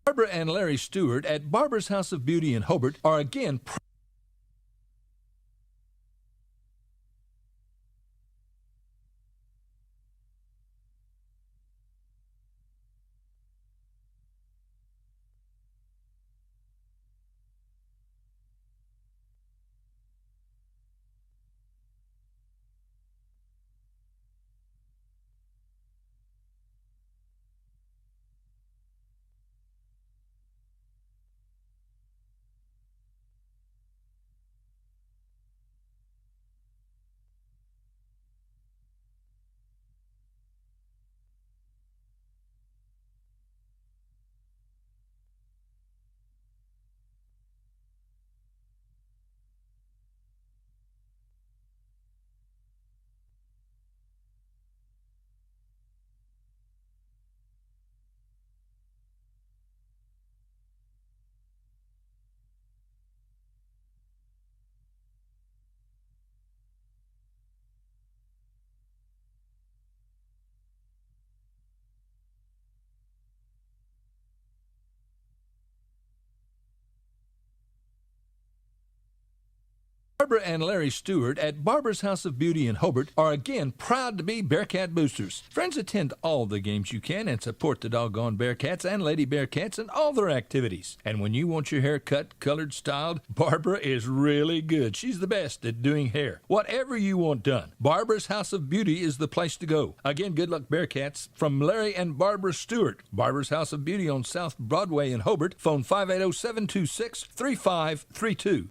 Barbara and Larry Stewart at Barbara's House of Beauty in Hobart are again Barbara and Larry Stewart at Barbara's House of Beauty in Hobart are again proud to be Bearcat boosters. Friends, attend all the games you can and support the doggone Bearcats and Lady Bearcats and all their activities. And when you want your hair cut, colored, styled, Barbara is really good. She's the best at doing hair. Whatever you want done, Barbara's House of Beauty is the place to go. Again, good luck, Bearcats, from Larry and Barbara Stewart. Barbara's House of Beauty on South Broadway in Hobart. Phone 580-726-3532.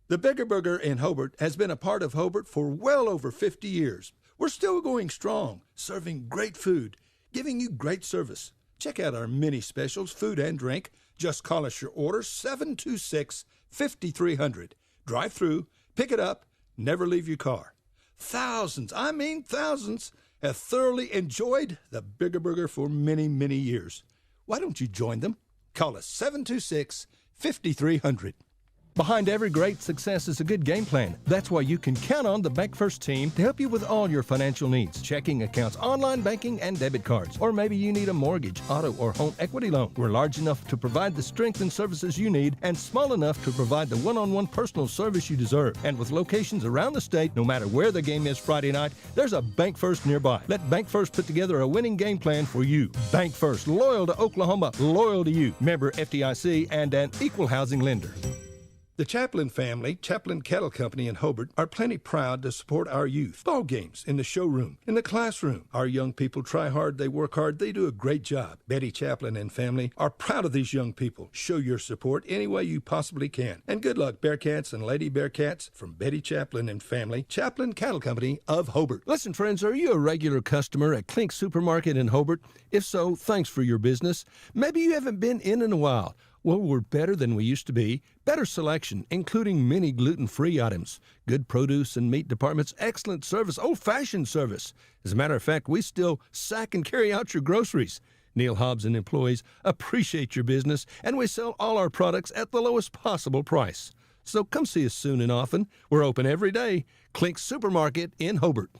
The Bigger Burger in Hobart has been a part of Hobart for well over 50 years. We're still going strong, serving great food, giving you great service. Check out our mini specials, food and drink. Just call us your order, 726-5300. Drive through, pick it up, never leave your car. Thousands, I mean thousands, have thoroughly enjoyed the Bigger Burger for many, many years. Why don't you join them? Call us 726-5300. Behind every great success is a good game plan. That's why you can count on the Bank First team to help you with all your financial needs. Checking accounts, online banking, and debit cards. Or maybe you need a mortgage, auto, or home equity loan. We're large enough to provide the strength and services you need and small enough to provide the one-on-one personal service you deserve. And with locations around the state, no matter where the game is Friday night, there's a Bank First nearby. Let Bank First put together a winning game plan for you. Bank First, loyal to Oklahoma, loyal to you. Member FDIC and an equal housing lender. The Chaplin family, Chaplin Kettle Company in Hobart, are plenty proud to support our youth. Ball games, in the showroom, in the classroom. Our young people try hard, they work hard, they do a great job. Betty Chaplin and family are proud of these young people. Show your support any way you possibly can. And good luck, Bearcats and Lady Bearcats, from Betty Chaplin and family, Chaplin Cattle Company of Hobart. Listen, friends, are you a regular customer at Clink Supermarket in Hobart? If so, thanks for your business. Maybe you haven't been in a while. Well, we're better than we used to be. Better selection, including many gluten-free items. Good produce and meat departments, excellent service, old-fashioned service. As a matter of fact, we still sack and carry out your groceries. Neil Hobbs and employees appreciate your business, and we sell all our products at the lowest possible price. So come see us soon and often. We're open every day. Clink Supermarket in Hobart.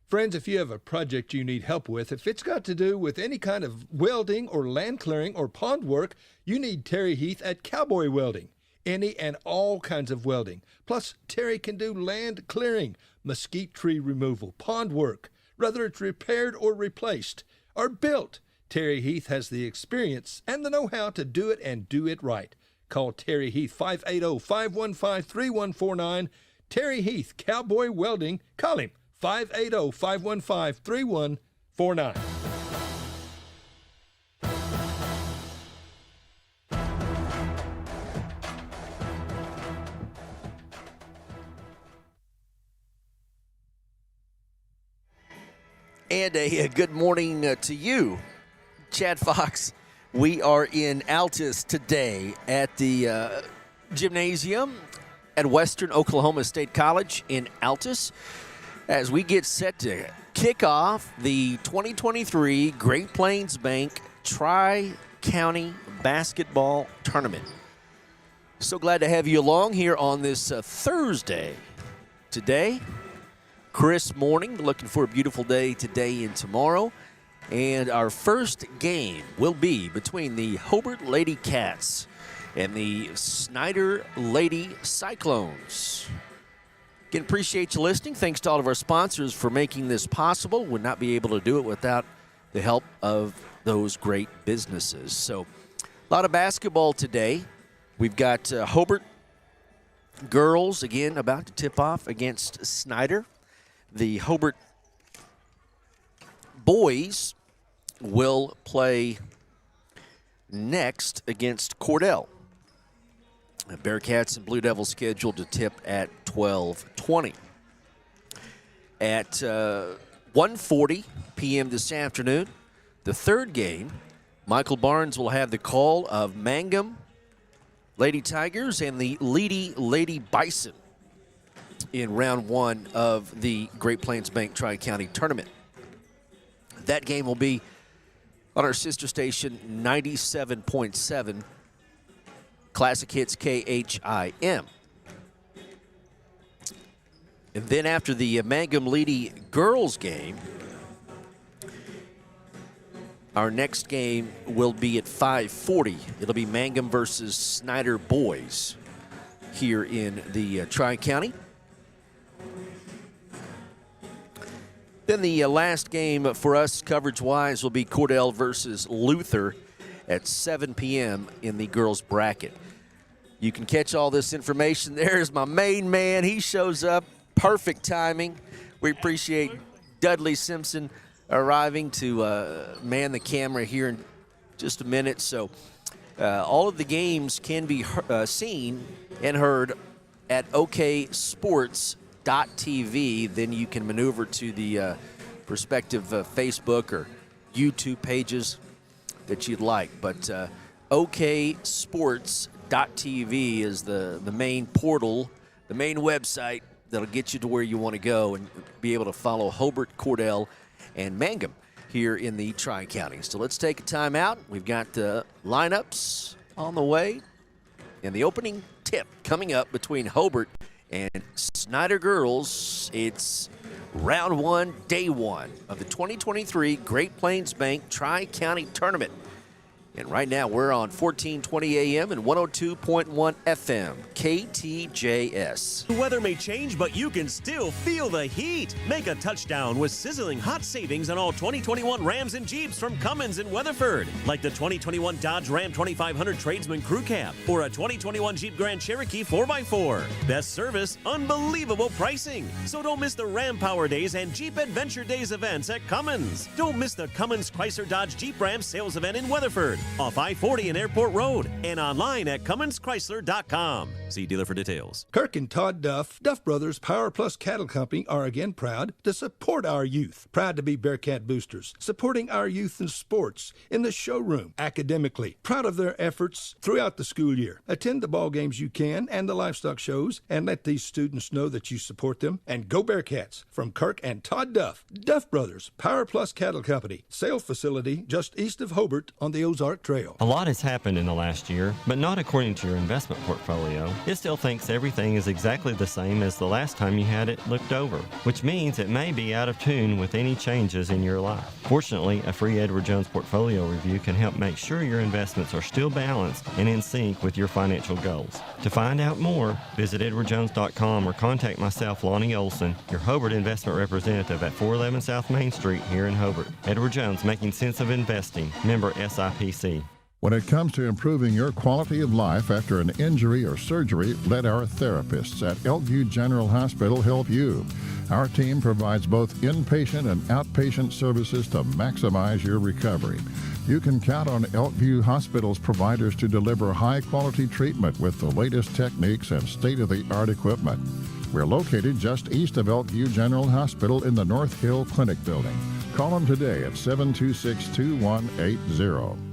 Friends, if you have a project you need help with, if it's got to do with any kind of welding or land clearing or pond work, you need Terry Heath at Cowboy Welding. Any and all kinds of welding. Plus, Terry can do land clearing, mesquite tree removal, pond work, whether it's repaired or replaced or built. Terry Heath has the experience and the know-how to do it and do it right. Call Terry Heath, 580-515-3149. Terry Heath, Cowboy Welding. Call him. 580-515-3149. And a good morning to you, Chad Fox. We are in Altus today at the gymnasium at Western Oklahoma State College in Altus, as we get set to kick off the 2023 Great Plains Bank Tri-County Basketball Tournament. So glad to have you along here on this Thursday. Today, crisp morning, looking for a beautiful day today and tomorrow. And our first game will be between the Hobart Lady Cats and the Snyder Lady Cyclones. Again, appreciate you listening. Thanks to all of our sponsors for making this possible. Would not be able to do it without the help of those great businesses. So, a lot of basketball today. We've got Hobart girls, again, about to tip off against Snyder. The Hobart boys will play next against Cordell. The Bearcats and Blue Devils scheduled to tip at 12:20. At 1:40 p.m. this afternoon, the third game, Michael Barnes will have the call of Mangum Lady Tigers and the Leedy Lady Bison in round one of the Great Plains Bank Tri-County Tournament. That game will be on our sister station 97.7 Classic Hits KHIM. And then after the Mangum Leedy girls game, our next game will be at 5:40. It'll be Mangum versus Snyder boys here in the Tri-County. Then the last game for us coverage-wise will be Cordell versus Luther at 7 p.m. in the girls' bracket. You can catch all this information. There's my main man. He shows up. Perfect timing. We appreciate Dudley Simpson arriving to man the camera here in just a minute. So all of the games can be seen and heard at oksports.tv. Then you can maneuver to the respective Facebook or YouTube pages that you'd like. But oksports.tv is the main portal, the main website that'll get you to where you want to go and be able to follow Hobart, Cordell, and Mangum here in the Tri-County. So let's take a timeout. We've got the lineups on the way and the opening tip coming up between Hobart and Snyder girls. It's round one, day one of the 2023 Great Plains Bank Tri-County Tournament. And right now we're on 1420 AM and 102.1 FM, KTJS. The weather may change, but you can still feel the heat. Make a touchdown with sizzling hot savings on all 2021 Rams and Jeeps from Cummins and Weatherford. Like the 2021 Dodge Ram 2500 Tradesman Crew Cab or a 2021 Jeep Grand Cherokee 4x4. Best service, unbelievable pricing. So don't miss the Ram Power Days and Jeep Adventure Days events at Cummins. Don't miss the Cummins Chrysler Dodge Jeep Ram sales event in Weatherford, off I-40 and Airport Road, and online at CumminsChrysler.com. See dealer for details. Kirk and Todd Duff Brothers Power Plus Cattle Company are again proud to support our youth. Proud to be Bearcat boosters, supporting our youth in sports, in the showroom, academically. Proud of their efforts throughout the school year. Attend the ball games you can and the livestock shows, and let these students know that you support them. And go Bearcats from Kirk and Todd Duff Brothers Power Plus Cattle Company. Sale facility just east of Hobart on the Ozark Trail. A lot has happened in the last year, but not according to your investment portfolio. It still thinks everything is exactly the same as the last time you had it looked over, which means it may be out of tune with any changes in your life. Fortunately, a free Edward Jones portfolio review can help make sure your investments are still balanced and in sync with your financial goals. To find out more, visit edwardjones.com or contact myself, Lonnie Olson, your Hobart investment representative at 411 South Main Street here in Hobart. Edward Jones, making sense of investing. Member SIPC. When it comes to improving your quality of life after an injury or surgery, let our therapists at Elkview General Hospital help you. Our team provides both inpatient and outpatient services to maximize your recovery. You can count on Elkview Hospital's providers to deliver high-quality treatment with the latest techniques and state-of-the-art equipment. We're located just east of Elkview General Hospital in the North Hill Clinic building. Call them today at 726-2180.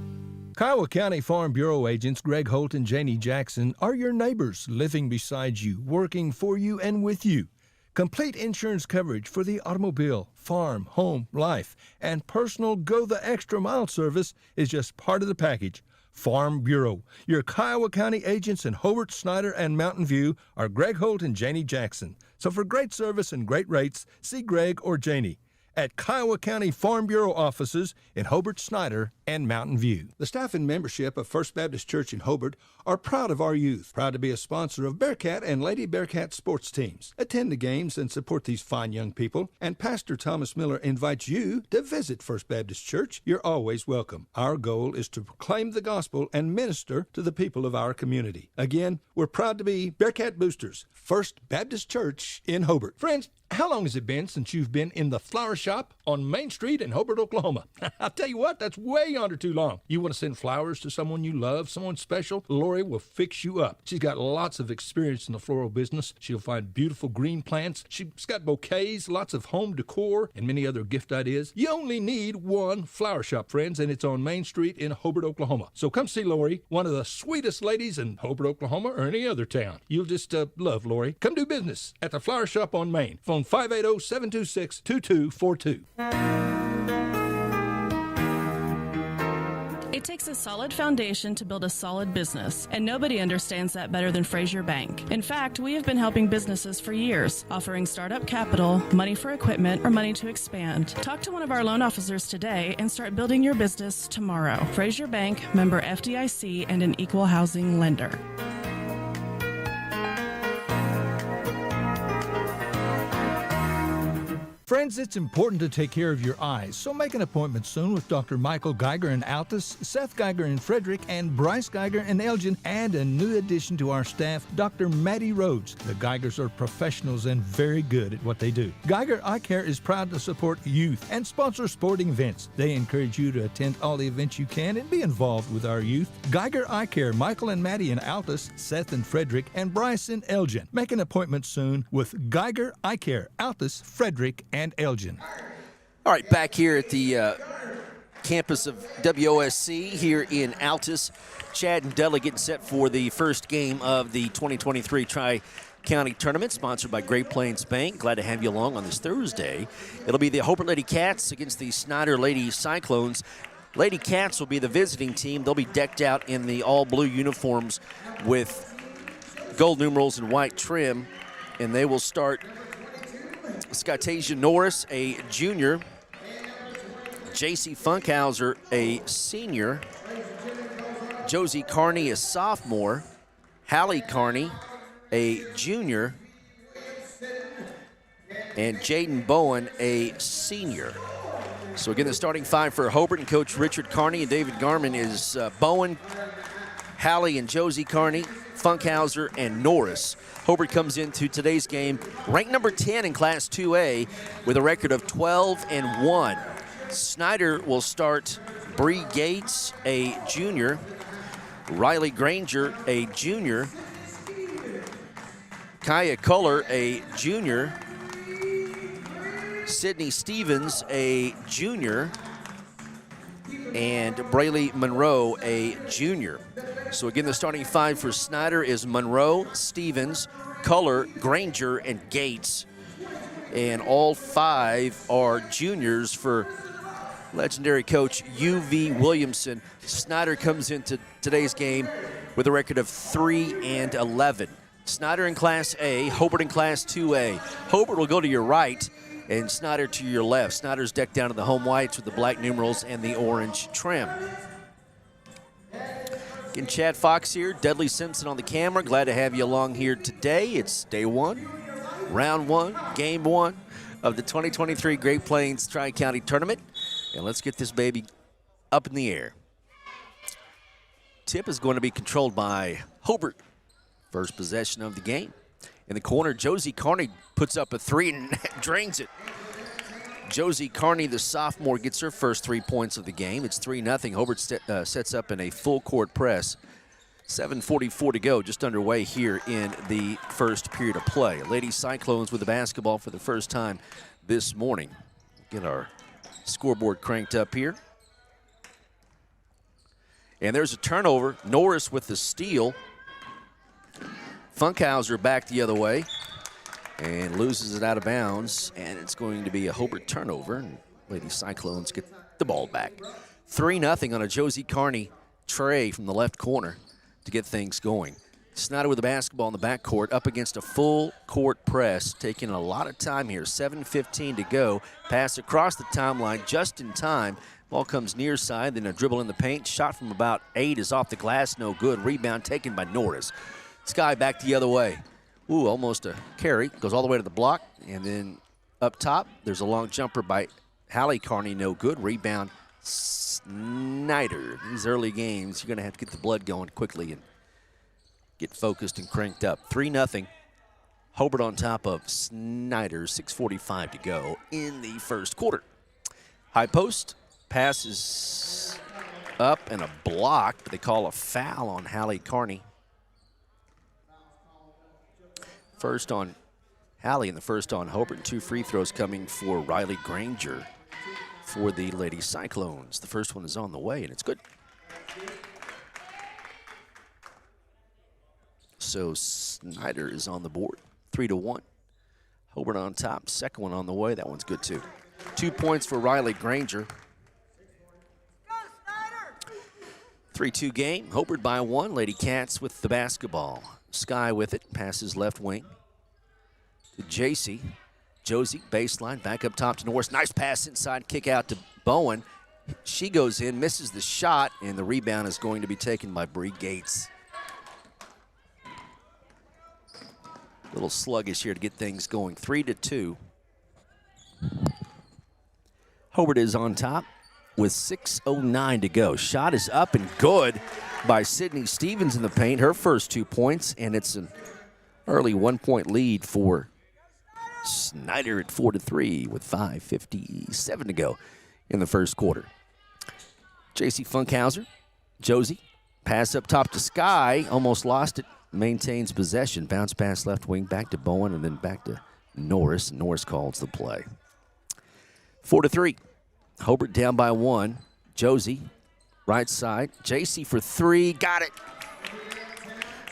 Kiowa County Farm Bureau agents Greg Holt and Janie Jackson are your neighbors, living beside you, working for you and with you. Complete insurance coverage for the automobile, farm, home, life, and personal go-the-extra-mile service is just part of the package. Farm Bureau. Your Kiowa County agents in Hobart, Snyder, and Mountain View are Greg Holt and Janie Jackson. So for great service and great rates, see Greg or Janie. at Kiowa County Farm Bureau offices in Hobart, Snyder, and Mountain View. The staff and membership of First Baptist Church in Hobart are proud of our youth, proud to be a sponsor of Bearcat and Lady Bearcat sports teams. Attend the games and support these fine young people, and Pastor Thomas Miller invites you to visit First Baptist Church. You're always welcome. Our goal is to proclaim the gospel and minister to the people of our community. Again, we're proud to be Bearcat Boosters, First Baptist Church in Hobart. Friends, how long has it been since you've been in the flower shop on Main Street in Hobart, Oklahoma? I'll tell you what, that's way under too long. You want to send flowers to someone you love, someone special? Lori will fix you up. She's got lots of experience in the floral business. She'll find beautiful green plants. She's got bouquets, lots of home decor, and many other gift ideas. You only need one flower shop, friends, and it's on Main Street in Hobart, Oklahoma. So come see Lori, one of the sweetest ladies in Hobart, Oklahoma, or any other town. You'll just love Lori. Come do business at the flower shop on Main. Phone 580-726-2242. It takes a solid foundation to build a solid business, and nobody understands that better than Frazier Bank. In fact, we have been helping businesses for years, offering startup capital, money for equipment, or money to expand. Talk to one of our loan officers today and start building your business tomorrow. Frazier Bank, member FDIC, and an equal housing lender. Friends, it's important to take care of your eyes, so make an appointment soon with Dr. Michael Geiger in Altus, Seth Geiger in Frederick, and Bryce Geiger in Elgin, and a new addition to our staff, Dr. Maddie Rhodes. The Geigers are professionals and very good at what they do. Geiger Eye Care is proud to support youth and sponsor sporting events. They encourage you to attend all the events you can and be involved with our youth. Geiger Eye Care, Michael and Maddie in Altus, Seth in Frederick, and Bryce in Elgin. Make an appointment soon with Geiger Eye Care, Altus, Frederick, and Elgin. All right, back here at the campus of WOSC here in Altus. Chad and Dudley getting set for the first game of the 2023 Tri-County Tournament, sponsored by Great Plains Bank. Glad to have you along on this Thursday. It'll be the Hobart Lady Cats against the Snyder Lady Cyclones. Lady Cats will be the visiting team. They'll be decked out in the all-blue uniforms with gold numerals and white trim, and they will start Scotasia Norris, a junior, J.C. Funkhauser, a senior, Josie Carney, a sophomore, Hallie Carney, a junior, and Jaden Bowen, a senior. So again, the starting five for Hobart and Coach Richard Carney and David Garman is Bowen, Hallie and Josie Carney, Funkhauser, and Norris. Hobart comes into today's game ranked number 10 in Class 2A with a record of 12-1. Snyder will start Bree Gates, a junior, Riley Granger, a junior, Kaya Culler, a junior, Sydney Stevens, a junior, and Brayley Monroe, a junior. So again, the starting five for Snyder is Monroe, Stevens, Culler, Granger, and Gates. And all five are juniors for legendary coach U.V. Williamson. Snyder comes into today's game with a record of 3-11. Snyder in Class A, Hobart in Class 2A. Hobart will go to your right, and Snyder to your left. Snyder's decked down in the home whites with the black numerals and the orange trim. Again, Chad Fox here, Dudley Simpson on the camera. Glad to have you along here today. It's day one, round one, game one of the 2023 Great Plains Tri-County Tournament. And let's get this baby up in the air. Tip is going to be controlled by Hobart. First possession of the game. In the corner, Josie Carney puts up a three and drains it. Josie Carney, the sophomore, gets her first 3 points of the game. It's 3-0. Hobart sets up in a full court press. 7:44 to go, just underway here in the first period of play. Lady Cyclones with the basketball for the first time this morning. Get our scoreboard cranked up here. And there's a turnover. Norris with the steal. Funkhauser back the other way and loses it out of bounds, and it's going to be a Hobart turnover, and Lady Cyclones get the ball back. 3-0 on a Josie Carney tray from the left corner to get things going. Snyder with the basketball in the backcourt up against a full court press, taking a lot of time here. 7:15 to go. Pass across the timeline just in time. Ball comes near side, then a dribble in the paint. Shot from about 8 is off the glass, no good. Rebound taken by Norris. Sky back the other way. Ooh, almost a carry. Goes all the way to the block, and then up top, there's a long jumper by Hallie Carney, no good. Rebound, Snyder. These early games, you're going to have to get the blood going quickly and get focused and cranked up. 3-0. Hobart on top of Snyder. 6:45 to go in the first quarter. High post. Passes up and a block, but they call a foul on Hallie Carney. First on Hallie and the first on Hobart. 2 free throws coming for Riley Granger for the Lady Cyclones. The first one is on the way, and it's good. So Snyder is on the board, 3-1. Hobart on top, second one on the way. That one's good too. 2 points for Riley Granger. 3-2 game. Hobart by 1. Lady Cats with the basketball. Sky with it. Passes left wing to JC. Josie, baseline, back up top to Norris. Nice pass inside, kick out to Bowen. She goes in, misses the shot, and the rebound is going to be taken by Bree Gates. A little sluggish here to get things going. 3-2. Hobart is on top with 6:09 to go. Shot is up and good by Sydney Stevens in the paint. Her first 2 points, and it's an early 1-point lead for Snyder at 4-3 with 5:57 to go in the first quarter. J.C. Funkhauser, Josie, pass up top to Sky, almost lost it, maintains possession. Bounce pass left wing, back to Bowen, and then back to Norris. Norris calls the play. 4-3. Hobart down by 1. Josie, right side. J.C. for 3, got it.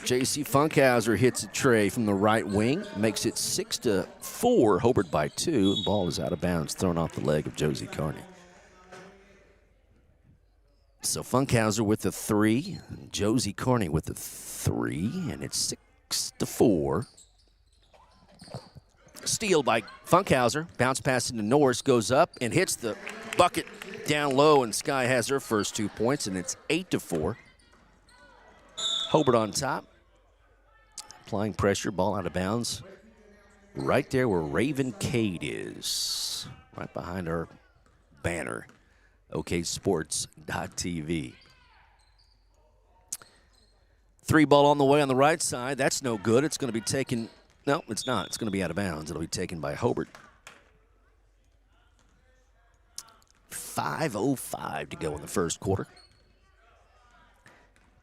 J.C. Funkhauser hits a tray from the right wing, makes it 6-4. Hobart by 2. Ball is out of bounds, thrown off the leg of Josie Carney. So Funkhauser with the 3, Josie Carney with the 3, and it's 6-4. Steal by Funkhauser. Bounce pass into Norris, goes up and hits the bucket down low, and Sky has her first 2 points, and it's 8-4. Hobart on top. Applying pressure, ball out of bounds. Right there where Raven Cade is. Right behind our banner. OKSports.tv. 3 ball on the way on the right side. That's no good. It's going to be taken. No, it's not. It's going to be out of bounds. It'll be taken by Hobart. 5:05 to go in the first quarter.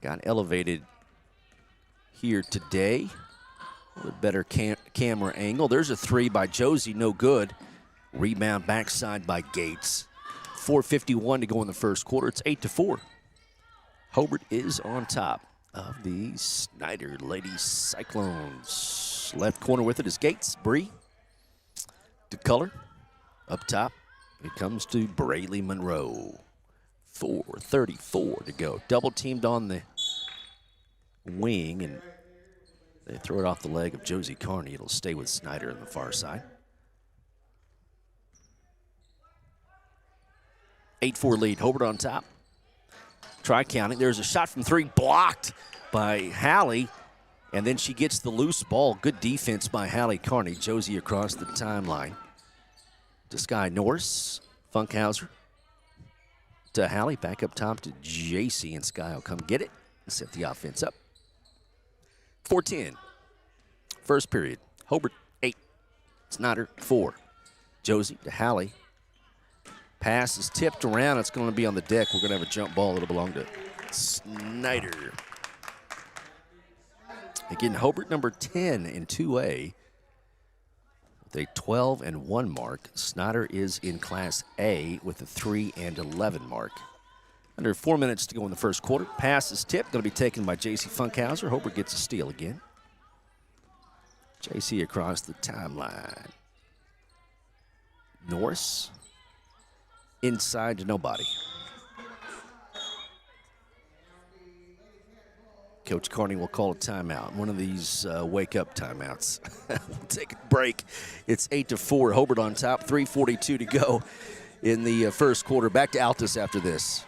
Got elevated here today. A little better camera angle. There's a 3 by Josie, no good. Rebound backside by Gates. 4:51 to go in the first quarter. It's 8-4. Hobart is on top of the Snyder Lady Cyclones. Left corner with it is Gates. Bree to color. Up top, it comes to Braylee Monroe. 4:34 to go. Double teamed on the wing, and they throw it off the leg of Josie Carney. It'll stay with Snyder on the far side. 8-4 lead. Hobart on top. Try counting. There's a shot from 3 blocked by Hallie, and then she gets the loose ball. Good defense by Hallie Carney. Josie across the timeline to Sky Norris. Funkhauser to Hallie. Back up top to JC, and Sky will come get it and set the offense up. 4:10. First period. Hobart 8. Snyder 4. Josie to Hallie. Pass is tipped around. It's going to be on the deck. We're going to have a jump ball. It'll belong to Snyder. Again, Hobart number 10 in 2A with a 12-1 mark. Snyder is in Class A with a 3-11 mark. Under 4 minutes to go in the first quarter. Pass is tipped. Going to be taken by J.C. Funkhauser. Hobart gets a steal again. J.C. across the timeline. Norris. Inside to nobody. Coach Carney will call a timeout, one of these wake-up timeouts. We'll take a break. It's 8-4, Hobart on top, 3:42 to go in the first quarter. Back to Altus after this.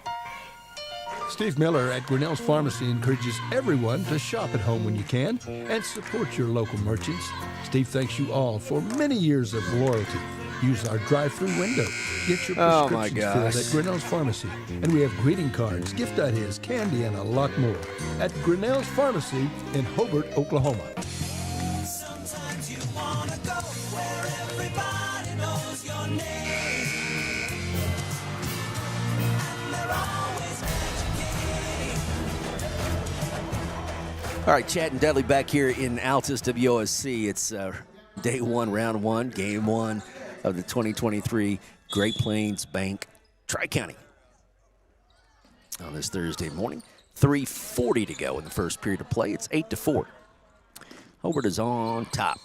Steve Miller at Grinnell's Pharmacy encourages everyone to shop at home when you can and support your local merchants. Steve thanks you all for many years of loyalty. Use our drive-through window. Get your prescriptions filled at Grinnell's Pharmacy. And we have greeting cards, gift ideas, candy, and a lot more at Grinnell's Pharmacy in Hobart, Oklahoma. Sometimes you wanna go where everybody knows your name. And they're always educating. All right, Chad and Dudley back here in Altus WOSC. It's day one, round one, game one of the 2023 Great Plains Bank Tri-County. On this Thursday morning, 3:40 to go in the first period of play. It's 8-4. Hobart is on top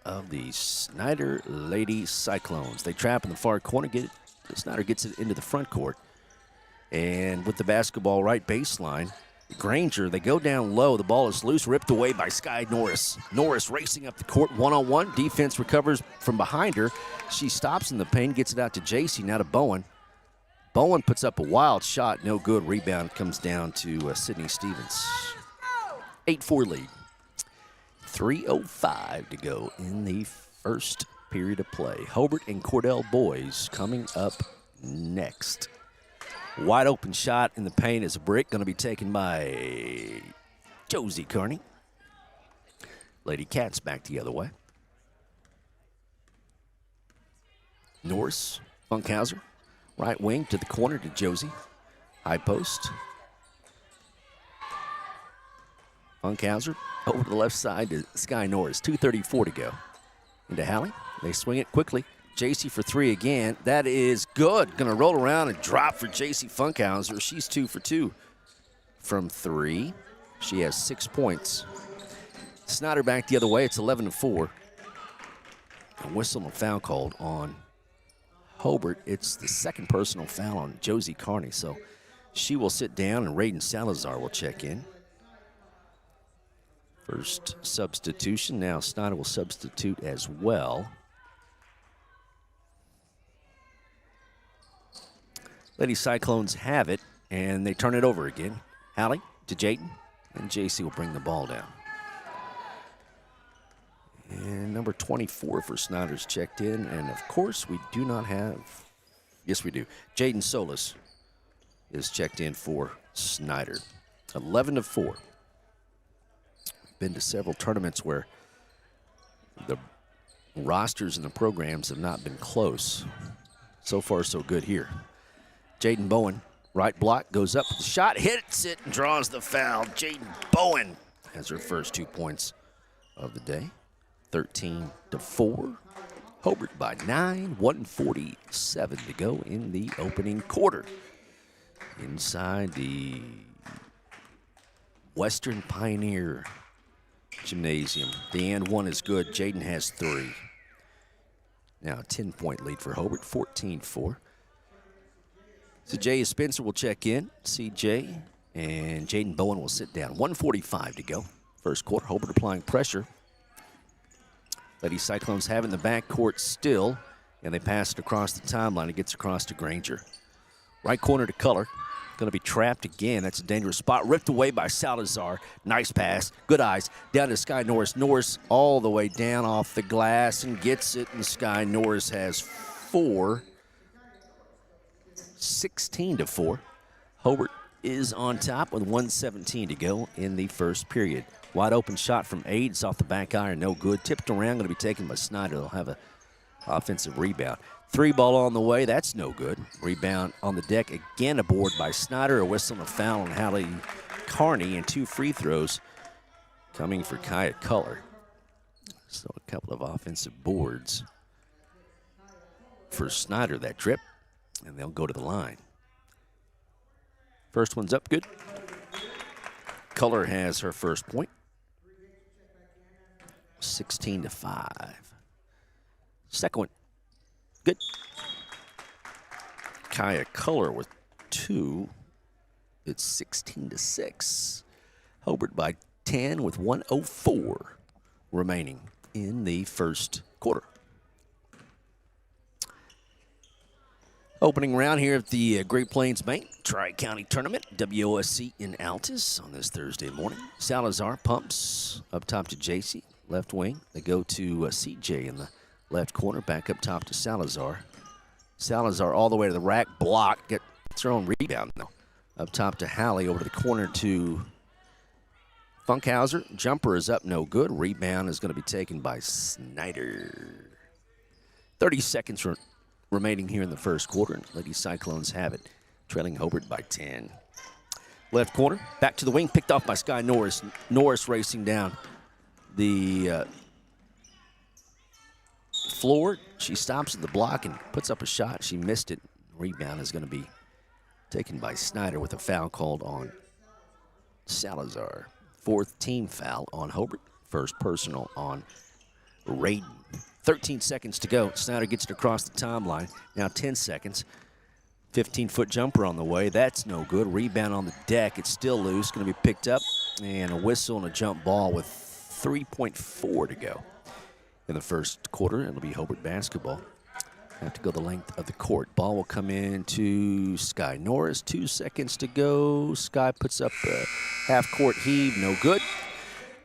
of the Snyder Lady Cyclones. They trap in the far corner. Snyder gets it into the front court. And with the basketball right baseline, Granger, they go down low. The ball is loose, ripped away by Sky Norris. Norris racing up the court, one-on-one. Defense recovers from behind her. She stops in the paint, gets it out to JC, now to Bowen. Bowen puts up a wild shot, no good. Rebound comes down to Sydney Stevens. 8-4 lead. 3:05 to go in the first period of play. Hobart and Cordell boys coming up next. Wide open shot in the paint is a brick, going to be taken by Josie Kearney. Lady Cats back the other way. Norris, Funkhauser, right wing to the corner to Josie. High post. Funkhauser over to the left side to Sky Norris. 2:34 to go. Into Hallie. They swing it quickly. JC for three again. That is good. Going to roll around and drop for JC Funkhauser. She's 2 for 2 from three. She has 6 points. Snyder back the other way. It's 11-4. A whistle and foul called on Hobart. It's the second personal foul on Josie Kearney. So she will sit down and Raiden Salazar will check in. First substitution. Now Snyder will substitute as well. Lady Cyclones have it, and they turn it over again. Hallie to Jayden, and JC will bring the ball down. And number 24 for Snyder's checked in, and of course we do not have, yes we do, Jayden Solis is checked in for Snyder. 11-4. Been to several tournaments where the rosters and the programs have not been close. So far, so good here. Jaden Bowen, right block, goes up with the shot, hits it, and draws the foul. Jaden Bowen has her first 2 points of the day. 13-4. Hobart by 9, 1:47 to go in the opening quarter. Inside the Western Pioneer Gymnasium. The and one is good. Jaden has 3. Now a 10-point lead for Hobart, 14-4. So Jay Spencer will check in. CJ and Jaden Bowen will sit down. 1:45 to go. First quarter, Hobart applying pressure. Lady Cyclones have it in the backcourt still, and they pass it across the timeline. It gets across to Granger. Right corner to Color. Going to be trapped again. That's a dangerous spot. Ripped away by Salazar. Nice pass. Good eyes. Down to Sky Norris. Norris all the way down off the glass and gets it, and Sky Norris has 4. 16-4. Hobart is on top with 1:17 to go in the first period. Wide open shot from Aids off the back iron, no good. Tipped around, going to be taken by Snyder. They'll have an offensive rebound. 3 ball on the way, that's no good. Rebound on the deck, again aboard by Snyder. A whistle and a foul on Hallie Kearney, and 2 free throws coming for Kaya Color. So a couple of offensive boards for Snyder that trip, and they'll go to the line. First one's up, good. Color has her first point. 16-5. Second one, good. Kaya Color with 2. It's 16-6. Hobart by 10 with 1:04 remaining in the first quarter. Opening round here at the Great Plains Bank Tri-County Tournament, WOSC in Altus on this Thursday morning. Salazar pumps up top to JC, left wing. They go to CJ in the left corner, back up top to Salazar. Salazar all the way to the rack, block, gets her own rebound though. Up top to Hallie, over to the corner to Funkhauser. Jumper is up, no good. Rebound is going to be taken by Snyder. 30 seconds remaining here in the first quarter. Lady Cyclones have it, trailing Hobart by 10. Left corner, back to the wing, picked off by Sky Norris. Norris racing down the floor. She stops at the block and puts up a shot. She missed it. Rebound is going to be taken by Snyder with a foul called on Salazar. Fourth team foul on Hobart. First personal on Raiden. 13 seconds to go. Snyder gets it across the timeline. Now 10 seconds. 15-foot jumper on the way. That's no good. Rebound on the deck. It's still loose. Going to be picked up. And a whistle and a jump ball with 3.4 to go. In the first quarter, it'll be Hobart basketball. Have to go the length of the court. Ball will come in to Sky Norris. 2 seconds to go. Sky puts up a half-court heave. No good.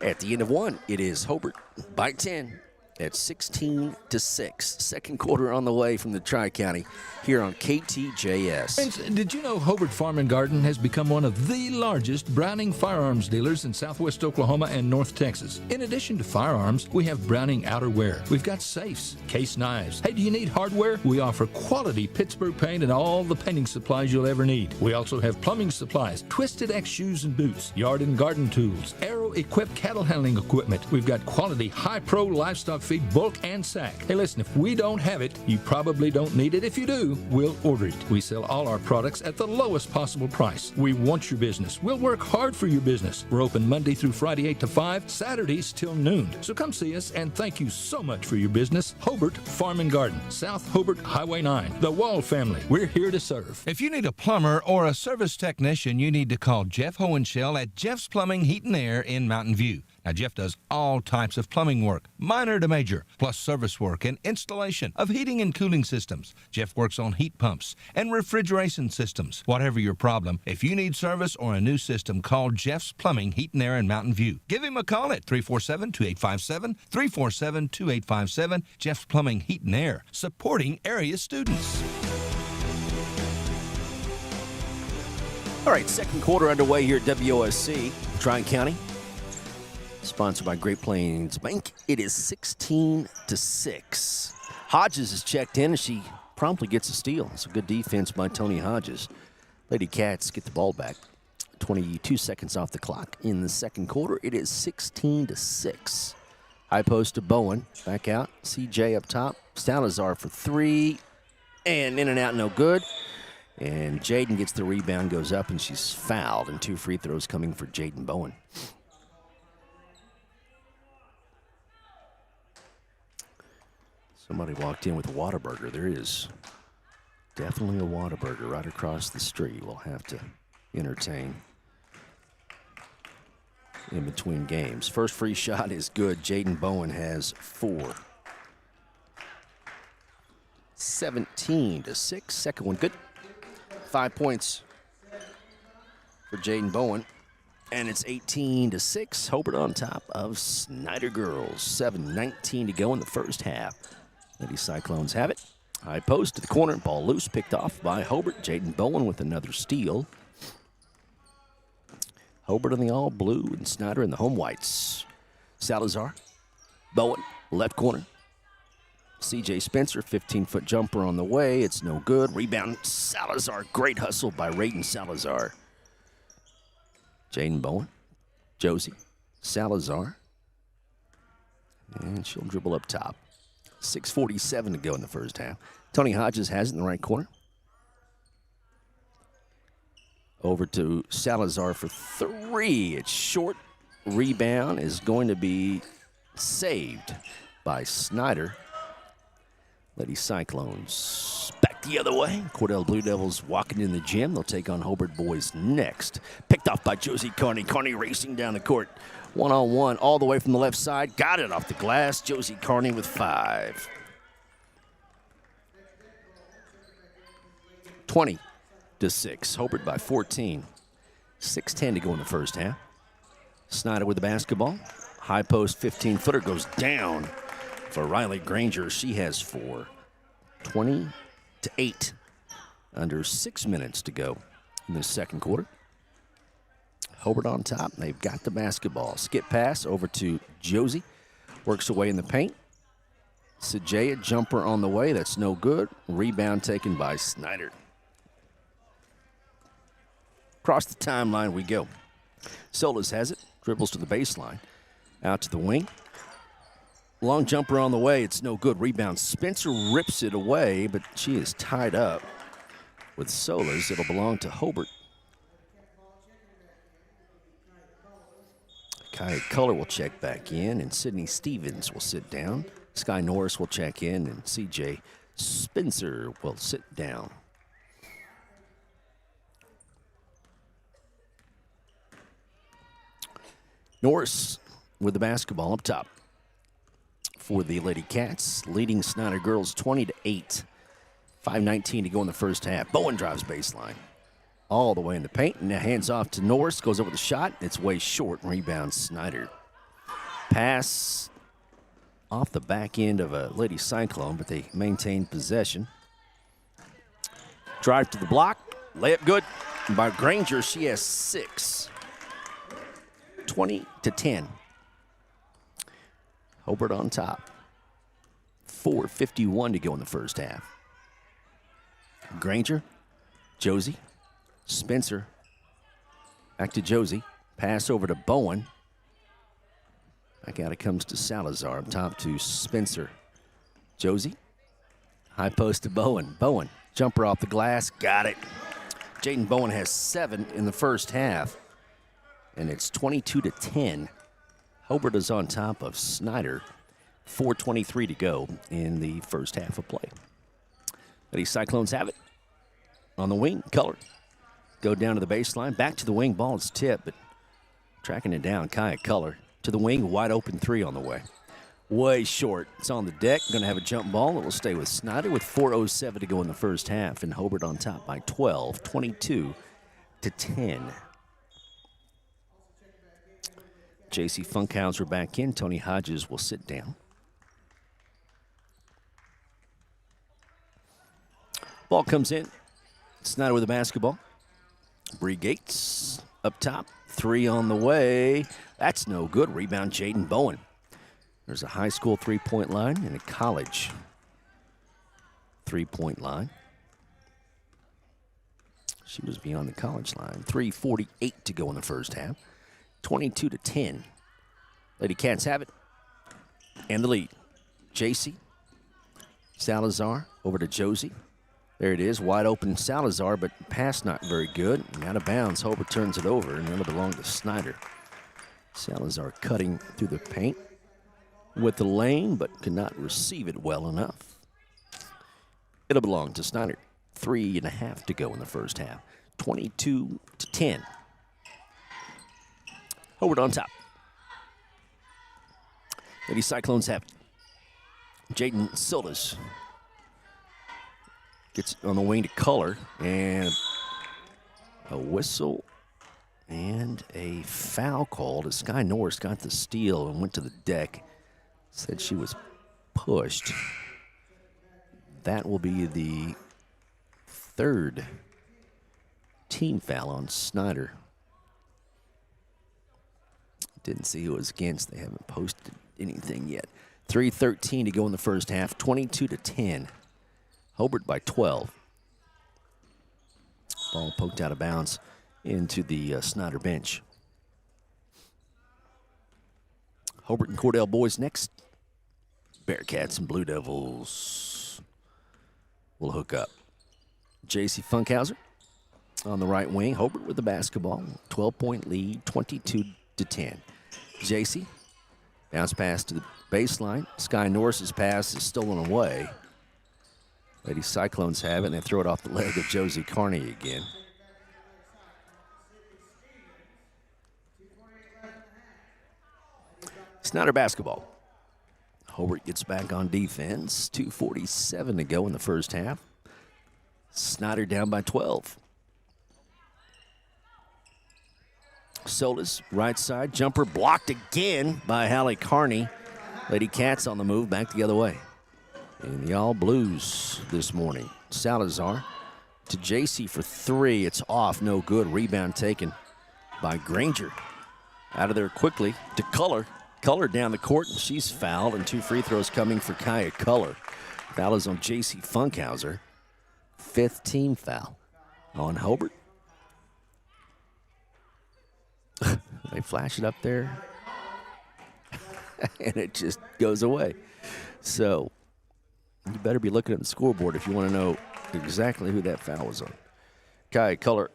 At the end of one, it is Hobart by 10 at 16-6. Second quarter on the way from the Tri-County here on KTJS. Friends, did you know Hobart Farm and Garden has become one of the largest Browning firearms dealers in southwest Oklahoma and North Texas? In addition to firearms, we have Browning outerwear. We've got safes, case knives. Hey, do you need hardware? We offer quality Pittsburgh paint and all the painting supplies you'll ever need. We also have plumbing supplies, Twisted X shoes and boots, yard and garden tools, Aero-equipped cattle handling equipment. We've got quality high-pro livestock feed, bulk and sack. Hey, listen, if we don't have it, you probably don't need it. If you do, we'll order it. We sell all our products at the lowest possible price. We want your business. We'll work hard for your business. We're open Monday through Friday 8 to 5, Saturdays till noon. So come see us, and thank you so much for your business. Hobart Farm and Garden, South Hobart Highway 9. The Wall family, we're here to serve. If you need a plumber or a service technician, you need to call Jeff Hohenschel at Jeff's Plumbing, Heat and Air in Mountain View. Now, Jeff does all types of plumbing work, minor to major, plus service work and installation of heating and cooling systems. Jeff works on heat pumps and refrigeration systems. Whatever your problem, if you need service or a new system, call Jeff's Plumbing, Heat and Air in Mountain View. Give him a call at 347-2857, 347-2857. Jeff's Plumbing, Heat and Air, supporting area students. All right, second quarter underway here at WOSC, Tri-County. Sponsored by Great Plains Bank. It is 16-6. Hodges is checked in, and she promptly gets a steal. It's a good defense by Tony Hodges. Lady Cats get the ball back. 22 seconds off the clock in the second quarter. It is 16-6. High post to Bowen. Back out. CJ up top. Salazar for three. And in and out, no good. And Jaden gets the rebound, goes up, and she's fouled. And 2 free throws coming for Jaden Bowen. Somebody walked in with a Whataburger. There is definitely a Whataburger right across the street. We'll have to entertain in between games. First free shot is good. Jaden Bowen has 4. 17-6. Second one good. 5 points for Jaden Bowen. And it's 18-6. Hobart on top of Snyder Girls. 7:19 to go in the first half. Lady Cyclones have it. High post to the corner. Ball loose. Picked off by Hobart. Jaden Bowen with another steal. Hobart in the all blue and Snyder in the home whites. Salazar. Bowen. Left corner. CJ Spencer. 15-foot jumper on the way. It's no good. Rebound. Salazar. Great hustle by Raiden Salazar. Jaden Bowen. Josie. Salazar. And she'll dribble up top. 6:47 to go in the first half. Tony Hodges has it in the right corner. Over to Salazar for 3. It's short. Rebound is going to be saved by Snyder. Lady Cyclones back the other way. Cordell Blue Devils walking in the gym. They'll take on Hobart boys next. Picked off by Josie Carney. Carney racing down the court. One-on-one all the way from the left side. Got it off the glass. Josie Carney with 5. 20-6. Hobart by 14. 6:10 to go in the first half. Snyder with the basketball. High post 15-footer goes down for Riley Granger. She has 4. 20-8. Under 6 minutes to go in the second quarter. Hobart on top. They've got the basketball. Skip pass over to Josie. Works away in the paint. Sajaya jumper on the way. That's no good. Rebound taken by Snyder. Across the timeline we go. Solis has it. Dribbles to the baseline. Out to the wing. Long jumper on the way. It's no good. Rebound. Spencer rips it away, but she is tied up with Solis. It'll belong to Hobart. Kaya Culler will check back in, and Sydney Stevens will sit down. Sky Norris will check in, and CJ Spencer will sit down. Norris with the basketball up top for the Lady Cats, leading Snyder girls 20-8. 5:19 to go in the first half. Bowen drives baseline. All the way in the paint, and now hands off to Norris. Goes over the shot. It's way short. Rebound Snyder. Pass off the back end of a Lady Cyclone, but they maintain possession. Drive to the block. Layup good by Granger. She has 6. 20-10. Hobart on top. 4:51 to go in the first half. Granger, Josie, Spencer, back to Josie. Pass over to Bowen. Back out it comes to Salazar. Up top to Spencer. Josie, high post to Bowen. Bowen, jumper off the glass, got it. Jaden Bowen has 7 in the first half, and it's 22-10. Hobart is on top of Snyder. 4:23 to go in the first half of play. Lady Cyclones have it. On the wing, Culler. Go down to the baseline. Back to the wing. Ball is tipped, but tracking it down. Kaya Culler to the wing. Wide open 3 on the way. Way short. It's on the deck. Going to have a jump ball. It will stay with Snyder with 4:07 to go in the first half. And Hobart on top by 12, 22-10. J.C. Funkhauser back in. Tony Hodges will sit down. Ball comes in. Snyder with the basketball. Bree Gates up top. 3 on the way. That's no good. Rebound Jaden Bowen. There's a high school three-point line and a college three-point line. She was beyond the college line. 3:48 to go in the first half. 22-10. Lady Cats have it. And the lead. JC. Salazar over to Josie. There it is, wide open Salazar, but pass not very good. And out of bounds, Hobart turns it over, and it'll belong to Snyder. Salazar cutting through the paint with the lane, but could not receive it well enough. It'll belong to Snyder. 3.5 to go in the first half. 22-10. Hobart on top. Lady Cyclones have it. Jaden Solis gets on the wing to Culler, and a whistle and a foul called as Sky Norris got the steal and went to the deck. Said she was pushed. That will be the 3rd team foul on Snyder. Didn't see who it was against. They haven't posted anything yet. 3:13 to go in the first half. 22-10. Hobart by 12. Ball poked out of bounds into the Snyder bench. Hobart and Cordell boys next. Bearcats and Blue Devils will hook up. J.C. Funkhauser on the right wing. Hobart with the basketball. 12-point lead, 22-10. J.C. bounce pass to the baseline. Sky Norris's pass is stolen away. Lady Cyclones have it, and they throw it off the leg of Josie Carney again. Snyder basketball. Hobart gets back on defense. 2:47 to go in the first half. Snyder down by 12. Solis, right side, jumper blocked again by Hallie Carney. Lady Cats on the move, back the other way. And the All Blues this morning. Salazar to JC for three. It's off, no good. Rebound taken by Granger. Out of there quickly to Culler. Culler down the court, and she's fouled, and 2 free throws coming for Kaya Culler. Foul is on JC Funkhauser. 5th team foul on Hobart. They flash it up there, and it just goes away. So you better be looking at the scoreboard if you want to know exactly who that foul was on. Kaya Culler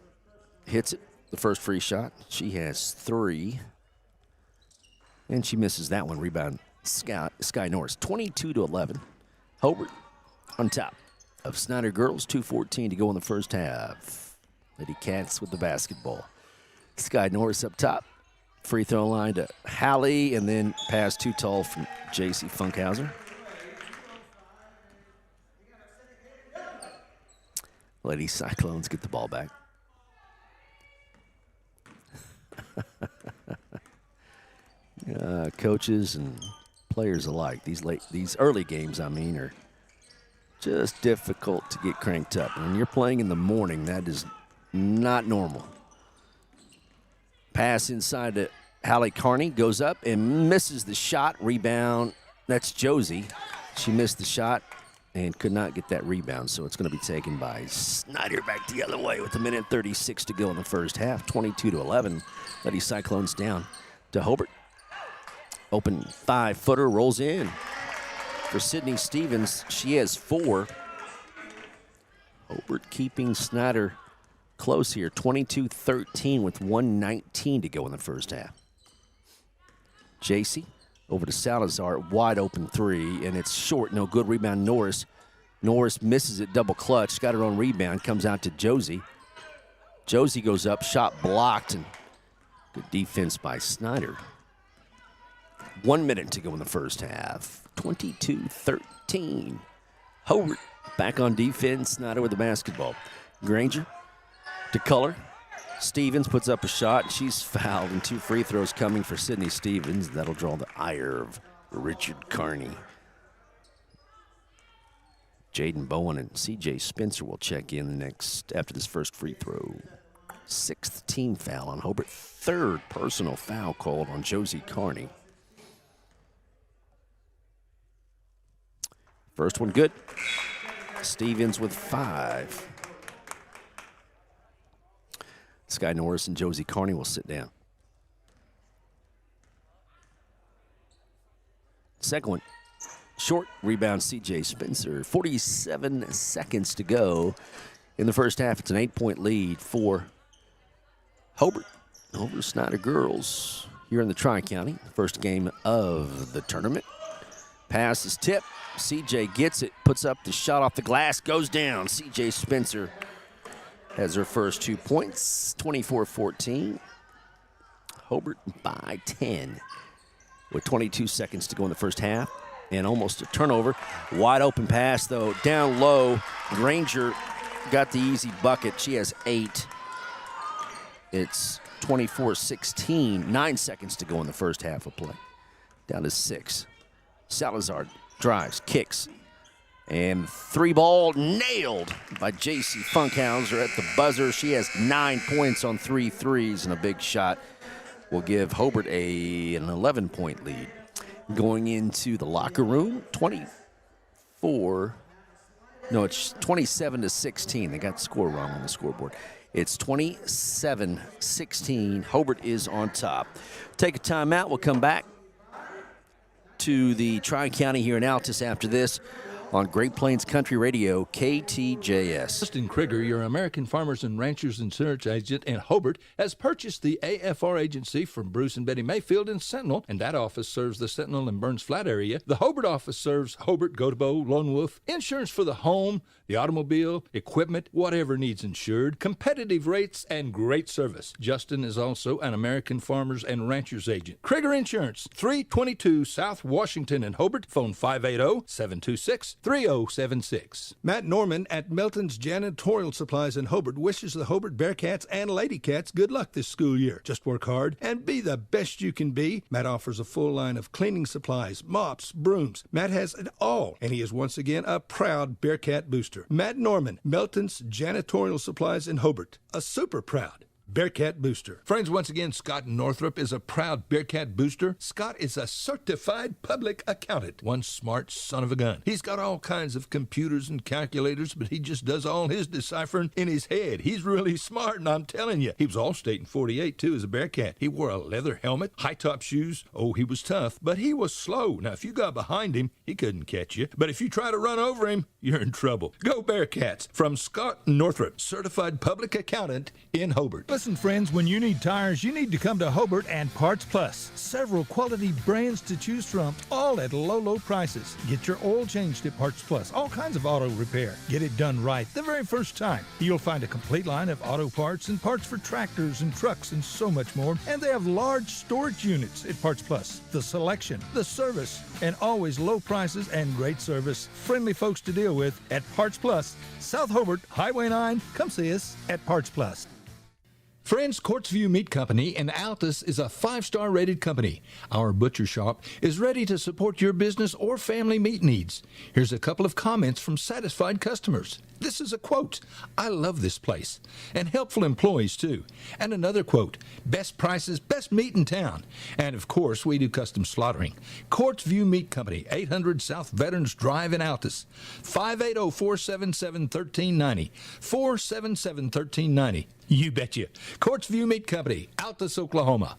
hits it, the first free shot. She has 3, and she misses that one. Rebound, Sky Norris, 22-11. Hobart on top of Snyder girls, 2:14 to go in the first half. Lady Cats with the basketball. Sky Norris up top. Free throw line to Hallie, and then pass too tall from JC Funkhauser. Lady Cyclones get the ball back. Coaches and players alike, these early games, are just difficult to get cranked up. When you're playing in the morning, that is not normal. Pass inside to Hallie Carney, goes up and misses the shot. Rebound, that's Josie. She missed the shot and could not get that rebound, so it's going to be taken by Snyder back the other way with 1:36 to go in the first half. 22-11. Lady Cyclones down to Hobart. Open 5-footer, rolls in for Sydney Stevens. She has 4. Hobart keeping Snyder close here, 22-13 with 1:19 to go in the first half. JC over to Salazar, wide open 3, and it's short, no good. Rebound Norris. Norris misses it, double clutch, got her own rebound, comes out to Josie. Josie goes up, shot blocked, and good defense by Snyder. 1 minute to go in the first half, 22-13. Hobart back on defense, Snyder with the basketball. Granger to Culler. Stevens puts up a shot. She's fouled, and 2 free throws coming for Sydney Stevens. That'll draw the ire of Richard Carney. Jaden Bowen and CJ Spencer will check in next after this first free throw. 6th team foul on Hobart. 3rd personal foul called on Josie Carney. First one good. Stevens with 5. Sky Norris and Josie Carney will sit down. Second one, short rebound, CJ Spencer. 47 seconds to go in the first half. It's an 8-point lead for Hobart over Snyder girls here in the Tri-County. First game of the tournament. Pass is tipped. CJ gets it, puts up the shot off the glass, goes down. CJ Spencer has her first 2 points, 24-14. Hobart by 10 with 22 seconds to go in the first half and almost a turnover. Wide open pass, though, down low. Granger got the easy bucket. She has 8. It's 24-16, 9 seconds to go in the first half of play. Down to 6. Salazar drives, kicks, and 3-ball nailed by JC Funkhauser at the buzzer. She has 9 points on 3 threes, and a big shot will give Hobart an 11-point lead. Going into the locker room, it's 27-16. They got the score wrong on the scoreboard. It's 27-16. Hobart is on top. Take a timeout. We'll come back to the Tri-County here in Altus after this on Great Plains Country Radio, KTJS. Justin Krieger, your American Farmers and Ranchers Insurance agent in Hobart, has purchased the AFR agency from Bruce and Betty Mayfield in Sentinel, and that office serves the Sentinel and Burns Flat area. The Hobart office serves Hobart, Gotebo, Lone Wolf. Insurance for the home, the automobile, equipment, whatever needs insured. Competitive rates and great service. Justin is also an American Farmers and Ranchers agent. Krieger Insurance, 322 South Washington in Hobart. Phone 580-726-3076. Matt Norman at Melton's Janitorial Supplies in Hobart wishes the Hobart Bearcats and Lady Cats good luck this school year. Just work hard and be the best you can be. Matt offers a full line of cleaning supplies, mops, brooms. Matt has it all, and he is once again a proud Bearcat booster. Matt Norman, Melton's Janitorial Supplies in Hobart, a super proud Bearcat booster. Friends, once again, Scott Northrup is a proud Bearcat booster. Scott is a certified public accountant. One smart son of a gun. He's got all kinds of computers and calculators, but he just does all his deciphering in his head. He's really smart, and I'm telling you. He was All-State in 48, too, as a Bearcat. He wore a leather helmet, high-top shoes. Oh, he was tough, but he was slow. Now, if you got behind him, he couldn't catch you. But if you try to run over him, you're in trouble. Go Bearcats. From Scott Northrup, certified public accountant in Hobart. Listen, friends, when you need tires, you need to come to Hobart and Parts Plus. Several quality brands to choose from, all at low, low prices. Get your oil changed at Parts Plus. All kinds of auto repair. Get it done right the very first time. You'll find a complete line of auto parts and parts for tractors and trucks and so much more. And they have large storage units at Parts Plus. The selection, the service, and always low prices and great service. Friendly folks to deal with at Parts Plus. South Hobart, Highway 9. Come see us at Parts Plus. Friends, Courtsview Meat Company in Altus is a 5-star rated company. Our butcher shop is ready to support your business or family meat needs. Here's a couple of comments from satisfied customers. This is a quote, "I love this place," and helpful employees too. And another quote, "Best prices, best meat in town." And of course, we do custom slaughtering. Courtsview Meat Company, 800 South Veterans Drive in Altus, 580-477-1390, 477-1390. You betcha. Courtsview Meat Company, Altus, Oklahoma.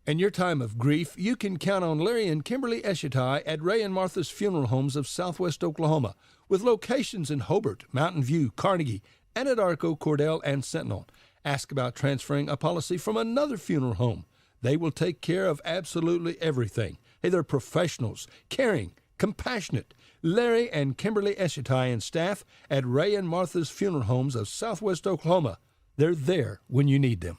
In your time of grief, you can count on Larry and Kimberly Eshetai at Ray and Martha's Funeral Homes of Southwest Oklahoma, with locations in Hobart, Mountain View, Carnegie, Anadarko, Cordell, and Sentinel. Ask about transferring a policy from another funeral home. They will take care of absolutely everything. Hey, they're professionals, caring, compassionate. Larry and Kimberly Eshetai and staff at Ray and Martha's Funeral Homes of Southwest Oklahoma. They're there when you need them.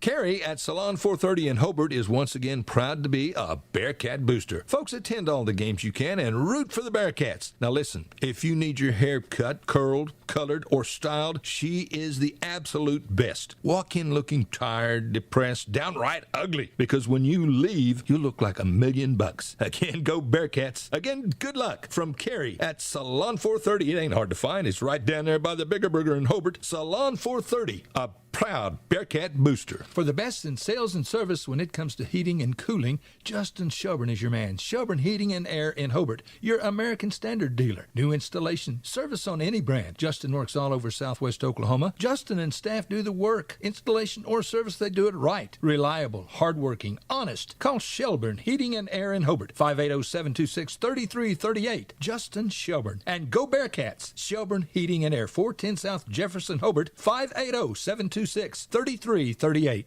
Carrie at Salon 430 in Hobart is once again proud to be a Bearcat booster. Folks, attend all the games you can and root for the Bearcats. Now listen, if you need your hair cut, curled, colored, or styled, she is the absolute best. Walk in looking tired, depressed, downright ugly, because when you leave, you look like $1,000,000. Again, go Bearcats. Again, good luck from Carrie at Salon 430. It ain't hard to find. It's right down there by the Bigger Burger in Hobart. Salon 430, a proud Bearcat booster. For the best in sales and service when it comes to heating and cooling, Justin Shelburne is your man. Shelburne Heating and Air in Hobart, your American Standard dealer. New installation, service on any brand. Justin works all over Southwest Oklahoma. Justin and staff do the work. Installation or service, they do it right. Reliable, hardworking, honest. Call Shelburne Heating and Air in Hobart, 580-726-3338. Justin Shelburne. And go Bearcats. Shelburne Heating and Air, 410 South Jefferson, Hobart, 580-726-3338.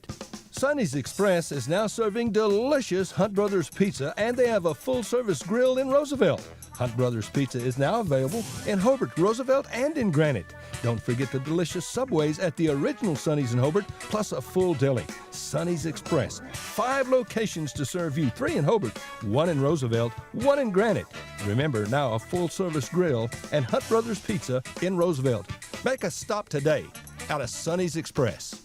Sonny's Express is now serving delicious Hunt Brothers Pizza, and they have a full-service grill in Roosevelt. Hunt Brothers Pizza is now available in Hobart, Roosevelt, and in Granite. Don't forget the delicious Subways at the original Sonny's in Hobart, plus a full deli. Sonny's Express, 5 locations to serve you, 3 in Hobart, 1 in Roosevelt, 1 in Granite. Remember, now a full-service grill and Hunt Brothers Pizza in Roosevelt. Make a stop today out of Sonny's Express.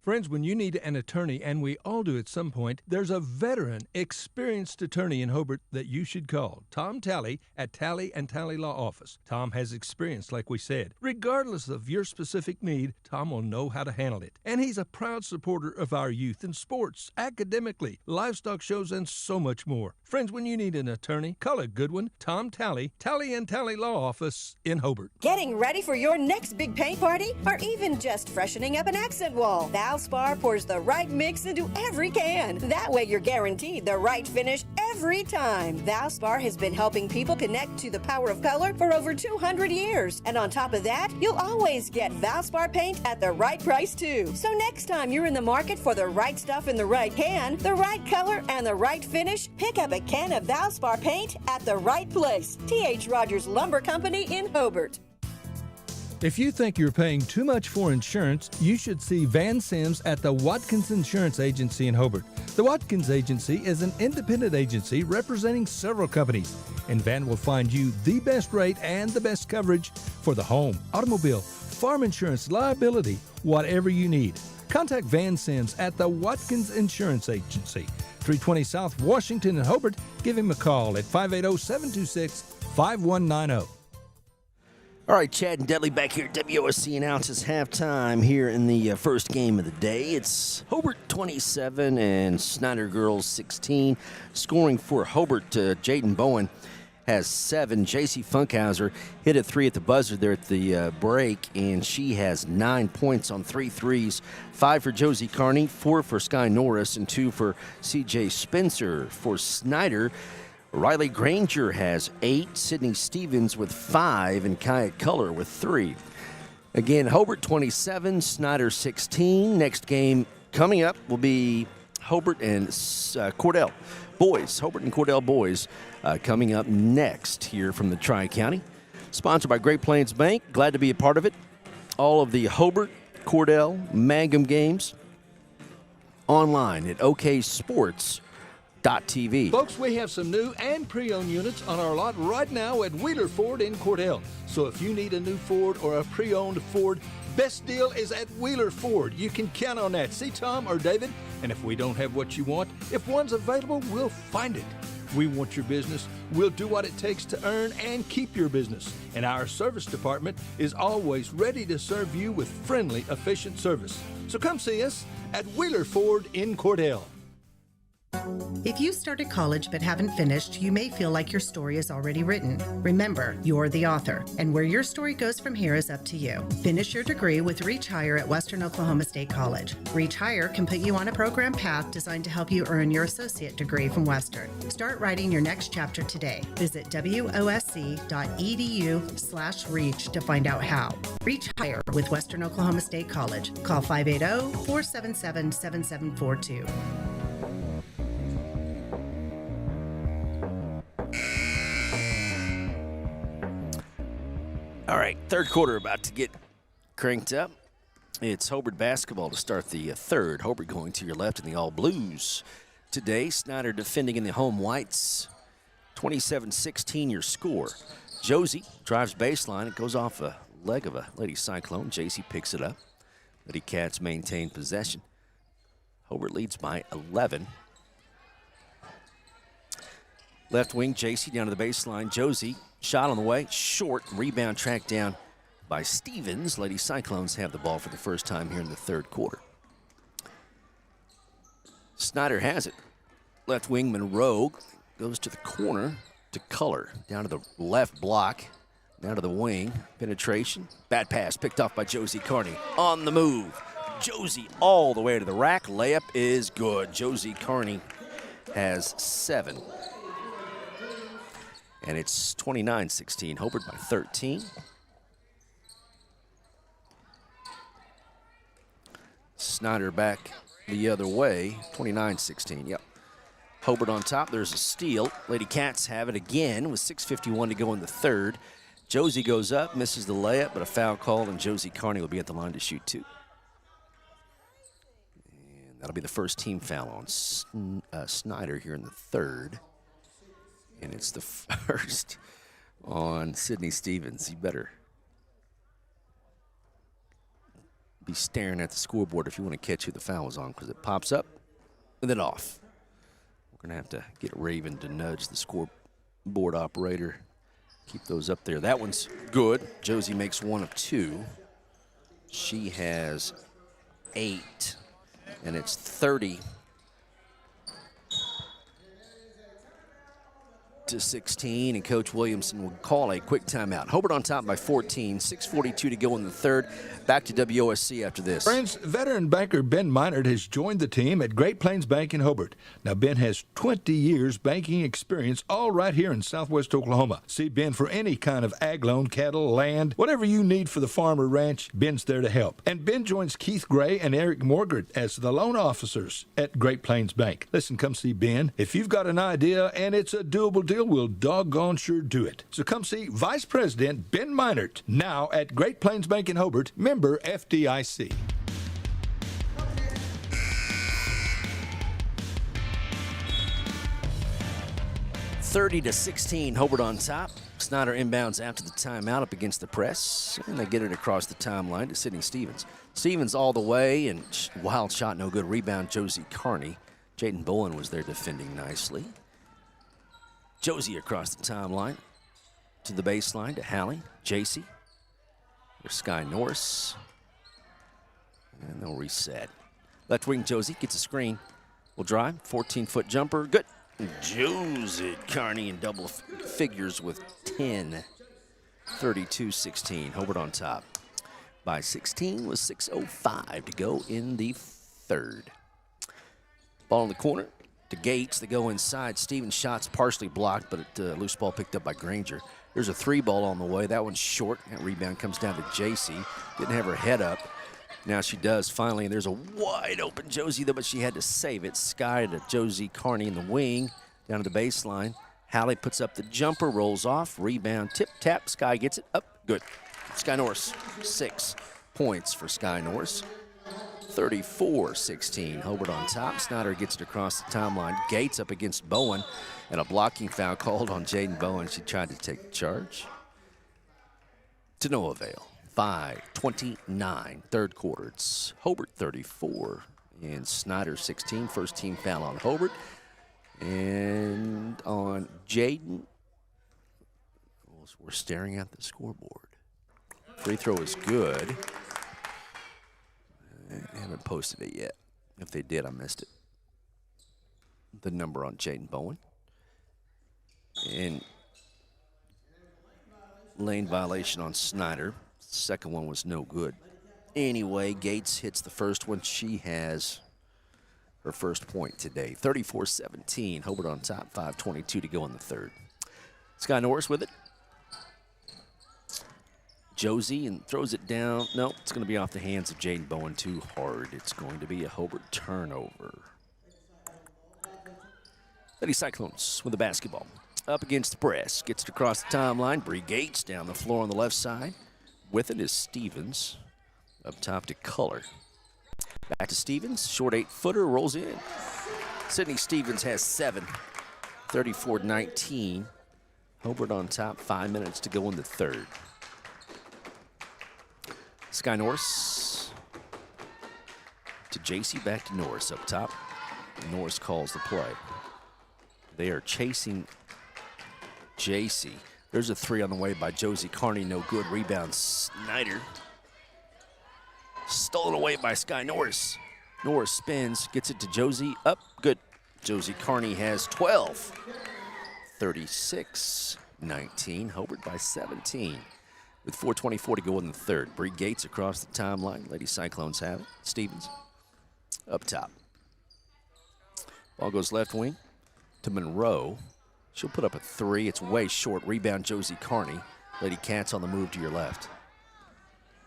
Friends, when you need an attorney, and we all do at some point, there's a veteran, experienced attorney in Hobart that you should call. Tom Talley at Talley & Talley Law Office. Tom has experience, like we said. Regardless of your specific need, Tom will know how to handle it. And he's a proud supporter of our youth in sports, academically, livestock shows, and so much more. Friends, when you need an attorney, call a good one. Tom Talley, Talley & Talley Law Office in Hobart. Getting ready for your next big paint party? Or even just freshening up an accent wall? Valspar pours the right mix into every can. That way you're guaranteed the right finish every time. Valspar has been helping people connect to the power of color for over 200 years. And on top of that, you'll always get Valspar paint at the right price, too. So next time you're in the market for the right stuff in the right can, the right color, and the right finish, pick up a can of Valspar paint at the right place. T.H. Rogers Lumber Company in Hobart. If you think you're paying too much for insurance, you should see Van Sims at the Watkins Insurance Agency in Hobart. The Watkins Agency is an independent agency representing several companies, and Van will find you the best rate and the best coverage for the home, automobile, farm insurance, liability, whatever you need. Contact Van Sims at the Watkins Insurance Agency, 320 South Washington in Hobart. Give him a call at 580-726-5190. All right, Chad and Dudley back here at WOSC announces halftime here in the first game of the day. It's Hobart 27 and Snyder girls 16. Scoring for Hobart, Jaden Bowen has 7. JC Funkhauser hit a 3 at the buzzer there at the break, and she has 9 points on 3 threes. 5 for Josie Carney, 4 for Sky Norris, and 2 for CJ Spencer. For Snyder, Riley Granger has 8, Sydney Stevens with 5, and Kaya Culler with 3. Again, Hobart 27, Snyder 16. Next game coming up will be Hobart and Cordell boys. Hobart and Cordell boys coming up next here from the Tri-County. Sponsored by Great Plains Bank. Glad to be a part of it. All of the Hobart, Cordell, Mangum games online at oksports.tv. Folks, we have some new and pre-owned units on our lot right now at Wheeler Ford in Cordell. So if you need a new Ford or a pre-owned Ford, best deal is at Wheeler Ford. You can count on that. See Tom or David, and if we don't have what you want, if one's available, we'll find it. We want your business. We'll do what it takes to earn and keep your business. And our service department is always ready to serve you with friendly, efficient service. So come see us at Wheeler Ford in Cordell. If you started college but haven't finished, you may feel like your story is already written. Remember, you're the author, and where your story goes from here is up to you. Finish your degree with Reach Higher at Western Oklahoma State College. Reach Higher can put you on a program path designed to help you earn your associate degree from Western. Start writing your next chapter today. Visit wosc.edu/reach to find out how. Reach Higher with Western Oklahoma State College. Call 580-477-7742. All right, third quarter about to get cranked up. It's Hobart basketball to start the third. Hobart going to your left in the all-blues today. Snyder defending in the home whites. 27-16 your score. Josie drives baseline. It goes off a leg of a Lady Cyclone. JC picks it up. Lady Cats maintain possession. Hobart leads by 11. Left wing, JC down to the baseline. Josie, shot on the way, short, rebound tracked down by Stevens. Lady Cyclones have the ball for the first time here in the third quarter. Snyder has it. Left wing, Monroe goes to the corner to Culler. Down to the left block, down to the wing. Penetration, bad pass picked off by Josie Carney. On the move, Josie all the way to the rack. Layup is good. Josie Carney has 7. And it's 29-16, Hobart by 13. Snyder back the other way, 29-16, yep. Hobart on top, there's a steal. Lady Cats have it again with 6:51 to go in the third. Josie goes up, misses the layup, but a foul called, and Josie Carney will be at the line to shoot 2. And that'll be the first team foul on Snyder here in the third. And it's the first on Sydney Stevens. You better be staring at the scoreboard if you want to catch who the foul was on, because it pops up and then off. We're going to have to get Raven to nudge the scoreboard operator. Keep those up there. That one's good. Josie makes 1 of 2. She has 8, and it's 30-29 30-16, and Coach Williamson will call a quick timeout. Hobart on top by 14, 6:42 to go in the third. Back to WOSC after this. Friends, veteran banker Ben Minard has joined the team at Great Plains Bank in Hobart. Now, Ben has 20 years banking experience all right here in southwest Oklahoma. See Ben for any kind of ag loan, cattle, land, whatever you need for the farm or ranch, Ben's there to help. And Ben joins Keith Gray and Eric Morgert as the loan officers at Great Plains Bank. Listen, come see Ben. If you've got an idea and it's a doable deal, we'll doggone sure do it. So come see Vice President Ben Minard now at Great Plains Bank in Hobart, member FDIC. (30-16), Hobart on top. Snyder inbounds after the timeout up against the press, and they get it across the timeline to Sydney Stevens. Stevens all the way, and wild shot, no good. Rebound, Josie Carney. Jaden Bowen was there defending nicely. Josie across the timeline to the baseline to Hallie, JC. There's Sky Norris. And they'll reset. Left wing Josie gets a screen. Will drive, 14-foot jumper, good. Josie Carney in double figures with 10. 32-16, Hobart on top by 16 with 6:05 to go in the third. Ball in the corner to Gates. They go inside. Stevens' shot's partially blocked, but loose ball picked up by Granger. There's a three ball on the way. That one's short. That rebound comes down to JC. Didn't have her head up. Now she does finally, and there's a wide open Josie, though, but she had to save it. Sky to Josie Carney in the wing, down to the baseline. Hallie puts up the jumper, rolls off, rebound, tip, tap. Sky gets it up, good. Sky Norris, 6 points for Sky Norris. 34-16, Hobart on top. Snyder gets it across the timeline. Gates up against Bowen, and a blocking foul called on Jaden Bowen. She tried to take the charge. To no avail. 5:29, third quarter. It's Hobart 34 and Snyder 16. First team foul on Hobart. And on Jaden, we're staring at the scoreboard. Free throw is good. I haven't posted it yet. If they did, I missed it. The number on Jaden Bowen. And lane violation on Snyder. Second one was no good. Anyway, Gates hits the first one. She has her first point today. 34-17. Hobart on top. 5:22 to go in the third. Sky Norris with it. Josie and throws it down. No, it's going to be off the hands of Jaden Bowen too hard. It's going to be a Hobart turnover. Lady Cyclones with the basketball. Up against the press. Gets it across the timeline. Bree Gates down the floor on the left side. With it is Stevens. Up top to Color. Back to Stevens. Short 8-footer rolls in. Sydney Stevens has 7. 34-19. Hobart on top. 5 minutes to go in the third. Sky Norris to JC, back to Norris up top. Norris calls the play. They are chasing JC. There's a three on the way by Josie Carney, no good. Rebound Snyder. Stolen away by Sky Norris. Norris spins, gets it to Josie, up, good. Josie Carney has 12. 36-19, Hobart by 17. With 4:24 to go in the third. Bree Gates across the timeline. Lady Cyclones have it. Stevens up top. Ball goes left wing to Monroe. She'll put up a three. It's way short. Rebound Josie Carney. Lady Cats on the move to your left.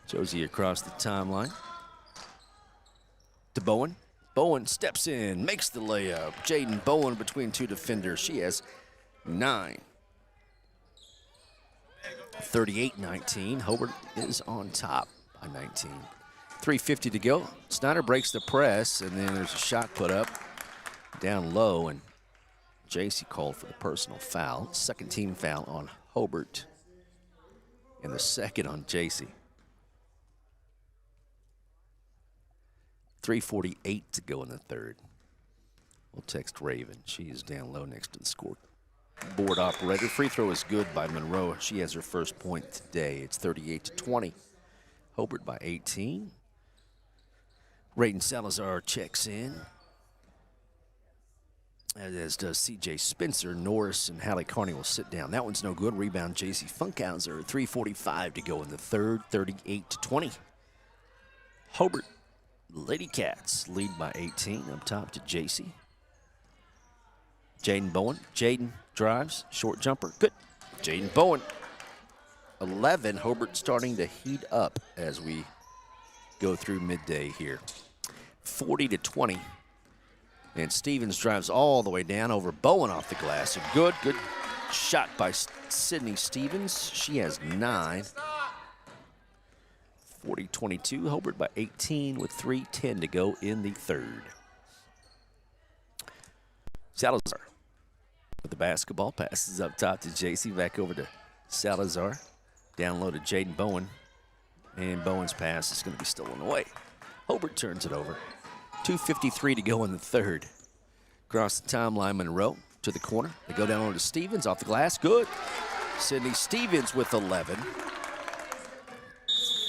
Josie across the timeline. To Bowen. Bowen steps in, makes the layup. Jaden Bowen between two defenders. She has 9. 38-19. Hobart is on top by 19. 3:50 to go. Snyder breaks the press, and then there's a shot put up down low, and JC called for the personal foul. Second team foul on Hobart, and the second on JC. 3:48 to go in the third. We'll text Raven. She is down low next to the scoreboard operator. Free throw is good by Monroe. She has her first point today. It's 38-20. Hobart by 18. Rayton Salazar checks in. as does C.J. Spencer. Norris and Hallie Carney will sit down. That one's no good. Rebound, J.C. Funkhauser. 3:45 to go in the third, 38-20. Hobart Lady Cats lead by 18. Up top to J.C. Jaden Bowen. Jaden drives. Short jumper. Good. Jaden Bowen. 11. Hobart starting to heat up as we go through midday here. 40-20. And Stevens drives all the way down over Bowen off the glass. A good shot by Sydney Stevens. She has 9. 40-22. Hobart by 18 with 3:10 to go in the third. Salazar with the basketball. Passes up top to JC. Back over to Salazar. Down low to Jaden Bowen. And Bowen's pass is going to be stolen away. Hobart turns it over. 2:53 to go in the third. Across the timeline, Monroe to the corner. They go down over to Stevens off the glass. Good. Sydney Stevens with 11.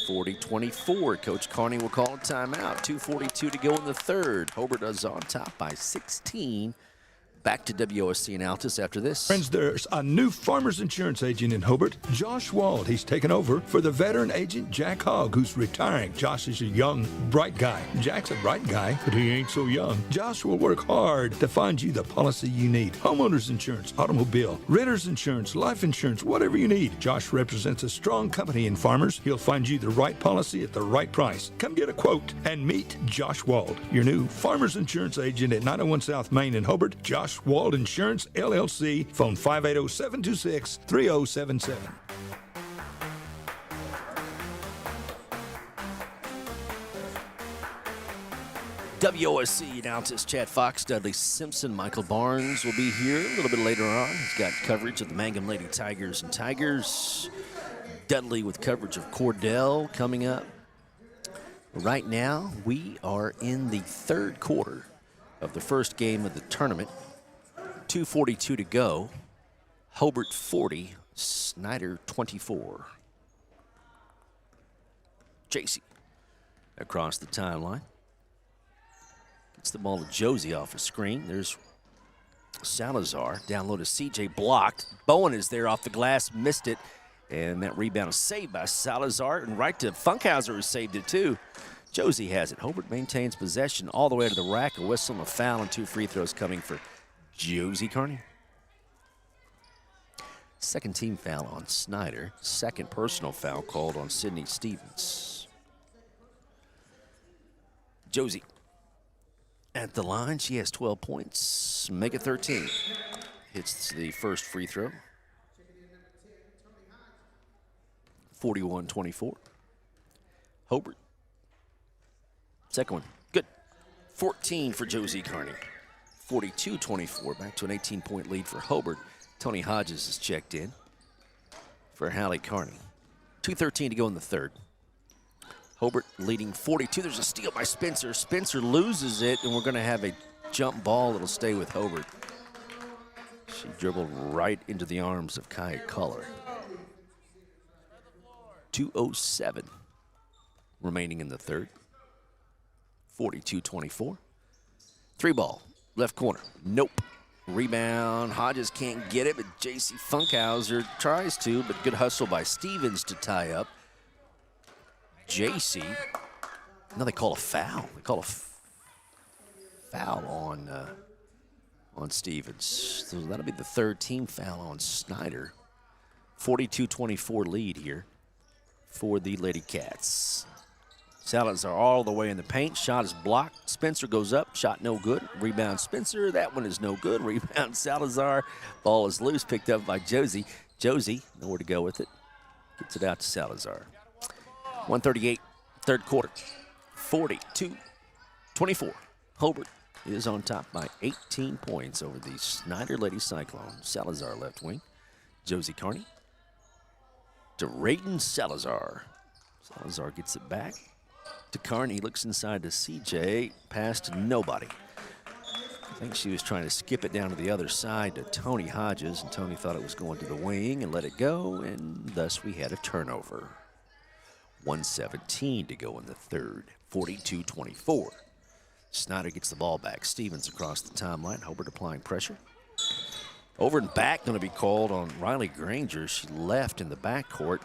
40-24. Coach Carney will call a timeout. 2:42 to go in the third. Hobart is on top by 16. Back to WOSC and Altus after this. Friends, there's a new farmer's insurance agent in Hobart, Josh Wald. He's taken over for the veteran agent Jack Hogg, who's retiring. Josh is a young, bright guy. Jack's a bright guy, but he ain't so young. Josh will work hard to find you the policy you need. Homeowner's insurance, automobile, renter's insurance, life insurance, whatever you need. Josh represents a strong company in farmers. He'll find you the right policy at the right price. Come get a quote and meet Josh Wald, your new farmer's insurance agent at 901 South Main in Hobart. Josh Wald Insurance, LLC. Phone 580-726-3077. WOSC announcers Chad Fox, Dudley Simpson, Michael Barnes will be here a little bit later on. He's got coverage of the Mangum Lady Tigers and Tigers. Dudley with coverage of Cordell coming up. Right now, we are in the third quarter of the first game of the tournament. 2:42 to go. Hobart 40, Snyder 24. JC across the timeline. Gets the ball to Josie off a screen. There's Salazar. Down low to CJ, blocked. Bowen is there off the glass, missed it. And that rebound is saved by Salazar. And right to Funkhauser, who saved it too. Josie has it. Hobart maintains possession all the way to the rack. A whistle and a foul and 2 free throws coming for Josie Carney. Second team foul on Snyder. Second personal foul called on Sydney Stevens. Josie at the line. She has 12 points. Make it 13. Hits the first free throw. 41-24. Hobart. Second one. Good. 14 for Josie Carney. 42-24, back to an 18-point lead for Hobart. Tony Hodges is checked in for Hallie Carney. 2:13 to go in the third. Hobart leading 42. There's a steal by Spencer. Spencer loses it, and we're going to have a jump ball that'll stay with Hobart. She dribbled right into the arms of Kaya Culler. 2:07 remaining in the third. 42-24. 3-ball. Left corner. Nope. Rebound. Hodges can't get it, but J.C. Funkhauser tries to, but good hustle by Stevens to tie up. J.C. Now they call a foul. They call a foul on Stevens. So that'll be the third team foul on Snyder. 42-24 lead here for the Lady Cats. Salazar all the way in the paint. Shot is blocked. Spencer goes up. Shot no good. Rebound Spencer. That one is no good. Rebound Salazar. Ball is loose. Picked up by Josie. Josie, nowhere to go with it. Gets it out to Salazar. 1:38, third quarter. 42-24. Hobart is on top by 18 points over the Snyder Lady Cyclone. Salazar left wing. Josie Carney to Rayden Salazar. Salazar gets it back to Carney. Looks inside to CJ. Pass to nobody. I think she was trying to skip it down to the other side to Tony Hodges, and Tony thought it was going to the wing and let it go, and thus we had a turnover. 1:17 to go in the third. 42-24. Snyder gets the ball back. Stevens across the timeline. Hobart applying pressure. Over and back going to be called on Riley Granger. She left in the backcourt.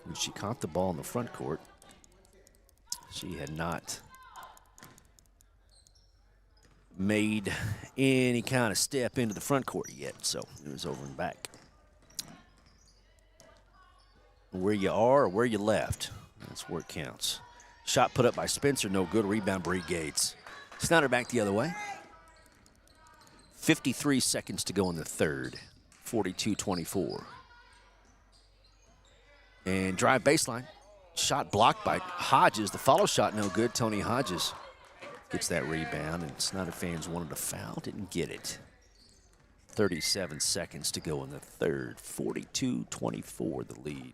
When she caught the ball in the front court, she had not made any kind of step into the front court yet, so it was over and back. Where you are or where you left, that's where it counts. Shot put up by Spencer, no good. Rebound, Bree Gates. Snyder back the other way. 53 seconds to go in the third. 42-24. And drive baseline. Shot blocked by Hodges. The follow shot no good. Tony Hodges gets that rebound, and Snyder fans wanted a foul, didn't get it. 37 seconds to go in the third. 42-24 the lead.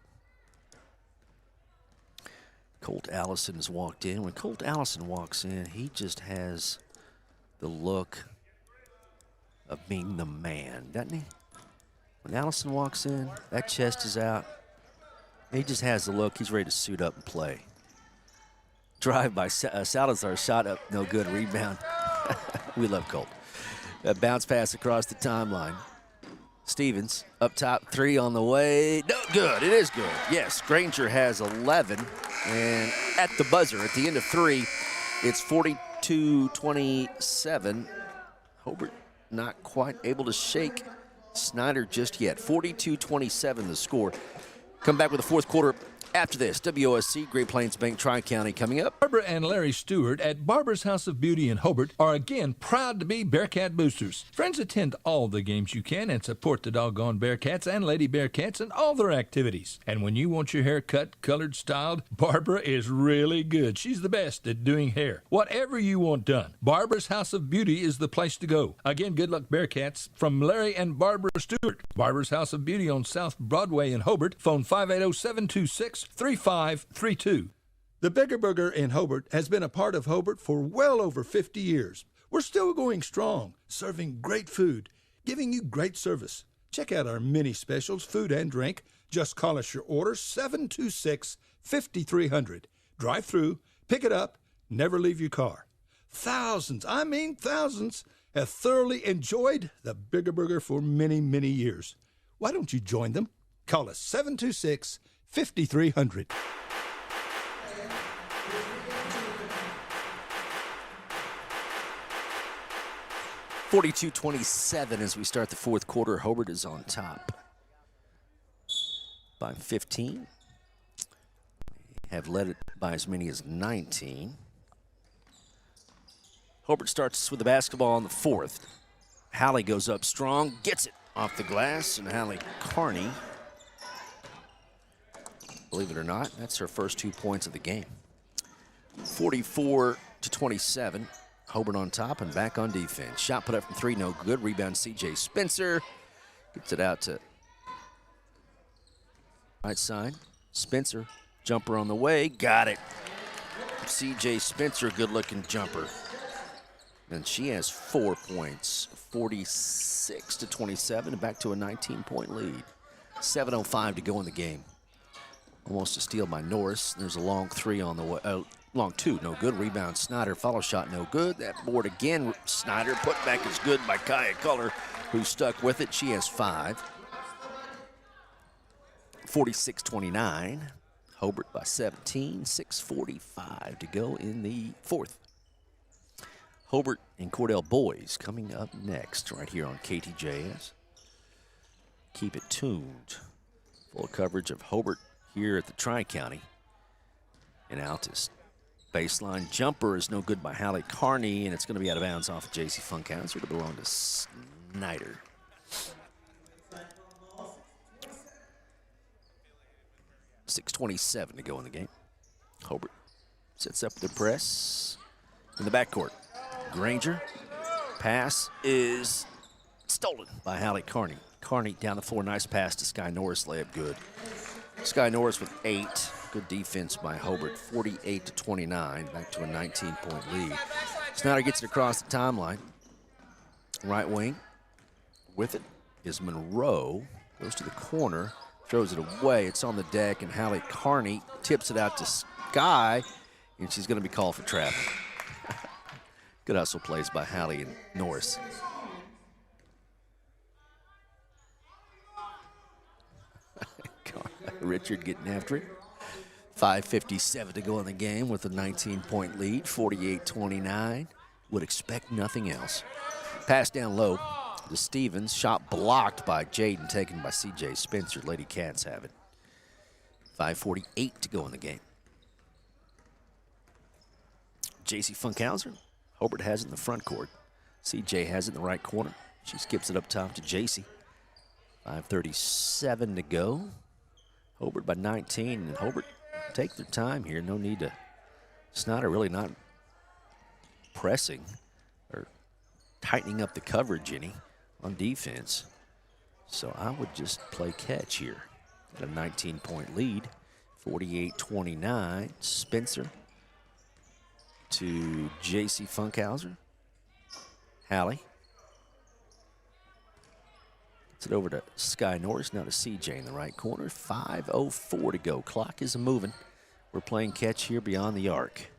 Colt Allison has walked in. When Colt Allison walks in, he just has the look of being the man, doesn't he? When Allison walks in, that chest is out. He just has the look. He's ready to suit up and play. Drive by Salazar, shot up, no good. Rebound. We love Colt. A bounce pass across the timeline. Stevens up top, three on the way. No good. It is good. Yes, Granger has 11. And at the buzzer, at the end of three, it's 42-27. Hobart not quite able to shake Snyder just yet. 42-27 the score. Come back with the fourth quarter after this. WOSC, Great Plains Bank, Tri-County coming up. Barbara and Larry Stewart at Barber's House of Beauty in Hobart are again proud to be Bearcat boosters. Friends, attend all the games you can and support the doggone Bearcats and Lady Bearcats and all their activities. And when you want your hair cut, colored, styled, Barbara is really good. She's the best at doing hair. Whatever you want done, Barber's House of Beauty is the place to go. Again, good luck Bearcats from Larry and Barbara Stewart. Barber's House of Beauty on South Broadway in Hobart. Phone 580-726-3532. The Bigger Burger in Hobart has been a part of Hobart for well over 50 years. We're still going strong, serving great food, giving you great service. Check out our many specials, food and drink. Just call us your order, 726-5300. Drive through, pick it up, never leave your car. Thousands, I mean thousands, have thoroughly enjoyed the Bigger Burger for many, many years. Why don't you join them? Call us 726-5300. (42-27) as we start the fourth quarter. Hobart is on top by 15. Have led it by as many as 19. Hobart starts with the basketball on the fourth. Hallie goes up strong, gets it off the glass, and Hallie Carney, believe it or not, that's her first 2 points of the game. 44-27. Hobart on top and back on defense. Shot put up from three, no good. Rebound, C.J. Spencer. Gets it out to right side. Spencer, jumper on the way. Got it. C.J. Spencer, good-looking jumper. And she has 4 points. 46-27, and back to a 19-point lead. 7:05 to go in the game. Almost a steal by Norris. There's a long three on the way. Long two, no good. Rebound, Snyder. Follow shot, no good. That board again, Snyder. Put back is good by Kaya Culler, who stuck with it. She has 5. 46-29. Hobart by 17. 6:45 to go in the fourth. Hobart and Cordell boys coming up next right here on KTJS. Keep it tuned. Full coverage of Hobart here at the Tri-County in Altus. Baseline jumper is no good by Hallie Carney, and it's going to be out of bounds off of J.C. Funkhauser to belong to Snyder. .6:27 to go in the game. Hobart sets up the press in the backcourt. Granger, pass is stolen by Hallie Carney. Carney down the floor, nice pass to Sky Norris, layup good. Sky Norris with 8. Good defense by Hobart, 48-29, back to a 19-point lead. Snyder gets it across the timeline. Right wing with it is Monroe. Goes to the corner, throws it away. It's on the deck, and Hallie Carney tips it out to Sky, and she's going to be called for traveling. Good hustle plays by Hallie and Norris. Richard getting after it. 5:57 to go in the game with a 19-point lead, 48-29. Would expect nothing else. Pass down low to Stevens. Shot blocked by Jaden, taken by C.J. Spencer. Lady Cats have it. 5:48 to go in the game. J.C. Funkhauser. Hobart has it in the front court. C.J. has it in the right corner. She skips it up top to J.C. 5:37 to go. Hobart by 19, and Hobart take their time here. No need to. Snyder really not pressing or tightening up the coverage any on defense. So I would just play catch here. Got a 19-point lead, 48-29. Spencer to J.C. Funkhauser. Hallie. Gets it over to Sky Norris, now to C.J. in the right corner. 5:04 to go. Clock is moving. We're playing catch here beyond the arc.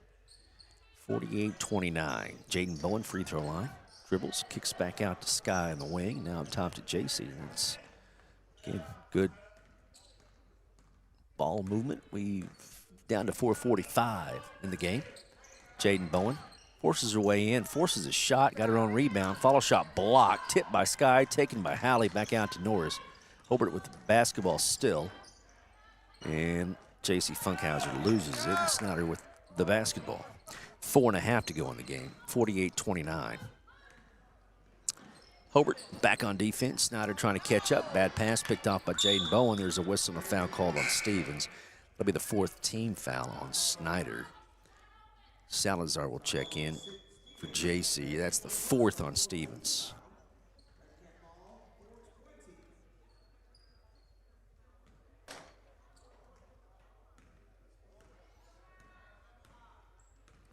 48-29. Jaden Bowen, free throw line. Dribbles, kicks back out to Sky in the wing. Now up top to J.C. It's again, good ball movement. We down to 4:45 in the game. Jaden Bowen forces her way in, forces a shot, got her own rebound. Follow shot blocked, tipped by Sky, taken by Hallie, back out to Norris. Hobart with the basketball still. And J.C. Funkhauser loses it, and Snyder with the basketball. 4.5 to go in the game, 48-29. Hobart back on defense. Snyder trying to catch up. Bad pass picked off by Jaden Bowen. There's a whistle and a foul called on Stevens. That'll be the fourth team foul on Snyder. Salazar will check in for JC. That's the fourth on Stevens.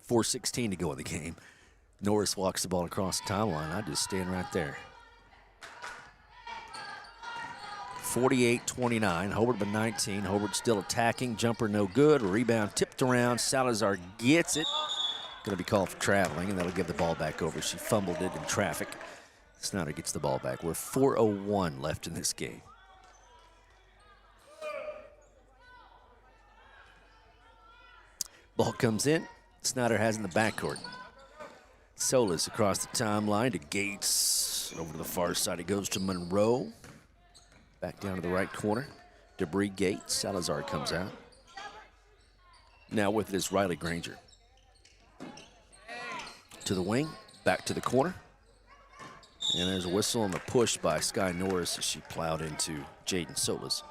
.416 to go in the game. Norris walks the ball across the timeline. I just stand right there. 48-29, Hobart by 19. Hobart still attacking, jumper no good, rebound tipped around. Salazar gets it. Going to be called for traveling, and that'll give the ball back over. She fumbled it in traffic. Snyder gets the ball back. We're 4:01 left in this game. Ball comes in. Snyder has in the backcourt. Solis across the timeline to Gates. Over to the far side, it goes to Monroe. Back down to the right corner. Debris Gates. Salazar comes out. Now with it is Riley Granger. To the wing, back to the corner. And there's a whistle and a push by Sky Norris as she plowed into Jaden Solis.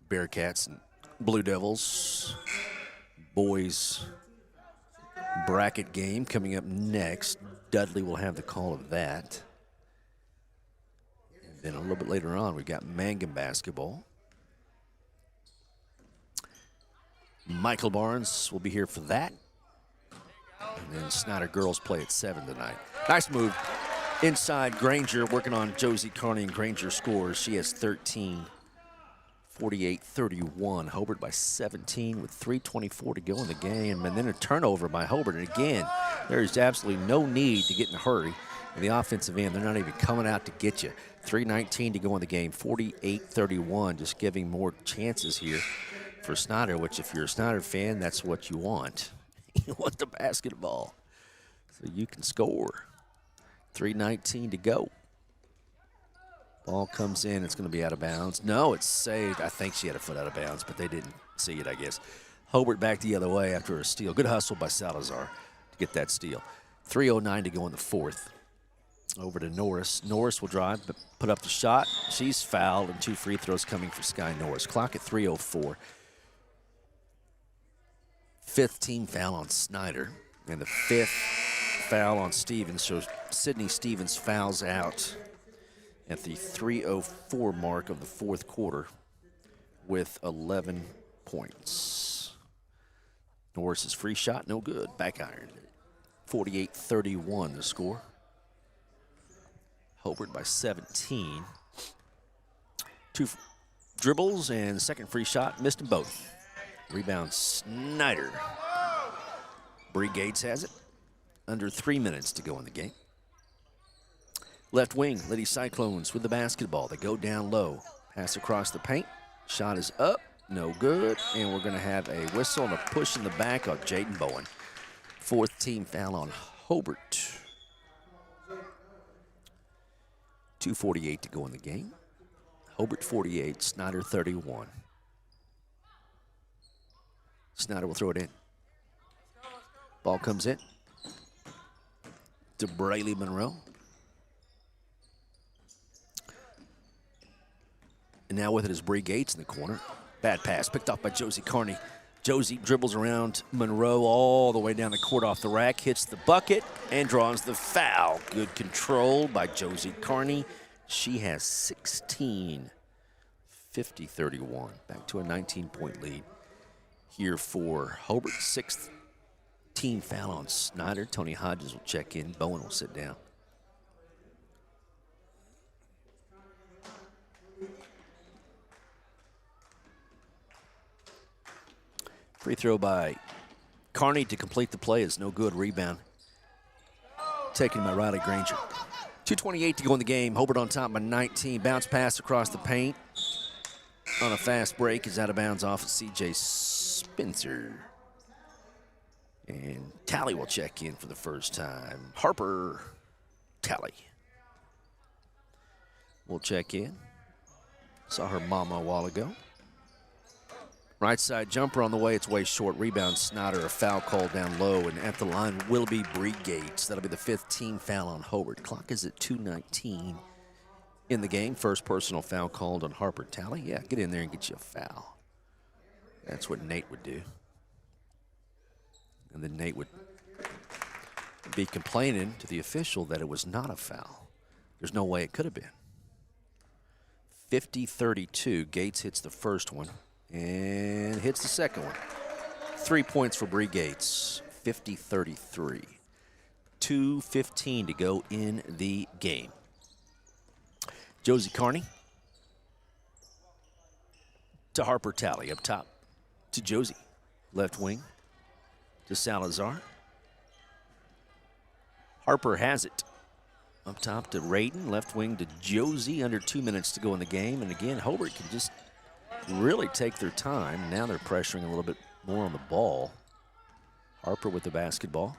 Bearcats and Blue Devils. Boys bracket game coming up next. Dudley will have the call of that. And then a little bit later on, we've got Mangum basketball. Michael Barnes will be here for that. And then Snyder girls play at 7 tonight. Nice move inside Granger, working on Josie Carney, and Granger scores. She has 13. 48-31. Hobart by 17 with 3:24 to go in the game. And then a turnover by Hobart. And again, there's absolutely no need to get in a hurry. In the offensive end, they're not even coming out to get you. 3:19 to go in the game. 48-31, just giving more chances here for Snyder, which if you're a Snyder fan, that's what you want. You want the basketball so you can score. 3:19 to go. Ball comes in, it's going to be out of bounds. No, it's saved. I think she had a foot out of bounds, but they didn't see it, I guess. Hobart back the other way after a steal. Good hustle by Salazar to get that steal. 3:09 to go in the fourth. Over to Norris. Norris will drive, but put up the shot. She's fouled, and 2 free throws coming for Sky Norris. Clock at 3:04. Fifth team foul on Snyder, and the 5th foul on Stevens. So Sydney Stevens fouls out at the 3:04 mark of the fourth quarter with 11 points. Norris's free shot, no good. Back iron. 48-31 the score. Hobart by 17. 2 dribbles and second free shot, missed them both. Rebound Snyder. Bree Gates has it. Under 3 minutes to go in the game. Left wing, Lady Cyclones with the basketball. They go down low. Pass across the paint. Shot is up. No good. And we're going to have a whistle and a push in the back of Jaden Bowen. 4th team foul on Hobart. 2:48 to go in the game. Hobart 48, Snyder 31. Snyder will throw it in. Ball comes in to Braylee Monroe. And now with it is Bree Gates in the corner. Bad pass picked off by Josie Carney. Josie dribbles around Monroe all the way down the court off the rack, hits the bucket, and draws the foul. Good control by Josie Carney. She has 16. 50-31. Back to a 19-point lead here for Hobart. 6th team foul on Snyder. Tony Hodges will check in. Bowen will sit down. Free throw by Carney to complete the play is no good. Rebound taken by Riley Granger. 2:28 to go in the game. Hobart on top by 19. Bounce pass across the paint. On a fast break is out of bounds off of C.J. Spencer. And Talley will check in for the first time. Harper Talley will check in. Saw her mama a while ago. Right side jumper on the way. It's way short. Rebound Snyder. A foul call down low. And at the line will be Bree Gates. That'll be the 5th team foul on Hobart. Clock is at 2:19 in the game. First personal foul called on Harper Talley. Yeah, get in there and get you a foul. That's what Nate would do. And then Nate would be complaining to the official that it was not a foul. There's no way it could have been. 50-32. Gates hits the first one and hits the second one. 3 points for Bree Gates. 50-33. 2:15 to go in the game. Josie Carney to Harper Talley up top to Josie. Left wing to Salazar. Harper has it. Up top to Radin. Left wing to Josie. Under 2 minutes to go in the game. And again, Hobart can just really take their time. Now they're pressuring a little bit more on the ball. Harper with the basketball.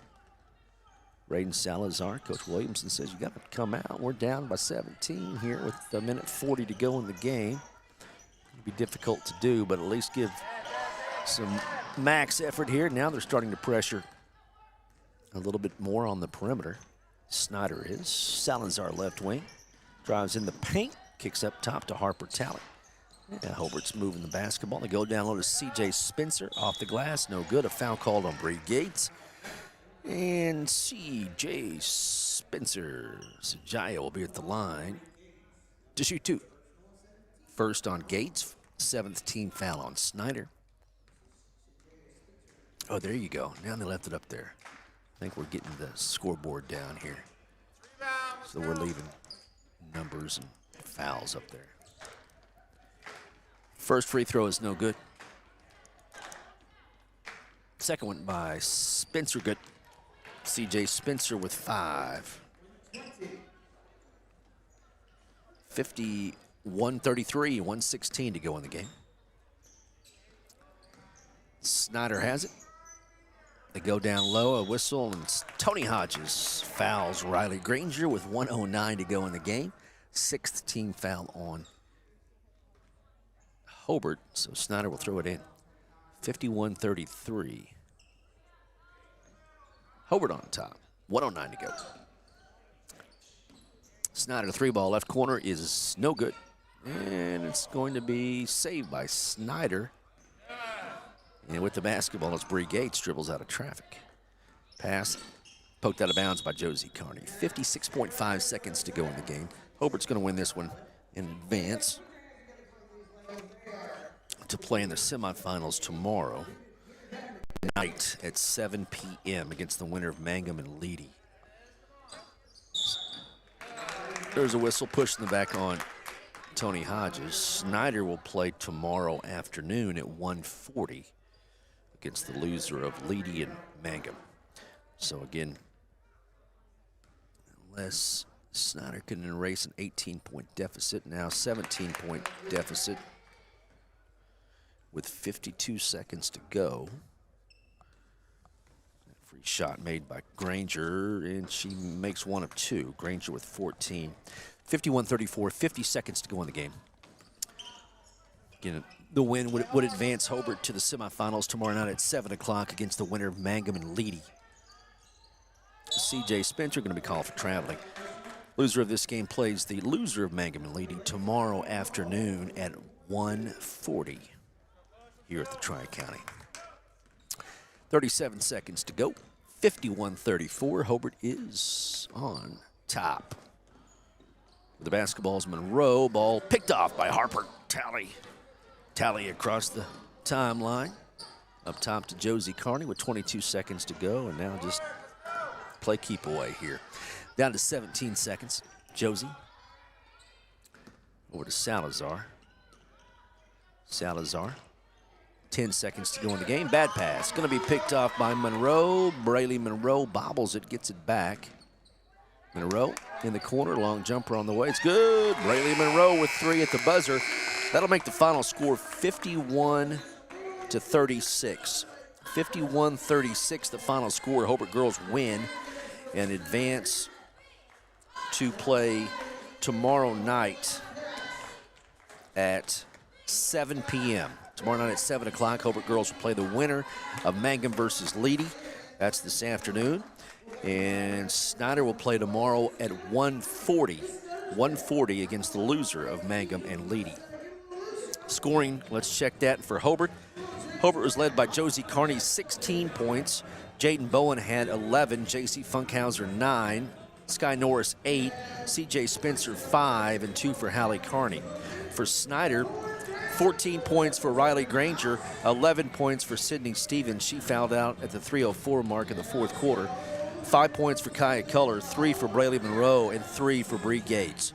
Radin Salazar. Coach Williamson says you got to come out. We're down by 17 here with a minute 40 to go in the game. It'll be difficult to do, but at least give some max effort here. Now they're starting to pressure a little bit more on the perimeter. Snyder is. Salazar left wing. Drives in the paint. Kicks up top to Harper Talley. Yeah, Hobart's moving the basketball. They go down low to C.J. Spencer. Off the glass. No good. A foul called on Bree Gates. And C.J. Spencer. Sajaya will be at the line to shoot 2. First on Gates. 7th team foul on Snyder. Oh, there you go. Now they left it up there. I think we're getting the scoreboard down here. So we're leaving numbers and fouls up there. First free throw is no good. Second one by Spencer, good. C.J. Spencer with 5. 51-33, 1:16 to go in the game. Snyder has it. They go down low, a whistle, and Tony Hodges fouls Riley Granger with 1:09 to go in the game. 6th team foul on Hobart, so Snyder will throw it in. 51-33. Hobart on top, 1:09 to go. Snyder, 3-ball left corner is no good. And it's going to be saved by Snyder. And with the basketball, it's Bree Gates, dribbles out of traffic. Pass poked out of bounds by Josie Carney. 56.5 seconds to go in the game. Hobart's going to win this one in advance to play in the semifinals tomorrow night at 7 p.m. against the winner of Mangum and Leedy. There's a whistle pushed in the back on Tony Hodges. Snyder will play tomorrow afternoon at 1:40 against the loser of Leedy and Mangum. So again, unless Snyder can erase an 18-point deficit, now 17-point deficit with 52 seconds to go. Free shot made by Granger, and she makes one of two. Granger with 14. 51-34, 50 seconds to go in the game. Again, the win would advance Hobart to the semifinals tomorrow night at 7 o'clock against the winner of Mangum and Leedy. C.J. Spencer going to be called for traveling. Loser of this game plays the loser of Mangum and Leedy tomorrow afternoon at 1:40 here at the Tri-County. 37 seconds to go. 51-34. Hobart is on top. The basketball's Monroe. Ball picked off by Harper. Tally across the timeline. Up top to Josie Carney with 22 seconds to go. And now just play keep away here. Down to 17 seconds. Josie. Over to Salazar. 10 seconds to go in the game. Bad pass. Going to be picked off by Monroe. Braylee Monroe bobbles it, gets it back. Monroe in the corner. Long jumper on the way. It's good. Braylee Monroe with 3 at the buzzer. That'll make the final score 51-36. 51-36, the final score. Hobart girls win and advance to play tomorrow night at 7 p.m. Tomorrow night at 7 o'clock, Hobart girls will play the winner of Mangum versus Leedy. That's this afternoon. And Snyder will play tomorrow at 1:40 against the loser of Mangum and Leedy. Scoring, let's check that for Hobart. Hobart was led by Josie Carney, 16 points. Jaden Bowen had 11. J.C. Funkhauser, 9. Sky Norris, 8. C.J. Spencer, 5. And 2 for Hallie Carney. For Snyder, 14 points for Riley Granger, 11 points for Sydney Stevens. She fouled out at the 3:04 mark in the fourth quarter. 5 points for Kaya Culler, 3 for Braylee Monroe, and 3 for Bree Gates.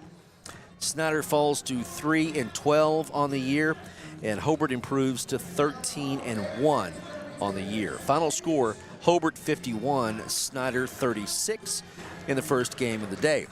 Snyder falls to 3-12 on the year, and Hobart improves to 13-1 on the year. Final score, Hobart 51, Snyder 36 in the first game of the day.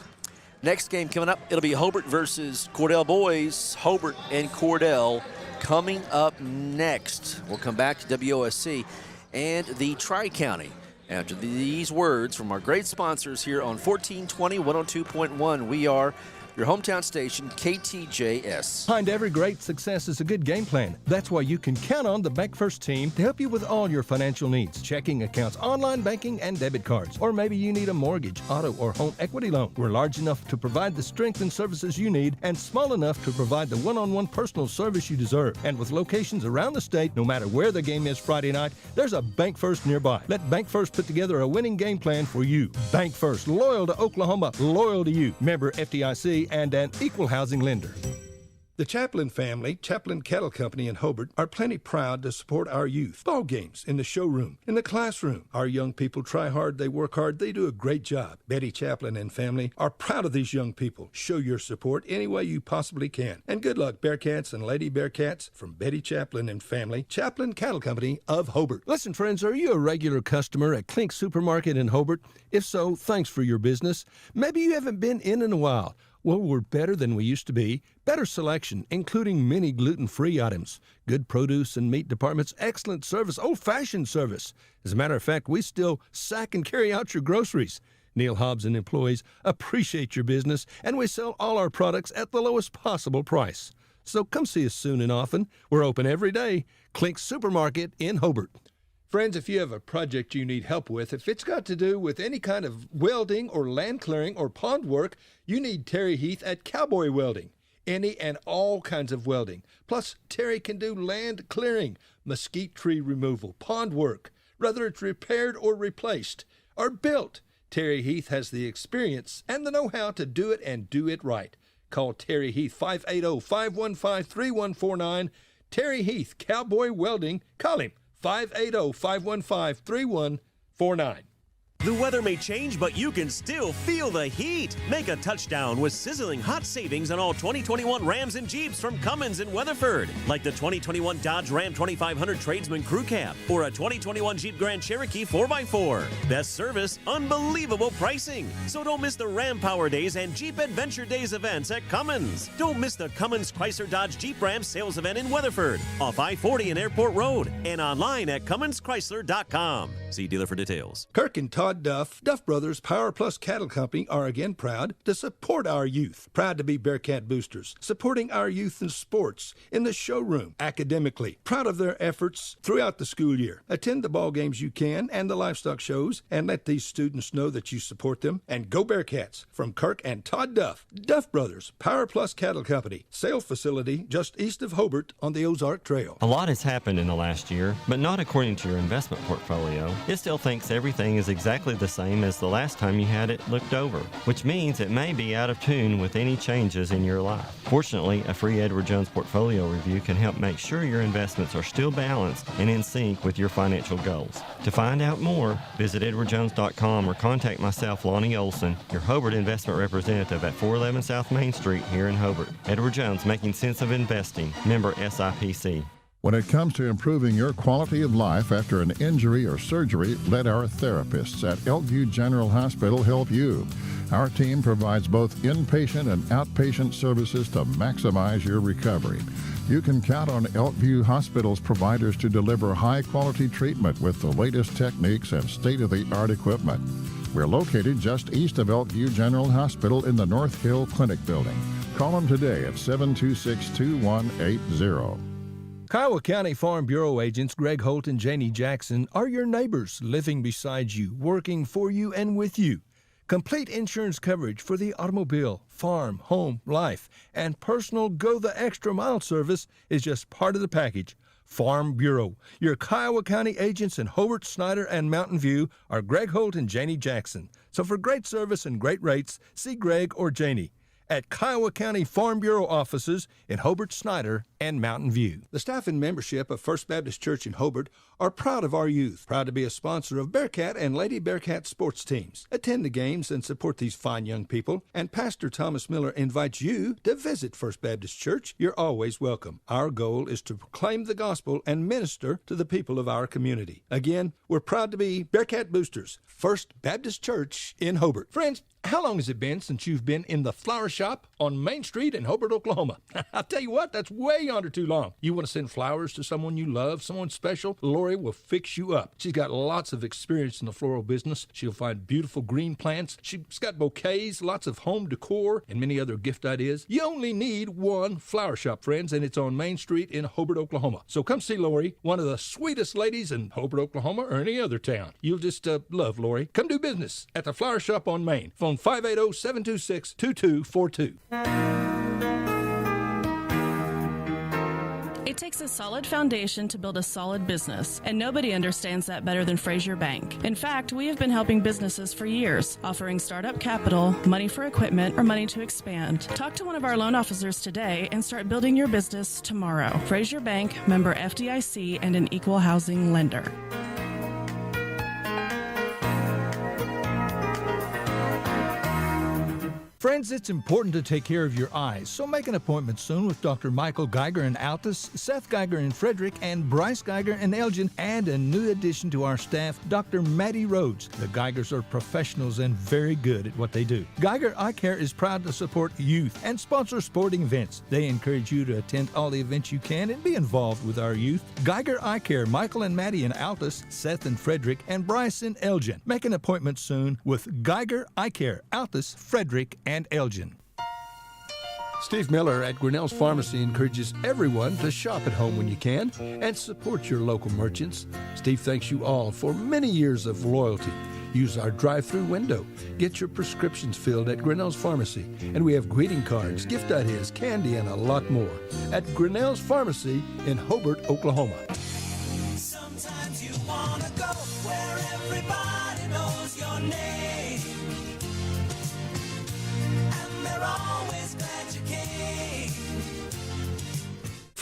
Next game coming up, it'll be Hobart versus Cordell boys. Hobart and Cordell coming up next. We'll come back to WOSC and the Tri-County after these words from our great sponsors here on 1420 102.1. We are your hometown station, KTJS. Behind every great success is a good game plan. That's why you can count on the Bank First team to help you with all your financial needs. Checking accounts, online banking, and debit cards. Or maybe you need a mortgage, auto, or home equity loan. We're large enough to provide the strength and services you need and small enough to provide the one-on-one personal service you deserve. And with locations around the state, no matter where the game is Friday night, there's a Bank First nearby. Let Bank First put together a winning game plan for you. Bank First, loyal to Oklahoma, loyal to you. Member FDIC and an equal housing lender. The Chaplin family, Chaplin Kettle Company in Hobart, are plenty proud to support our youth. Ball games, in the showroom, in the classroom. Our young people try hard, they work hard, they do a great job. Betty Chaplin and family are proud of these young people. Show your support any way you possibly can. And good luck, Bearcats and Lady Bearcats, from Betty Chaplin and family, Chaplin Cattle Company of Hobart. Listen, friends, are you a regular customer at Klink Supermarket in Hobart? If so, thanks for your business. Maybe you haven't been in a while. Well, we're better than we used to be. Better selection, including many gluten-free items. Good produce and meat departments, excellent service, old-fashioned service. As a matter of fact, we still sack and carry out your groceries. Neil Hobbs and employees appreciate your business, and we sell all our products at the lowest possible price. So come see us soon and often. We're open every day. Klink Supermarket in Hobart. Friends, if you have a project you need help with, if it's got to do with any kind of welding or land clearing or pond work, you need Terry Heath at Cowboy Welding. Any and all kinds of welding. Plus, Terry can do land clearing, mesquite tree removal, pond work, whether it's repaired or replaced or built. Terry Heath has the experience and the know-how to do it and do it right. Call Terry Heath, 580-515-3149. Terry Heath, Cowboy Welding. Call him. 580-515-3149. The weather may change, but you can still feel the heat. Make a touchdown with sizzling hot savings on all 2021 Rams and Jeeps from Cummins and Weatherford, like the 2021 Dodge Ram 2500 Tradesman Crew Cab or a 2021 Jeep Grand Cherokee 4x4. Best service, unbelievable pricing. So don't miss the Ram Power Days and Jeep Adventure Days events at Cummins. Don't miss the Cummins Chrysler Dodge Jeep Ram sales event in Weatherford, off I-40 and Airport Road, and online at CumminsChrysler.com. See dealer for details. Kirk and Todd Duff Brothers Power Plus Cattle Company are again proud to support our youth. Proud to be Bearcat boosters, supporting our youth in sports, in the showroom, academically. Proud of their efforts throughout the school year. Attend the ball games you can and the livestock shows, and let these students know that you support them. And go Bearcats! From Kirk and Todd Duff Brothers Power Plus Cattle Company, sale facility just east of Hobart on the Ozark Trail. A lot has happened in the last year, but not according to your investment portfolio. It still thinks everything is exactly the same as the last time you had it looked over, which means it may be out of tune with any changes in your life. Fortunately, a free Edward Jones portfolio review can help make sure your investments are still balanced and in sync with your financial goals. To find out more, visit edwardjones.com or contact myself, Lonnie Olson, your Hobart investment representative at 411 South Main Street here in Hobart. Edward Jones, making sense of investing. Member SIPC. When it comes to improving your quality of life after an injury or surgery, let our therapists at Elkview General Hospital help you. Our team provides both inpatient and outpatient services to maximize your recovery. You can count on Elkview Hospital's providers to deliver high-quality treatment with the latest techniques and state-of-the-art equipment. We're located just east of Elkview General Hospital in the North Hill Clinic building. Call them today at 726-2180. Kiowa County Farm Bureau agents Greg Holt and Janie Jackson are your neighbors, living beside you, working for you and with you. Complete insurance coverage for the automobile, farm, home, life, and personal Go the Extra Mile service is just part of the package. Farm Bureau. Your Kiowa County agents in Hobart, Snyder, and Mountain View are Greg Holt and Janie Jackson. So for great service and great rates, see Greg or Janie at Kiowa County Farm Bureau offices in Hobart, Snyder, and Mountain View. The staff and membership of First Baptist Church in Hobart are proud of our youth, proud to be a sponsor of Bearcat and Lady Bearcat sports teams. Attend the games and support these fine young people, and Pastor Thomas Miller invites you to visit First Baptist Church. You're always welcome. Our goal is to proclaim the gospel and minister to the people of our community. Again, we're proud to be Bearcat boosters, First Baptist Church in Hobart. Friends, how long has it been since you've been in the flower shop on Main Street in Hobart, Oklahoma? I'll tell you what, that's way under too long. You want to send flowers to someone you love, someone special? Lori will fix you up. She's got lots of experience in the floral business. She'll find beautiful green plants. She's got bouquets, lots of home decor, and many other gift ideas. You only need one flower shop, friends, and it's on Main Street in Hobart, Oklahoma. So come see Lori, one of the sweetest ladies in Hobart, Oklahoma, or any other town. You'll just love Lori. Come do business at the flower shop on Main. Phone 580-726-2242. It takes a solid foundation to build a solid business, and nobody understands that better than Frazier Bank. In fact, we have been helping businesses for years, offering startup capital, money for equipment, or money to expand. Talk to one of our loan officers today and start building your business tomorrow. Frazier Bank, member FDIC, and an equal housing lender. Friends, it's important to take care of your eyes, so make an appointment soon with Dr. Michael Geiger in Altus, Seth Geiger in Frederick, and Bryce Geiger in Elgin, and a new addition to our staff, Dr. Maddie Rhodes. The Geigers are professionals and very good at what they do. Geiger Eye Care is proud to support youth and sponsor sporting events. They encourage you to attend all the events you can and be involved with our youth. Geiger Eye Care, Michael and Maddie in Altus, Seth in Frederick, and Bryce in Elgin. Make an appointment soon with Geiger Eye Care, Altus, Frederick, and Elgin. Steve Miller at Grinnell's Pharmacy encourages everyone to shop at home when you can and support your local merchants. Steve thanks you all for many years of loyalty. Use our drive-through window. Get your prescriptions filled at Grinnell's Pharmacy. And we have greeting cards, gift ideas, candy, and a lot more at Grinnell's Pharmacy in Hobart, Oklahoma. Sometimes you wanna go where everybody knows your name. And they're always glad you came.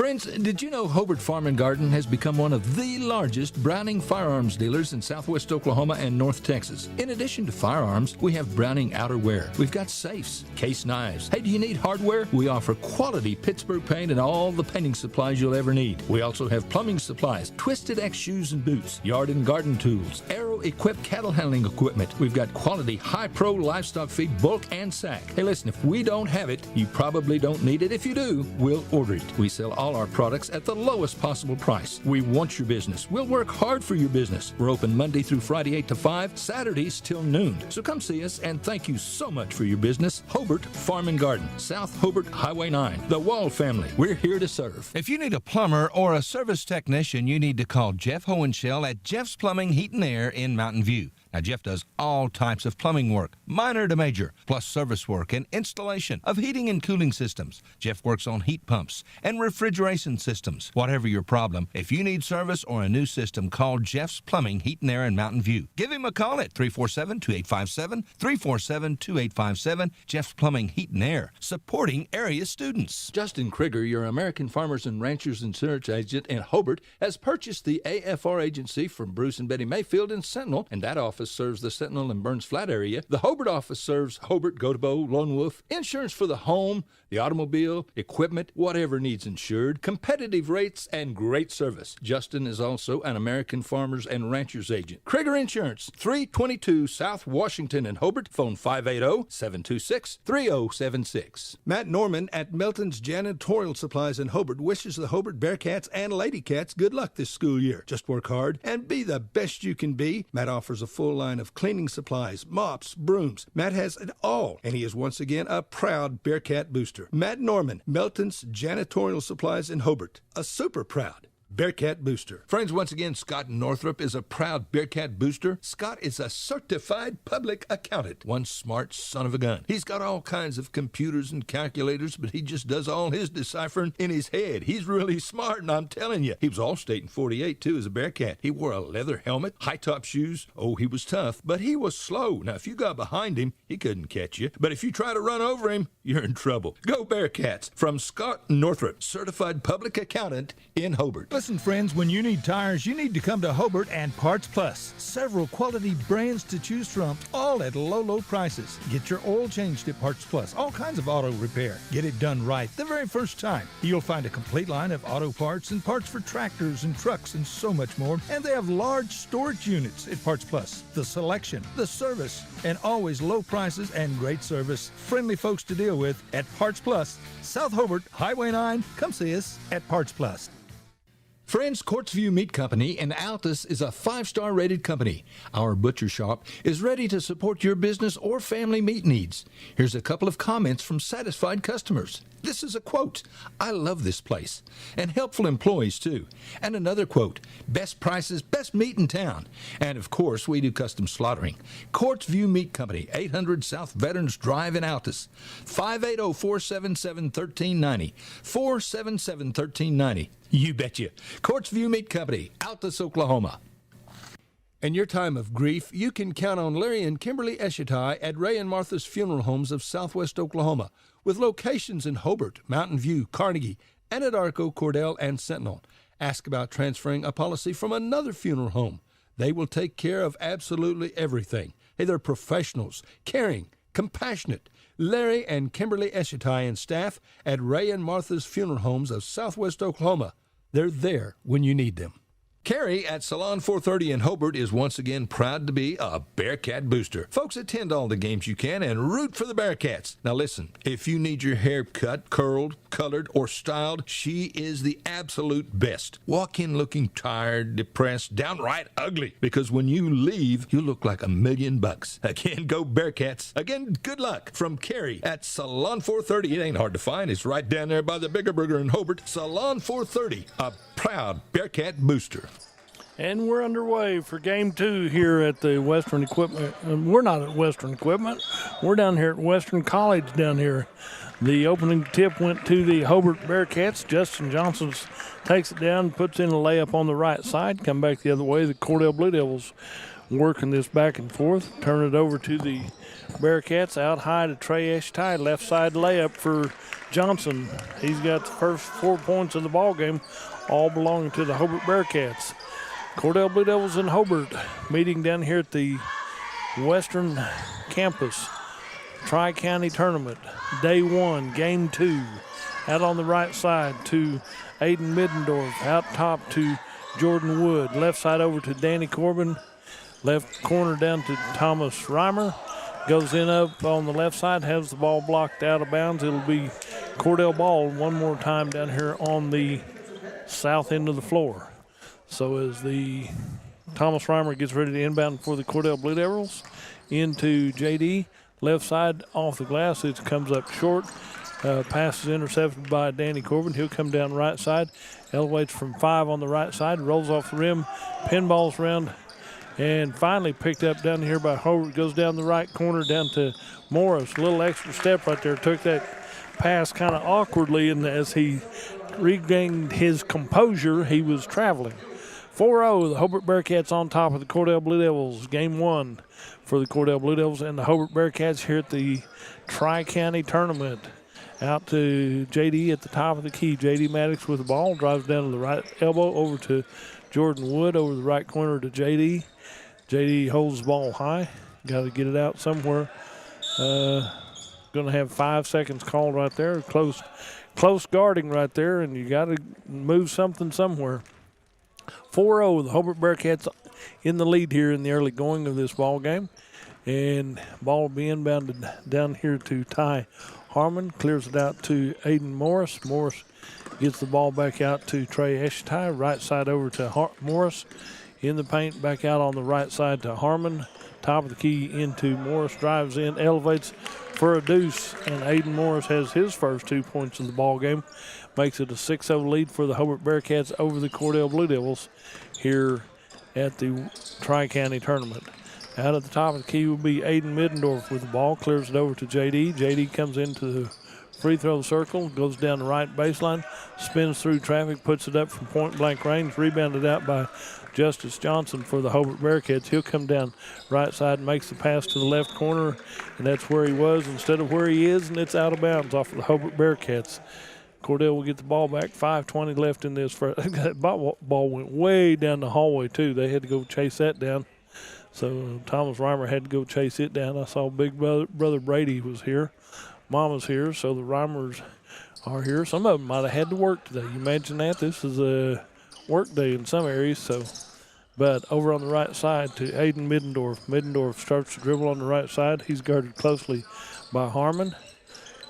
Friends, did you know Hobart Farm and Garden has become one of the largest Browning firearms dealers in southwest Oklahoma and North Texas? In addition to firearms, we have Browning outerwear. We've got safes, case knives. Hey, do you need hardware? We offer quality Pittsburgh paint and all the painting supplies you'll ever need. We also have plumbing supplies, Twisted X shoes and boots, yard and garden tools, Aero-equipped cattle handling equipment. We've got quality high-pro livestock feed, bulk and sack. Hey, listen, if we don't have it, you probably don't need it. If you do, we'll order it. We sell all our products at the lowest possible price. We want your business. We'll work hard for your business. We're open Monday through Friday 8 to 5, Saturdays till noon. So come see us, and thank you so much for your business. Hobart Farm and Garden, South Hobart Highway 9. The Wall family. We're here to serve. If you need a plumber or a service technician, you need to call Jeff Hohenschel at Jeff's Plumbing, Heat and Air in Mountain View. Now, Jeff does all types of plumbing work, minor to major, plus service work and installation of heating and cooling systems. Jeff works on heat pumps and refrigeration systems. Whatever your problem, if you need service or a new system, call Jeff's Plumbing, Heat and Air in Mountain View. Give him a call at 347-2857, 347-2857. Jeff's Plumbing, Heat and Air, supporting area students. Justin Krieger, your American Farmers and Ranchers Insurance agent in Hobart, has purchased the AFR agency from Bruce and Betty Mayfield in Sentinel, and that office serves the Sentinel and Burns Flat area. The Hobart office serves Hobart, Gotebo, Lone Wolf. Insurance for the home, the automobile, equipment, whatever needs insured. Competitive rates and great service. Justin is also an American Farmers and Ranchers agent. Krieger Insurance, 322 South Washington in Hobart. Phone 580-726-3076. Matt Norman at Melton's Janitorial Supplies in Hobart wishes the Hobart Bearcats and Lady Cats good luck this school year. Just work hard and be the best you can be. Matt offers a full line of cleaning supplies, mops, brooms. Matt has it all, and he is once again a proud Bearcat booster. Matt Norman, Melton's Janitorial Supplies in Hobart, a super proud Bearcat booster. Friends, once again, Scott Northrup is a proud Bearcat booster. Scott is a certified public accountant. One smart son of a gun. He's got all kinds of computers and calculators, but he just does all his deciphering in his head. He's really smart, and I'm telling you. He was All-State in 48, too, as a Bearcat. He wore a leather helmet, high-top shoes. Oh, he was tough, but he was slow. Now, if you got behind him, he couldn't catch you. But if you try to run over him, you're in trouble. Go Bearcats. From Scott Northrup, certified public accountant in Hobart. Listen, friends, when you need tires, you need to come to Hobart and Parts Plus. Several quality brands to choose from, all at low prices. Get your oil changed at Parts Plus. All kinds of auto repair. Get it done right the very first time. You'll find a complete line of auto parts and parts for tractors and trucks and so much more. And they have large storage units at Parts Plus. The selection, the service, and always low prices and great service. Friendly folks to deal with at Parts Plus. South Hobart, Highway 9. Come see us at Parts Plus. Friends, Courtsview Meat Company in Altus is a 5-star rated company. Our butcher shop is ready to support your business or family meat needs. Here's a couple of comments from satisfied customers. This is a quote, "I love this place," and helpful employees too. And another quote, "Best prices, best meat in town." And of course, we do custom slaughtering. Courtsview Meat Company, 800 South Veterans Drive in Altus, 580-477-1390, 477-1390. You betcha. Courtsview Meat Company, Altus, Oklahoma. In your time of grief, you can count on Larry and Kimberly Eshetai at Ray and Martha's Funeral Homes of Southwest Oklahoma, with locations in Hobart, Mountain View, Carnegie, Anadarko, Cordell, and Sentinel. Ask about transferring a policy from another funeral home. They will take care of absolutely everything. Hey, they're professionals, caring, compassionate. Larry and Kimberly Eshetai and staff at Ray and Martha's Funeral Homes of Southwest Oklahoma. They're there when you need them. Carrie at Salon 430 in Hobart is once again proud to be a Bearcat booster. Folks, attend all the games you can and root for the Bearcats. Now listen, if you need your hair cut, curled, colored, or styled, she is the absolute best. Walk in looking tired, depressed, downright ugly, because when you leave, you look like $1,000,000. Again, go Bearcats. Again, good luck from Carrie at Salon 430. It ain't hard to find. It's right down there by the Bigger Burger in Hobart. Salon 430, a proud Bearcat booster. And we're underway for Game 2 here at the Western Equipment. We're not at Western Equipment. We're down here at Western College down here. The opening tip went to the Hobart Bearcats. Justin Johnson takes it down, puts in a layup on the right side, come back the other way. The Cordell Blue Devils working this back and forth. Turn it over to the Bearcats. Out high to Trey Eshtai. Left side layup for Johnson. He's got the first 4 points of the ball game, all belonging to the Hobart Bearcats. Cordell Blue Devils and Hobart meeting down here at the Western Campus Tri-County Tournament. Day 1, game 2. Out on the right side to Aiden Middendorf. Out top to Jordan Wood. Left side over to Danny Corbin. Left corner down to Thomas Reimer. Goes in up on the left side, has the ball blocked out of bounds. It'll be Cordell ball one more time down here on the south end of the floor. So as the Thomas Reimer gets ready to inbound for the Cordell Blue Devils, into JD. Left side off the glass. It comes up short. Pass is intercepted by Danny Corbin. He'll come down right side. Elevates from 5 on the right side. Rolls off the rim. Pinballs around. And finally picked up down here by Hobart. Goes down the right corner down to Morris. A little extra step right there. Took that pass kind of awkwardly. And as he regained his composure, he was traveling. 4-0, the Hobart Bearcats on top of the Cordell Blue Devils. Game 1 for the Cordell Blue Devils and the Hobart Bearcats here at the Tri-County Tournament. Out to JD at the top of the key. JD Maddox with the ball. Drives down to the right elbow over to Jordan Wood. Over the right corner to JD. JD holds the ball high. Got to get it out somewhere. Going to have 5 seconds called right there. Close guarding right there, and you got to move something somewhere. 4-0, the Hobart Bearcats in the lead here in the early going of this ball game. And ball will be inbounded down here to Ty Harmon. Clears it out to Aiden Morris. Morris gets the ball back out to Trey Eshtai. Right side over to Morris. In the paint, back out on the right side to Harmon. Top of the key into Morris. Drives in, elevates for a deuce. And Aiden Morris has his first 2 points in the ball game. Makes it a 6-0 lead for the Hobart Bearcats over the Cordell Blue Devils here at the Tri-County Tournament. Out at the top of the key will be Aiden Middendorf with the ball. Clears it over to JD. JD comes into the free throw circle, goes down the right baseline, spins through traffic, puts it up from point-blank range, rebounded out by Justice Johnson for the Hobart Bearcats. He'll come down right side and makes the pass to the left corner, and that's where he was instead of where he is, and it's out of bounds off of the Hobart Bearcats. Cordell will get the ball back. 5:20 left in this. That ball went way down the hallway, too. They had to go chase that down. So Thomas Reimer had to go chase it down. I saw Big Brother Brady was here. Mama's here, so the Reimers are here. Some of them might have had to work today. You imagine that? This is a work day in some areas. But over on the right side to Aiden Middendorf. Middendorf starts to dribble on the right side. He's guarded closely by Harmon.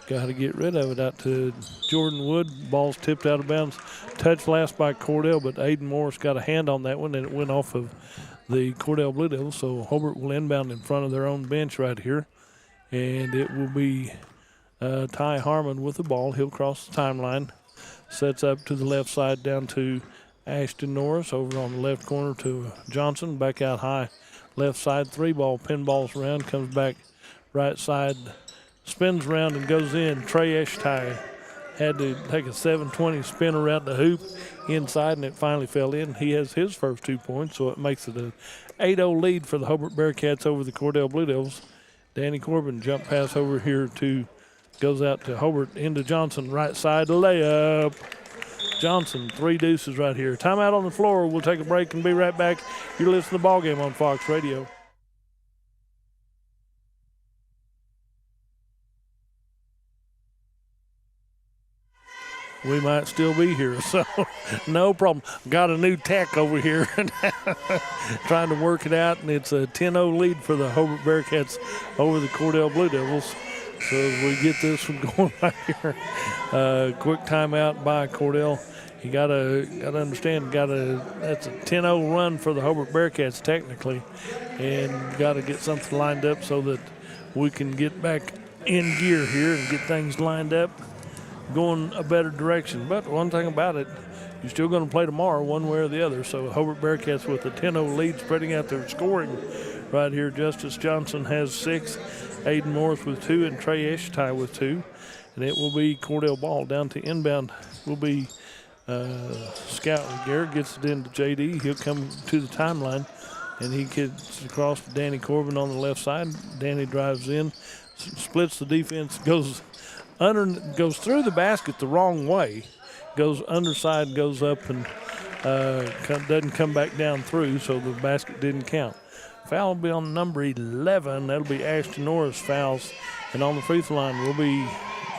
Got to get rid of it out to Jordan Wood. Ball's tipped out of bounds. Touched last by Cordell, but Aiden Morris got a hand on that one, and it went off of the Cordell Blue Devils. So Hobart will inbound in front of their own bench right here. And it will be Ty Harmon with the ball. He'll cross the timeline. Sets up to the left side down to Ashton Norris. Over on the left corner to Johnson. Back out high. Left side, 3-ball. Pinballs around. Comes back right side. Spins around and goes in. Trey Eshtai had to take a 720 spin around the hoop inside, and it finally fell in. He has his first 2 points, so it makes it a 8-0 lead for the Hobart Bearcats over the Cordell Blue Devils. Danny Corbin jump pass over here goes out to Hobart into Johnson. Right side layup. Johnson, 3 deuces right here. Timeout on the floor. We'll take a break and be right back. You're listening to the ball game on Fox Radio. We might still be here, so no problem. Got a new tech over here trying to work it out, and it's a 10-0 lead for the Hobart Bearcats over the Cordell Blue Devils. So as we get this one going right here, quick timeout by Cordell. You gotta understand, that's a 10-0 run for the Hobart Bearcats technically, and got to get something lined up so that we can get back in gear here and get things lined up, going a better direction. But one thing about it, you're still going to play tomorrow one way or the other. So Hobart Bearcats with a 10-0 lead, spreading out their scoring right here. Justice Johnson has 6, Aiden Morris with 2, and Trey Eshtai with 2. And it will be Cordell ball down to inbound. Will be Scout Garrett gets it into JD. He'll come to the timeline. and he gets across to Danny Corbin on the left side. Danny drives in, splits the defense, goes through the basket the wrong way, goes underside, goes up, and doesn't come back down through, so the basket didn't count. Foul will be on number 11. That'll be Ashton Norris fouls. And on the free throw line will be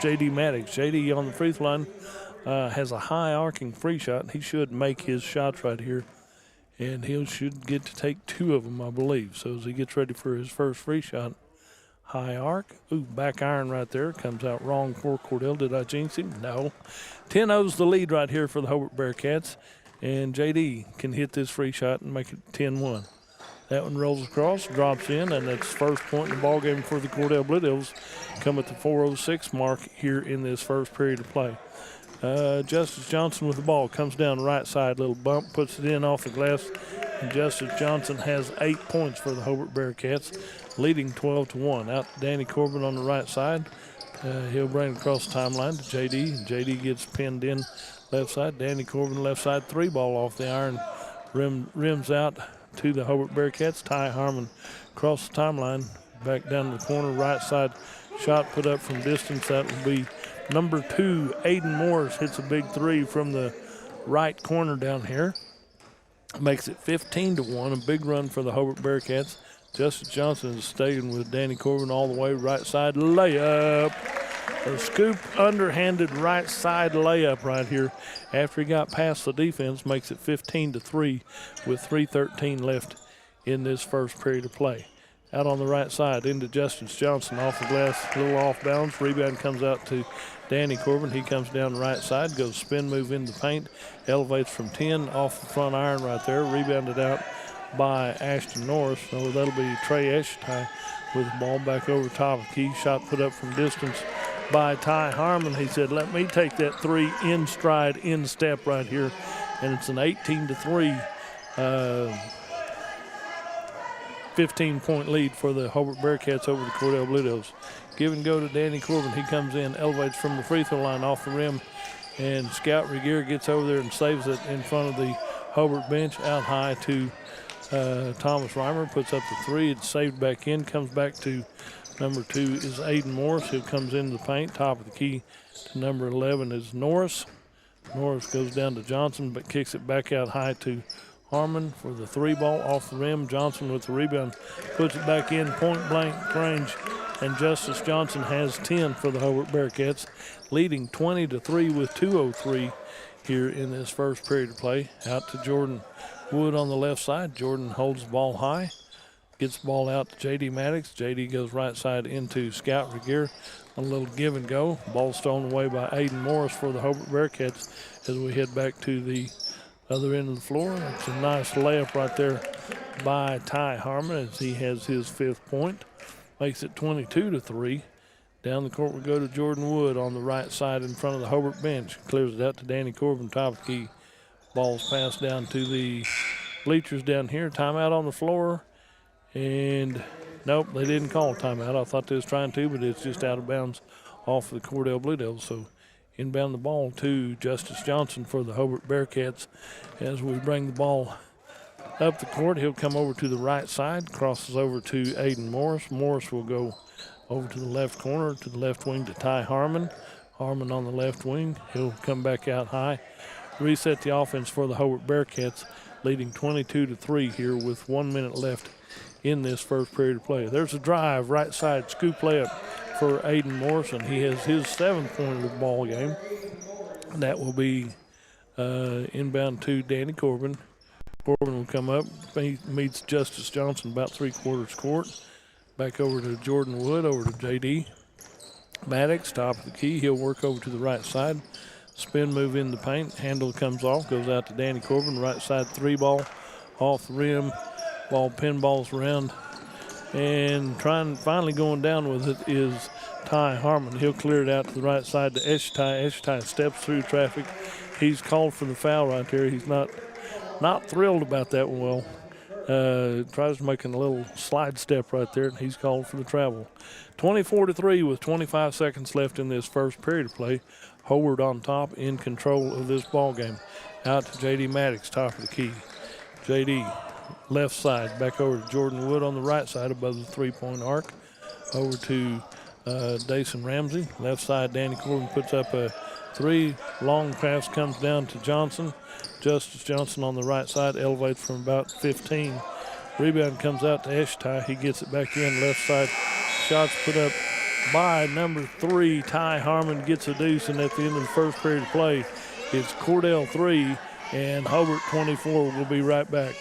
J.D. Maddox. J.D. on the free throw line has a high arcing free shot. He should make his shots right here. And he should get to take 2 of them, I believe. So as he gets ready for his first free shot, high arc. Ooh, back iron right there. Comes out wrong for Cordell. Did I jinx him? No. 10-0's the lead right here for the Hobart Bearcats. And J.D. can hit this free shot and make it 10-1. That one rolls across, drops in, and that's first point in the ball game for the Cordell Blue Devils. Come at the 4:06 mark here in this first period of play. Justice Johnson with the ball, comes down right side, little bump, puts it in off the glass, and Justice Johnson has 8 points for the Hobart Bearcats, leading 12-1. Out to Danny Corbin on the right side. He'll bring it across the timeline to J.D. J.D. gets pinned in left side. Danny Corbin left side, 3 ball off the iron, rims out to the Hobart Bearcats. Ty Harmon across the timeline, back down the corner, right side shot put up from distance. That will be number 2, Aiden Morris, hits a big 3 from the right corner down here. Makes it 15-1, a big run for the Hobart Bearcats. Justice Johnson is staying with Danny Corbin all the way, right side layup. A scoop, underhanded right side layup right here after he got past the defense, makes it 15-3 with 3:13 left in this first period of play. Out on the right side into Justice Johnson, off the glass, a little off balance. Rebound comes out to Danny Corbin. He comes down the right side, goes spin move into the paint, elevates from 10 off the front iron right there, rebounded out by Ashton Norris. So that'll be Trey Eshetai with the ball back over top of the key. Shot put up from distance by Ty Harmon. He said, let me take that 3 in stride, in step right here. And it's an 18-3, 15-point lead for the Hobart Bearcats over the Cordell Blue Devils. Give and go to Danny Corbin. He comes in, elevates from the free throw line off the rim, and Scout Regier gets over there and saves it in front of the Hobart bench, out high to Thomas Reimer, puts up the 3. It's saved back in, comes back to number 2 is Aiden Morris, who comes into the paint. Top of the key to number 11 is Norris. Norris goes down to Johnson, but kicks it back out high to Harmon for the 3 ball off the rim. Johnson with the rebound, puts it back in, point blank range, and Justice Johnson has 10 for the Hobart Bearcats, leading 20-3 with 2:03 here in this first period of play. Out to Jordan Wood on the left side. Jordan holds the ball high. Gets the ball out to J.D. Maddox. J.D. goes right side into Scout Regier. A little give and go. Ball stolen away by Aiden Morris for the Hobart Bearcats as we head back to the other end of the floor. It's a nice layup right there by Ty Harmon as he has his 5th point. Makes it 22-3. Down the court we go to Jordan Wood on the right side in front of the Hobart bench. Clears it out to Danny Corbin, top of the key. Ball's passed down to the bleachers down here. Timeout on the floor. And nope, they didn't call a timeout. I thought they was trying to, but it's just out of bounds off the Cordell Blue Devils. So inbound the ball to Justice Johnson for the Hobart Bearcats. As we bring the ball up the court, he'll come over to the right side, crosses over to Aiden Morris. Morris will go over to the left corner, to the left wing to Ty Harmon. Harmon on the left wing. He'll come back out high. Reset the offense for the Hobart Bearcats, leading 22-3 here with 1 minute left in this first period of play. There's a drive, right side scoop layup for Aiden Morrison. He has his 7th point of the ball game. That will be inbound to Danny Corbin. Corbin will come up. He meets Justice Johnson about 3/4 court. Back over to Jordan Wood, over to J.D. Maddox, top of the key. He'll work over to the right side. Spin move in the paint. Handle comes off, goes out to Danny Corbin. Right side 3 ball off the rim. Ball pinballs around. And finally going down with it is Ty Harmon. He'll clear it out to the right side to Eshetai. Eshetai steps through traffic. He's called for the foul right there. He's not thrilled about that one. Well, tries making a little slide step right there, and he's called for the travel. 24-3 with 25 seconds left in this first period of play. Hobart on top, in control of this ball game. Out to J.D. Maddox, top of the key. J.D. left side. Back over to Jordan Wood on the right side above the three-point arc. Over to Dason Ramsey. Left side, Danny Corbin puts up a three. Long pass comes down to Johnson. Justice Johnson on the right side elevates from about 15. Rebound comes out to Eshtai. He gets it back in. Left side shots put up by number 3, Ty Harmon gets a deuce, and at the end of the first period of play, it's Cordell 3 and Hobart 24. We'll be right back.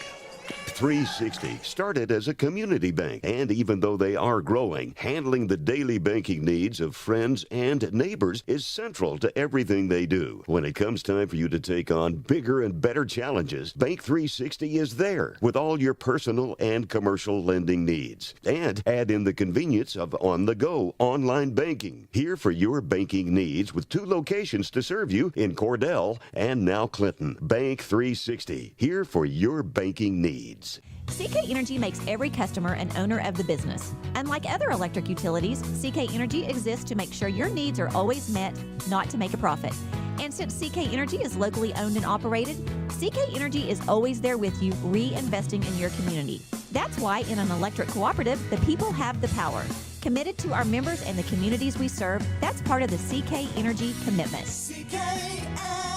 360 started as a community bank, and even though they are growing, handling the daily banking needs of friends and neighbors is central to everything they do. When it comes time for you to take on bigger and better challenges, Bank 360 is there with all your personal and commercial lending needs. And add in the convenience of on-the-go online banking. Here for your banking needs with 2 locations to serve you in Cordell and now Clinton. Bank 360, here for your banking needs. CK Energy makes every customer an owner of the business. Unlike other electric utilities, CK Energy exists to make sure your needs are always met, not to make a profit. And since CK Energy is locally owned and operated, CK Energy is always there with you, reinvesting in your community. That's why in an electric cooperative, the people have the power. Committed to our members and the communities we serve, that's part of the CK Energy commitment. CK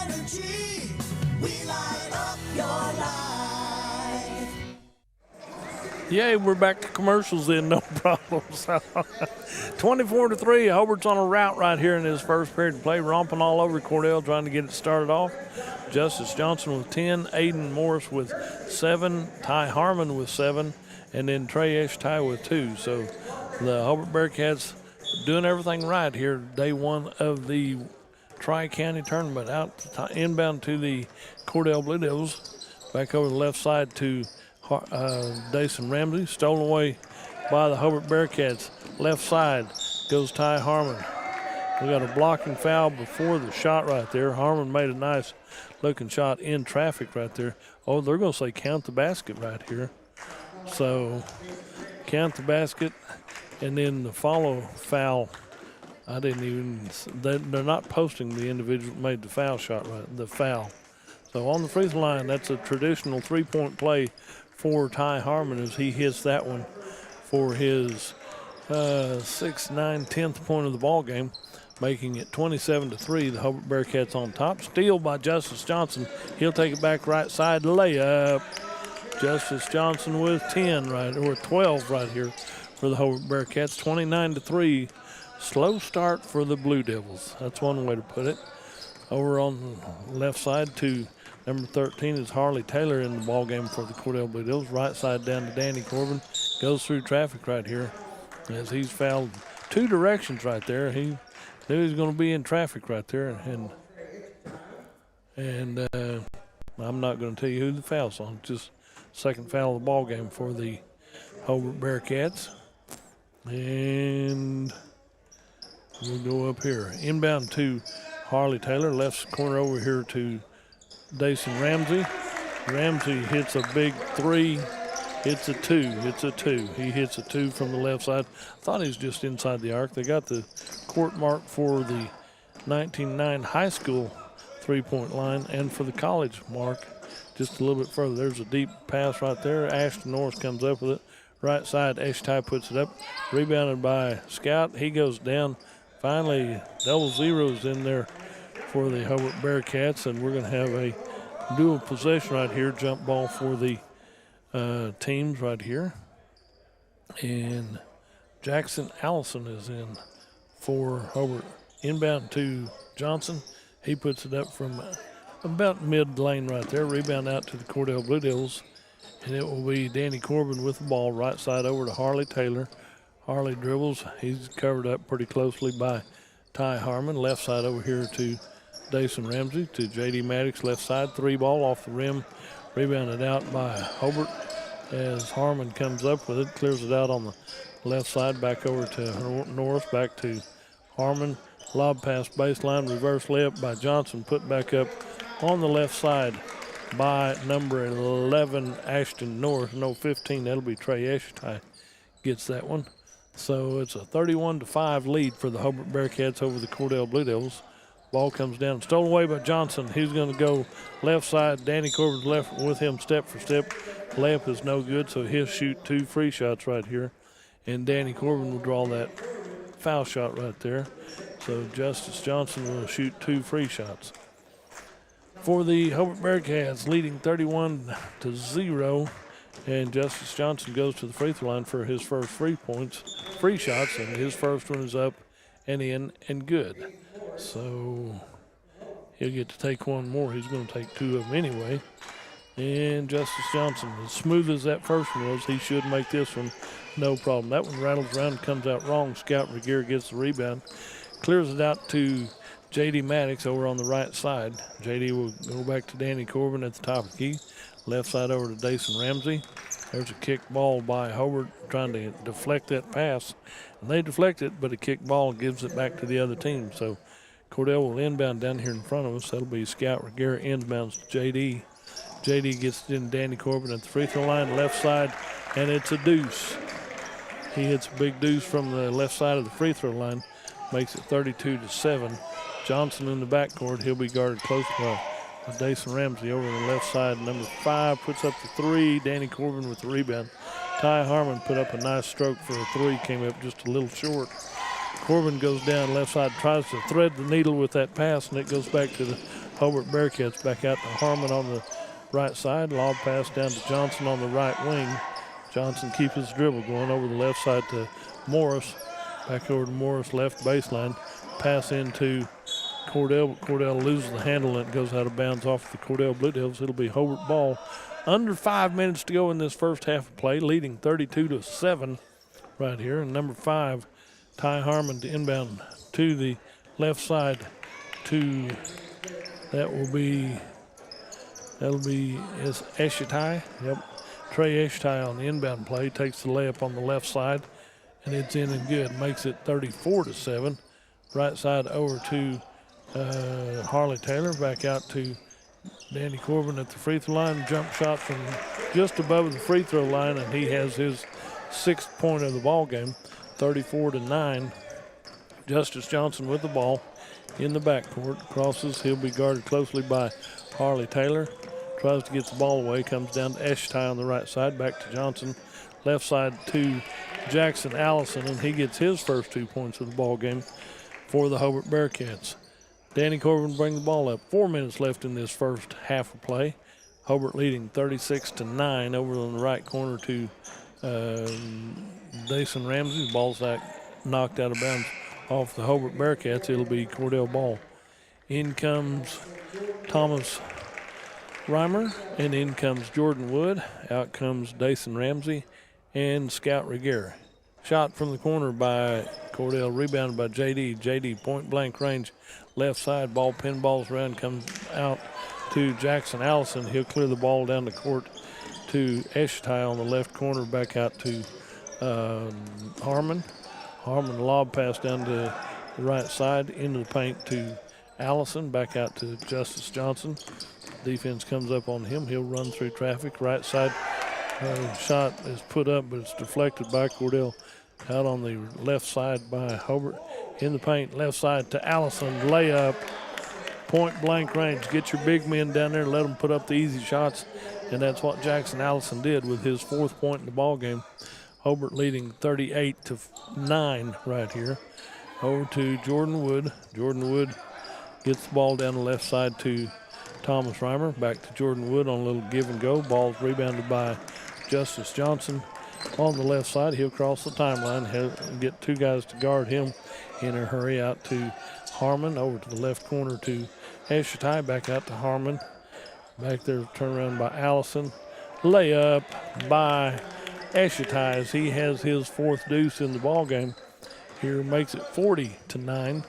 Energy, we light up your life. Yay, we're back to commercials then, no problems. 24-3, Hobart's on a route right here in his first period of play, romping all over Cordell, trying to get it started off. Justice Johnson with 10, Aiden Morris with 7, Ty Harmon with 7, and then Trey Eshtai with 2. So the Hobart Bearcats doing everything right here, day one of the Tri-County tournament. Out inbound to the Cordell Blue Devils, back over the left side to Dason Ramsey, stolen away by the Hobart Bearcats. Left side goes Ty Harmon. We got a blocking foul before the shot right there. Harmon made a nice looking shot in traffic right there. Oh, they're going to say count the basket right here. So count the basket, and then the follow foul. I didn't even, they're not posting the individual that made the foul shot right, the foul. So on the free throw line, that's a traditional three-point play for Ty Harmon as he hits that one for his 6th, 9th, 10th point of the ball game, making it 27-3. The Hobart Bearcats on top. Steal by Justice Johnson. He'll take it back right side layup. Justice Johnson with 10 right, or 12 right here for the Hobart Bearcats. 29-3. Slow start for the Blue Devils. That's one way to put it. Over on the left side to number 13 is Harley Taylor in the ball game for the Cordell Blue Devils. Right side down to Danny Corbin. Goes through traffic right here as he's fouled 2 directions right there. He knew he was going to be in traffic right there, and I'm not going to tell you who the foul's on. Just second foul of the ball game for the Hobart Bearcats. And we'll go up here. Inbound to Harley Taylor. Left corner over here to Dason Ramsey. Ramsey hits a big 3. It's a 2. It's a 2. He hits a 2 from the left side. Thought he was just inside the arc. They got the court mark for the 1909 high school three-point line and for the college mark just a little bit further. There's a deep pass right there. Ashton Norris comes up with it. Right side, Eshtai puts it up. Rebounded by Scout. He goes down. Finally, double zeros in there for the Hobart Bearcats, and we're going to have a dual possession right here, jump ball for the teams right here. And Jackson Allison is in for Hobart. Inbound to Johnson. He puts it up from about mid-lane right there. Rebound out to the Cordell Blue Devils, and it will be Danny Corbin with the ball right side over to Harley Taylor. Harley dribbles. He's covered up pretty closely by Ty Harmon. Left side over here to Dason Ramsey to J.D. Maddox. Left side, 3 ball off the rim. Rebounded out by Hobart as Harmon comes up with it. Clears it out on the left side. Back over to Norris. Back to Harmon. Lob pass baseline. Reverse layup by Johnson. Put back up on the left side by number 11, Ashton Norris. No, 15. That'll be Trey Eshtai gets that one. So it's a 31-5 lead for the Hobart Bearcats over the Cordell Blue Devils. Ball comes down, stolen away by Johnson. He's going to go left side. Danny Corbin's left with him step for step. Layup is no good, so he'll shoot 2 free shots right here. And Danny Corbin will draw that foul shot right there. So Justice Johnson will shoot 2 free shots. For the Hobart Bearcats, leading 31-0. And Justice Johnson goes to the free throw line for his first free shots, and his first one is up and in and good. So he'll get to take one more. He's going to take 2 of them anyway. And Justice Johnson, as smooth as that first one was, he should make this one no problem. That one rattles around and comes out wrong. Scout Regier gets the rebound, clears it out to J.D. Maddox over on the right side. J.D. will go back to Danny Corbin at the top of the key. Left side over to Dason Ramsey. There's a kick ball by Hobart trying to deflect that pass. And they deflect it, but a kick ball gives it back to the other team. So Cordell will inbound down here in front of us. That'll be Scout Regier inbounds to J.D. J.D. gets it in Danny Corbin at the free throw line, left side, and it's a deuce. He hits a big deuce from the left side of the free throw line, makes it 32-7. Johnson in the backcourt. He'll be guarded close by Dason Ramsey over on the left side. Number 5 puts up the 3. Danny Corbin with the rebound. Ty Harmon put up a nice stroke for a 3, came up just a little short. Corbin goes down left side, tries to thread the needle with that pass, and it goes back to the Hobart Bearcats. Back out to Harmon on the right side. Lob pass down to Johnson on the right wing. Johnson keeps his dribble going over the left side to Morris. Back over to Morris, left baseline. Pass into Cordell, but Cordell loses the handle and it goes out of bounds off the Cordell Blue Devils. It'll be Hobart ball. Under 5 minutes to go in this first half of play, leading 32-7 right here. And number 5, Ty Harmon to inbound to the left side to, that'll be Eshitai. Yep, Trey Eshitai on the inbound play, takes the layup on the left side, and it's in and good. Makes it 34-7. Right side over to Harley Taylor, back out to Danny Corbin at the free throw line. Jump shot from just above the free throw line, and he has his 6th point of the ball game, 34-9. Justice Johnson with the ball in the backcourt. Crosses, he'll be guarded closely by Harley Taylor. Tries to get the ball away, comes down to Eshitai on the right side, back to Johnson. Left side to Jackson Allison, and he gets his first 2 points of the ball game for the Hobart Bearcats. Danny Corbin brings the ball up. 4 minutes left in this first half of play. Hobart leading 36-9 over on the right corner to Dason Ramsey. The ball's knocked out of bounds off the Hobart Bearcats. It'll be Cordell ball. In comes Thomas Reimer, and in comes Jordan Wood. Out comes Dason Ramsey and Scout Regier. Shot from the corner by Cordell, rebounded by J.D. J.D. point blank range, left side, ball pinballs around, comes out to Jackson Allison. He'll clear the ball down the court to Eshitai on the left corner, back out to Harmon. Harmon lob pass down to the right side, into the paint to Allison, back out to Justice Johnson. Defense comes up on him. He'll run through traffic. Right side shot is put up, but it's deflected by Cordell. Out on the left side by Hobart. In the paint, left side to Allison. Layup, point blank range. Get your big men down there, let them put up the easy shots. And that's what Jackson Allison did with his 4th point in the ball game. Hobart leading 38-9 right here. Over to Jordan Wood. Jordan Wood gets the ball down the left side to Thomas Reimer. Back to Jordan Wood on a little give and go. Ball's rebounded by Justice Johnson. On the left side, he'll cross the timeline. He'll get 2 guys to guard him in a hurry. Out to Harmon, over to the left corner to Eshitai, back out to Harmon. Back there, turn around by Allison. Layup by Eshitai as he has his 4th deuce in the ball game. Here makes it 40-9.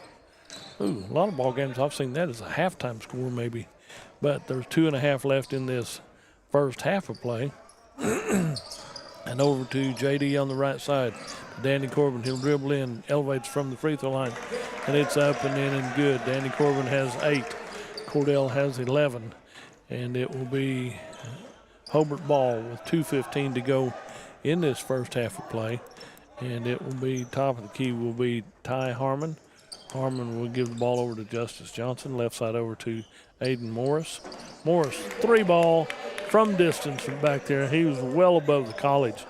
Ooh, a lot of ball games I've seen that as a halftime score maybe. But there's 2.5 left in this first half of play. And over to J.D. on the right side. Danny Corbin, he'll dribble in, elevates from the free throw line. And it's up and in and good. Danny Corbin has 8. Cordell has 11. And it will be Hobart ball with 2:15 to go in this first half of play. And it will be top of the key will be Ty Harmon. Harmon will give the ball over to Justice Johnson. Left side over to Aiden Morris. Morris, 3-ball from distance from back there. He was well above the college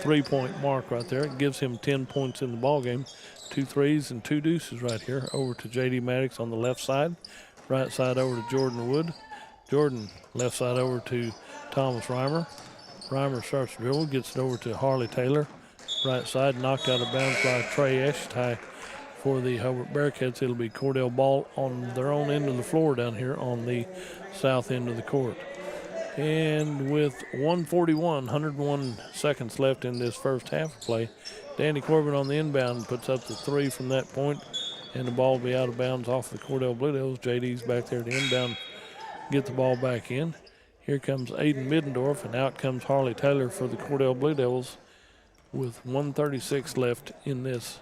3-point mark right there. It gives him 10 points in the ball game. 2 threes and 2 deuces right here. Over to J.D. Maddox on the left side. Right side over to Jordan Wood. Jordan, left side over to Thomas Reimer. Reimer starts the dribble, gets it over to Harley Taylor. Right side, knocked out of bounds by Trey Eshtai for the Hobart Bearcats. It'll be Cordell ball on their own end of the floor down here on the south end of the court. And with 101 seconds left in this first half of play, Danny Corbin on the inbound puts up the 3 from that point, and the ball will be out of bounds off the Cordell Blue Devils. JD's back there to inbound, get the ball back in. Here comes Aiden Middendorf, and out comes Harley Taylor for the Cordell Blue Devils with 1:36 left in this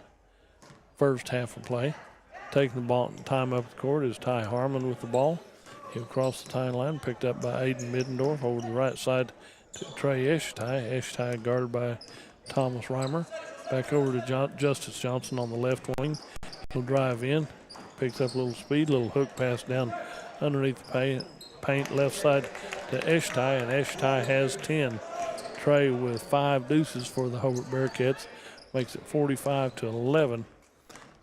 first half of play. Taking the ball time up the court is Ty Harmon with the ball. He'll cross the timeline, picked up by Aiden Middendorf over the right side to Trey Eshtai. Eshtai guarded by Thomas Reimer. Back over to Justice Johnson on the left wing. He'll drive in, picks up a little speed, little hook pass down underneath the paint left side to Eshtai, and Eshtai has 10. Trey with 5 deuces for the Hobart Bearcats, makes it 45-11.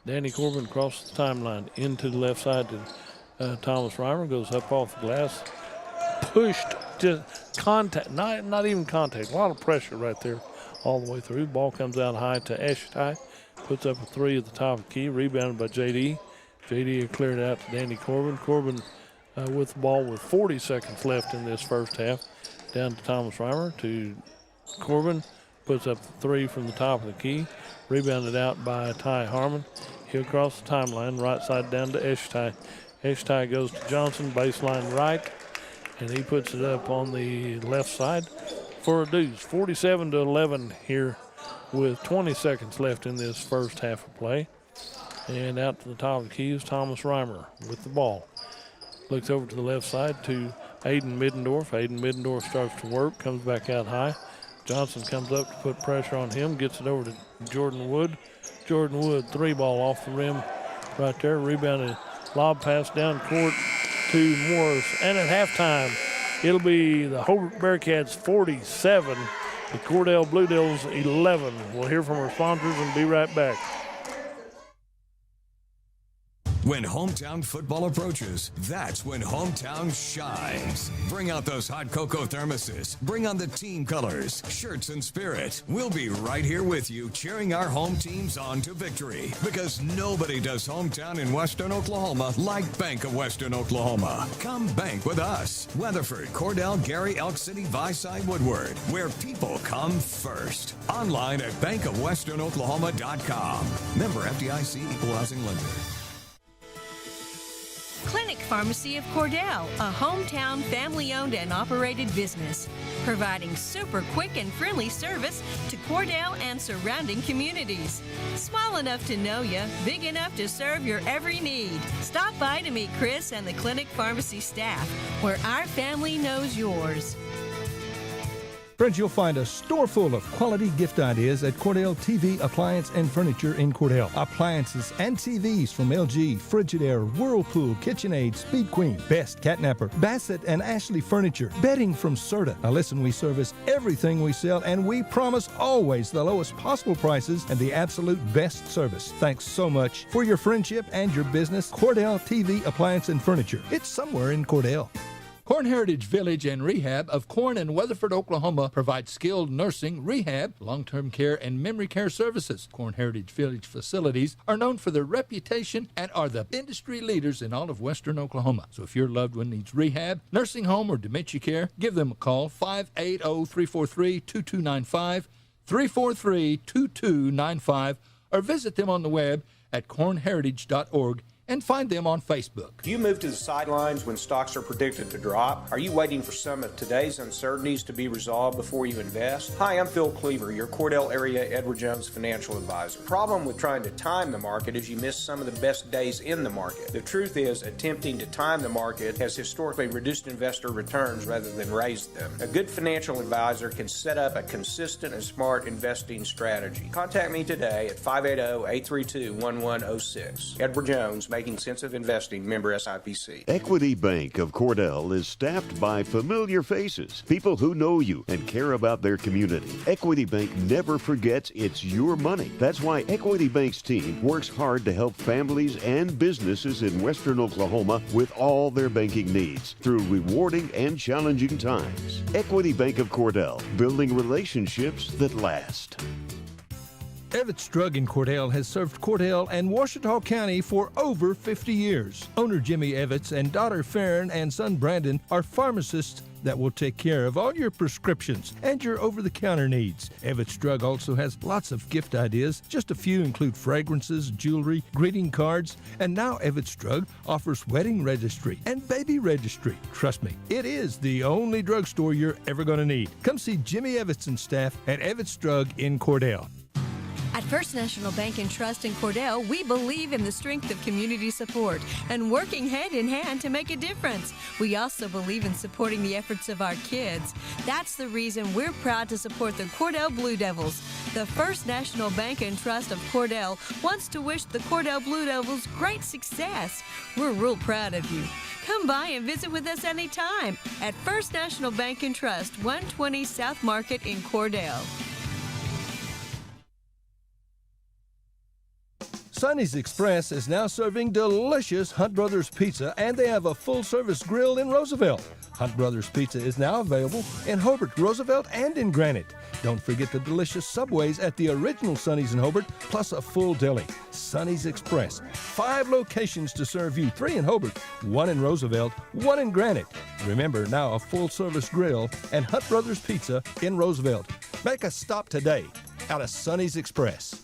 Danny Corbin crosses the timeline into the left side to Thomas Reimer, goes up off the glass, pushed to contact, not even contact, a lot of pressure right there all the way through. Ball comes out high to Eshtai, puts up a 3 at the top of the key, rebounded by JD. JD will clear it out to Danny Corbin. Corbin with the ball with 40 seconds left in this first half. Down to Thomas Reimer to Corbin, puts up the 3 from the top of the key, rebounded out by Ty Harmon. He'll cross the timeline, right side down to Eshtai. Eshtai goes to Johnson, baseline right, and he puts it up on the left side for a deuce. 47-11 here with 20 seconds left in this first half of play. And out to the top of the key is Thomas Reimer with the ball. Looks over to the left side to Aiden Middendorf. Aiden Middendorf starts to work, comes back out high. Johnson comes up to put pressure on him, gets it over to Jordan Wood. Jordan Wood, 3-ball off the rim right there. Rebounded, lob pass down court to Morris. And at halftime, it'll be the Hobart Bearcats 47, the Cordell Blue Devils 11. We'll hear from our sponsors and be right back. When hometown football approaches, that's when hometown shines. Bring out those hot cocoa thermoses. Bring on the team colors, shirts, and spirit. We'll be right here with you, cheering our home teams on to victory. Because nobody does hometown in Western Oklahoma like Bank of Western Oklahoma. Come bank with us. Weatherford, Cordell, Gary, Elk City, Viside, Woodward, where people come first. Online at bankofwesternoklahoma.com. Member FDIC, Equal Housing Lender. Clinic Pharmacy of Cordell, a hometown family-owned and operated business, providing super quick and friendly service to Cordell and surrounding communities. Small enough to know you, big enough to serve your every need. Stop by to meet Chris and the Clinic Pharmacy staff, where our family knows yours. Friends, you'll find a store full of quality gift ideas at Cordell TV Appliance and Furniture in Cordell. Appliances and TVs from LG, Frigidaire, Whirlpool, KitchenAid, Speed Queen, Best Catnapper, Bassett and Ashley Furniture, bedding from Serta. Now listen, we service everything we sell, and we promise always the lowest possible prices and the absolute best service. Thanks so much for your friendship and your business. Cordell TV Appliance and Furniture. It's somewhere in Cordell. Corn Heritage Village and Rehab of Corn and Weatherford, Oklahoma provides skilled nursing, rehab, long-term care, and memory care services. Corn Heritage Village facilities are known for their reputation and are the industry leaders in all of Western Oklahoma. So if your loved one needs rehab, nursing home, or dementia care, give them a call, 580-343-2295, 343-2295, or visit them on the web at cornheritage.org and find them on Facebook. Do you move to the sidelines when stocks are predicted to drop? Are you waiting for some of today's uncertainties to be resolved before you invest? Hi, I'm Phil Cleaver, your Cordell area Edward Jones financial advisor. The problem with trying to time the market is you miss some of the best days in the market. The truth is, attempting to time the market has historically reduced investor returns rather than raised them. A good financial advisor can set up a consistent and smart investing strategy. Contact me today at 580-832-1106. Edward Jones, Making Sense of Investing, member SIPC. Equity Bank of Cordell is staffed by familiar faces, people who know you and care about their community. Equity Bank never forgets it's your money. That's why Equity Bank's team works hard to help families and businesses in Western Oklahoma with all their banking needs through rewarding and challenging times. Equity Bank of Cordell, building relationships that last. Evetts Drug in Cordell has served Cordell and Washita County for over 50 years. Owner Jimmy Evetts and daughter Farron and son Brandon are pharmacists that will take care of all your prescriptions and your over-the-counter needs. Evetts Drug also has lots of gift ideas. Just a few include fragrances, jewelry, greeting cards, and now Evetts Drug offers wedding registry and baby registry. Trust me, it is the only drugstore you're ever going to need. Come see Jimmy Evetts and staff at Evetts Drug in Cordell. At First National Bank and Trust in Cordell, we believe in the strength of community support and working hand in hand to make a difference. We also believe in supporting the efforts of our kids. That's the reason we're proud to support the Cordell Blue Devils. The First National Bank and Trust of Cordell wants to wish the Cordell Blue Devils great success. We're real proud of you. Come by and visit with us anytime at First National Bank and Trust, 120 South Market in Cordell. Sonny's Express is now serving delicious Hunt Brothers Pizza, and they have a full-service grill in Roosevelt. Hunt Brothers Pizza is now available in Hobart, Roosevelt, and in Granite. Don't forget the delicious Subways at the original Sonny's in Hobart, plus a full deli. Sonny's Express. 5 locations to serve you, 3 in Hobart, 1 in Roosevelt, 1 in Granite. Remember, now a full-service grill and Hunt Brothers Pizza in Roosevelt. Make a stop today out of Sonny's Express.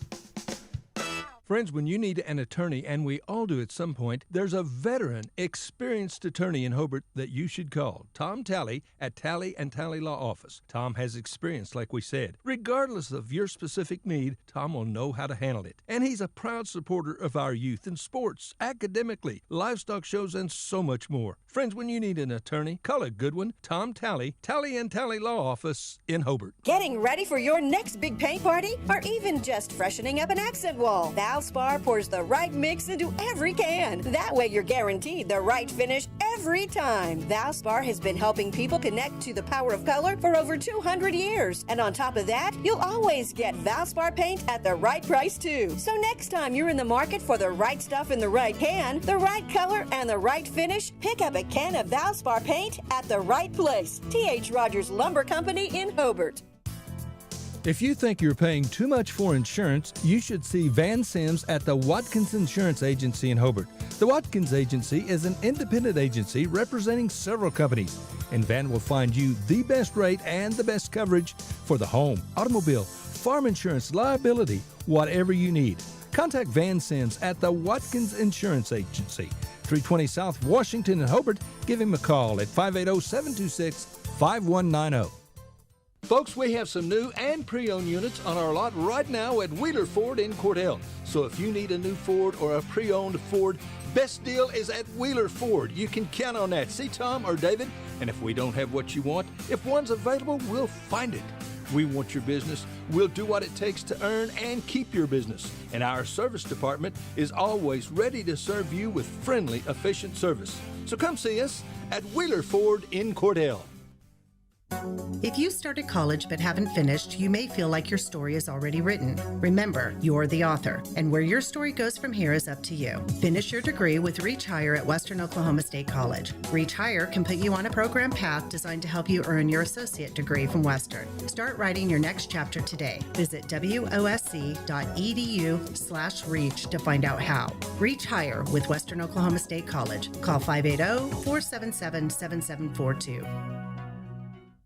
Friends, when you need an attorney, and we all do at some point, there's a veteran, experienced attorney in Hobart that you should call. Tom Talley at Talley & Talley Law Office. Tom has experience, like we said. Regardless of your specific need, Tom will know how to handle it. And he's a proud supporter of our youth in sports, academically, livestock shows, and so much more. Friends, when you need an attorney, call a good one. Tom Talley, Talley & Talley Law Office in Hobart. Getting ready for your next big paint party? Or even just freshening up an accent wall? Valspar pours the right mix into every can. That way you're guaranteed the right finish every time. Valspar has been helping people connect to the power of color for over 200 years. And on top of that, you'll always get Valspar paint at the right price too. So next time you're in the market for the right stuff in the right can, the right color, and the right finish, pick up a can of Valspar paint at the right place. T.H. Rogers Lumber Company in Hobart. If you think you're paying too much for insurance, you should see Van Sims at the Watkins Insurance Agency in Hobart. The Watkins Agency is an independent agency representing several companies, and Van will find you the best rate and the best coverage for the home, automobile, farm insurance, liability, whatever you need. Contact Van Sims at the Watkins Insurance Agency, 320 South Washington in Hobart. Give him a call at 580-726-5190. Folks, we have some new and pre-owned units on our lot right now at Wheeler Ford in Cordell. So if you need a new Ford or a pre-owned Ford, best deal is at Wheeler Ford. You can count on that. See Tom or David, and if we don't have what you want, if one's available, we'll find it. We want your business. We'll do what it takes to earn and keep your business. And our service department is always ready to serve you with friendly, efficient service. So come see us at Wheeler Ford in Cordell. If you started college but haven't finished, you may feel like your story is already written. Remember, you're the author, and where your story goes from here is up to you. Finish your degree with Reach Higher at Western Oklahoma State College. Reach Higher can put you on a program path designed to help you earn your associate degree from Western. Start writing your next chapter today. Visit wosc.edu/reach to find out how. Reach Higher with Western Oklahoma State College. Call 580-477-7742.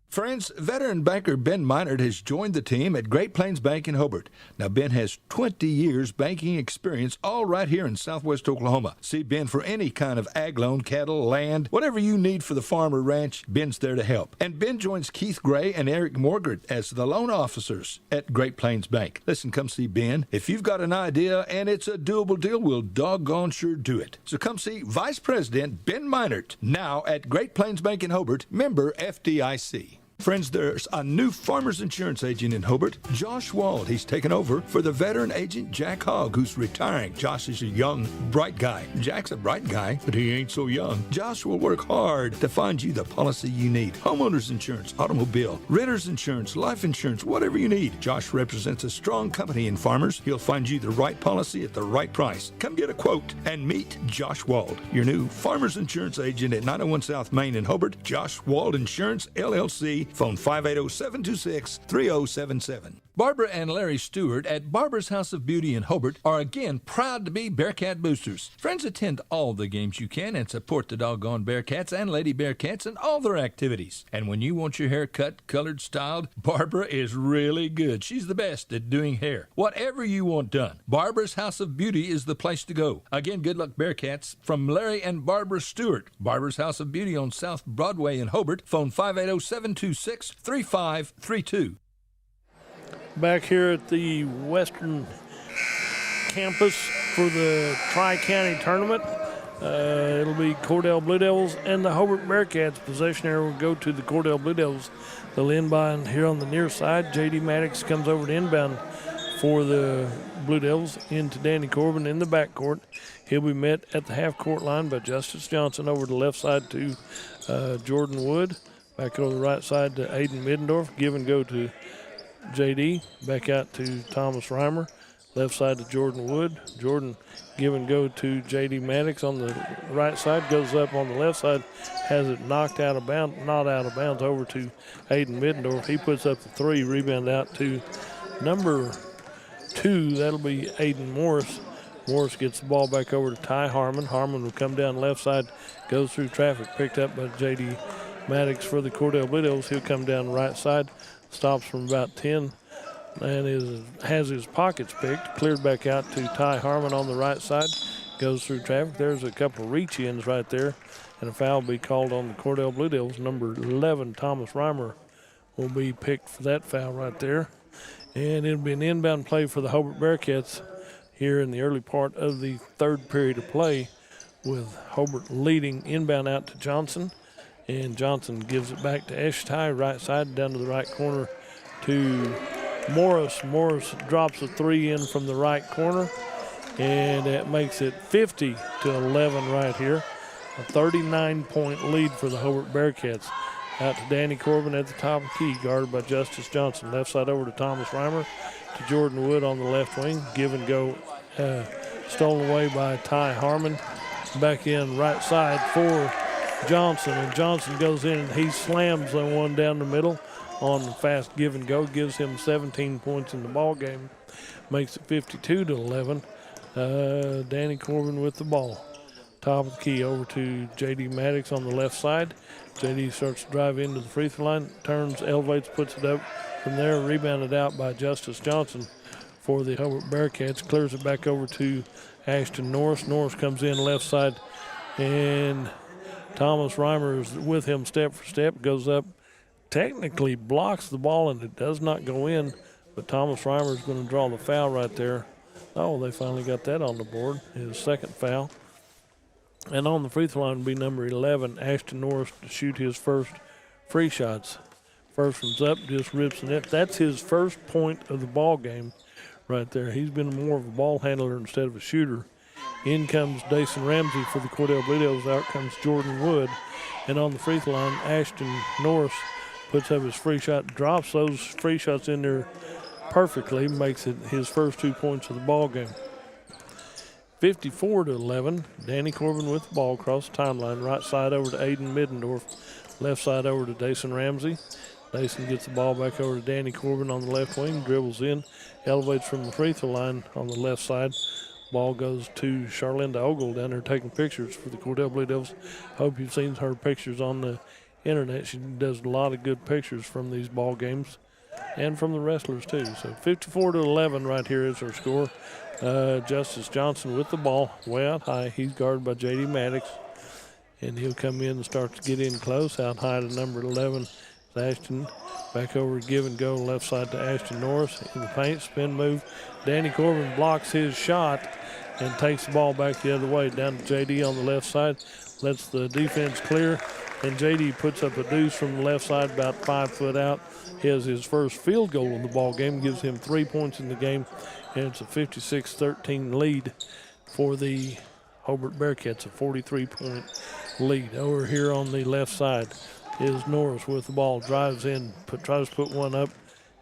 Friends, veteran banker Ben Minard has joined the team at Great Plains Bank in Hobart. Now, Ben has 20 years banking experience all right here in southwest Oklahoma. See Ben for any kind of ag loan, cattle, land, whatever you need for the farm or ranch, Ben's there to help. And Ben joins Keith Gray and Eric Morgert as the loan officers at Great Plains Bank. Listen, come see Ben. If you've got an idea and it's a doable deal, we'll doggone sure do it. So come see Vice President Ben Minard now at Great Plains Bank in Hobart, member FDIC. Friends, there's a new farmer's insurance agent in Hobart, Josh Wald. He's taken over for the veteran agent Jack Hogg, who's retiring. Josh is a young, bright guy. Jack's a bright guy, but he ain't so young. Josh will work hard to find you the policy you need. Homeowner's insurance, automobile, renter's insurance, life insurance, whatever you need. Josh represents a strong company in farmers. He'll find you the right policy at the right price. Come get a quote and meet Josh Wald, your new farmer's insurance agent at 901 South Main in Hobart. Josh Wald Insurance, LLC. Phone 580-726-3077. Barbara and Larry Stewart at Barbara's House of Beauty in Hobart are again proud to be Bearcat boosters. Friends, attend all the games you can and support the doggone Bearcats and Lady Bearcats and all their activities. And when you want your hair cut, colored, styled, Barbara is really good. She's the best at doing hair. Whatever you want done, Barbara's House of Beauty is the place to go. Again, good luck, Bearcats, from Larry and Barbara Stewart. Barbara's House of Beauty on South Broadway in Hobart. Phone 580-726-3532. Back here at the Western campus for the Tri-County tournament. It'll be Cordell Blue Devils and the Hobart Bearcats. Possession area will go to the Cordell Blue Devils. They'll inbound here on the near side. J.D. Maddox comes over to inbound for the Blue Devils into Danny Corbin in the backcourt. He'll be met at the half-court line by Justice Johnson over the left side to Jordan Wood. Back over the right side to Aiden Middendorf. Give and go to J.D. Back out to Thomas Reimer. Left side to Jordan Wood. Jordan give and go to J.D. Maddox on the right side. Goes up on the left side. Has it knocked out of bounds, not out of bounds, over to Aiden Middendorf. He puts up the three. Rebound out to number 2. That'll be Aiden Morris. Morris gets the ball back over to Ty Harmon. Harmon will come down left side. Goes through traffic. Picked up by J.D. Maddox for the Cordell Blue Devils. He'll come down the right side. Stops from about 10 and has his pockets picked. Cleared back out to Ty Harmon on the right side. Goes through traffic. There's a couple of reach-ins right there. And a foul will be called on the Cordell Blue Devils. Number 11, Thomas Reimer, will be picked for that foul right there. And it'll be an inbound play for the Hobart Bearcats here in the early part of the third period of play, with Hobart leading inbound out to Johnson. And Johnson gives it back to Eshtai, right side, down to the right corner to Morris. Morris drops a three in from the right corner, and that makes it 50-11 right here. A 39-point lead for the Hobart Bearcats. Out to Danny Corbin at the top of the key, guarded by Justice Johnson. Left side over to Thomas Reimer, to Jordan Wood on the left wing. Give and go, stolen away by Ty Harmon. Back in right side for Johnson, and Johnson goes in and he slams the one down the middle on the fast give and go. Gives him 17 points in the ball game. Makes it 52-11. Danny Corbin with the ball. Top of the key over to J.D. Maddox on the left side. J.D. starts to drive into the free throw line, turns, elevates, puts it up from there, rebounded out by Justice Johnson for the Hobart Bearcats. Clears it back over to Ashton Norris. Norris comes in left side, and Thomas Reimer is with him step for step, goes up, technically blocks the ball, and it does not go in, but Thomas Reimer is going to draw the foul right there. Oh, they finally got that on the board, his second foul. And on the free throw line would be number 11, Ashton Norris, to shoot his first free shots. First one's up, just rips the net. That's his first point of the ball game right there. He's been more of a ball handler instead of a shooter. In comes Dason Ramsey for the Cordell Blue Devils. Out comes Jordan Wood. And on the free throw line, Ashton Norris puts up his free shot, drops those free shots in there perfectly, makes it his first 2 points of the ball game. 54-11. Danny Corbin with the ball across the timeline. Right side over to Aiden Middendorf. Left side over to Dason Ramsey. Dason gets the ball back over to Danny Corbin on the left wing. Dribbles in. Elevates from the free throw line on the left side. Ball goes to Charlinda Ogle down there taking pictures for the Cordell Blue Devils. Hope you've seen her pictures on the internet. She does a lot of good pictures from these ball games and from the wrestlers too. So 54-11 right here is her score. Justice Johnson with the ball way out high. He's guarded by J.D. Maddox, and he'll come in and start to get in close. Out high to number 11 is Ashton. Back over, give and go, left side to Ashton Norris in the paint, spin move. Danny Corbin blocks his shot and takes the ball back the other way, down to J.D. on the left side, lets the defense clear, and J.D. puts up a deuce from the left side, about 5 foot out. He has his first field goal in the ball game, gives him 3 points in the game, and it's a 56-13 lead for the Hobart Bearcats, a 43-point lead. Over here on the left side is Norris with the ball, drives in, tries to put one up,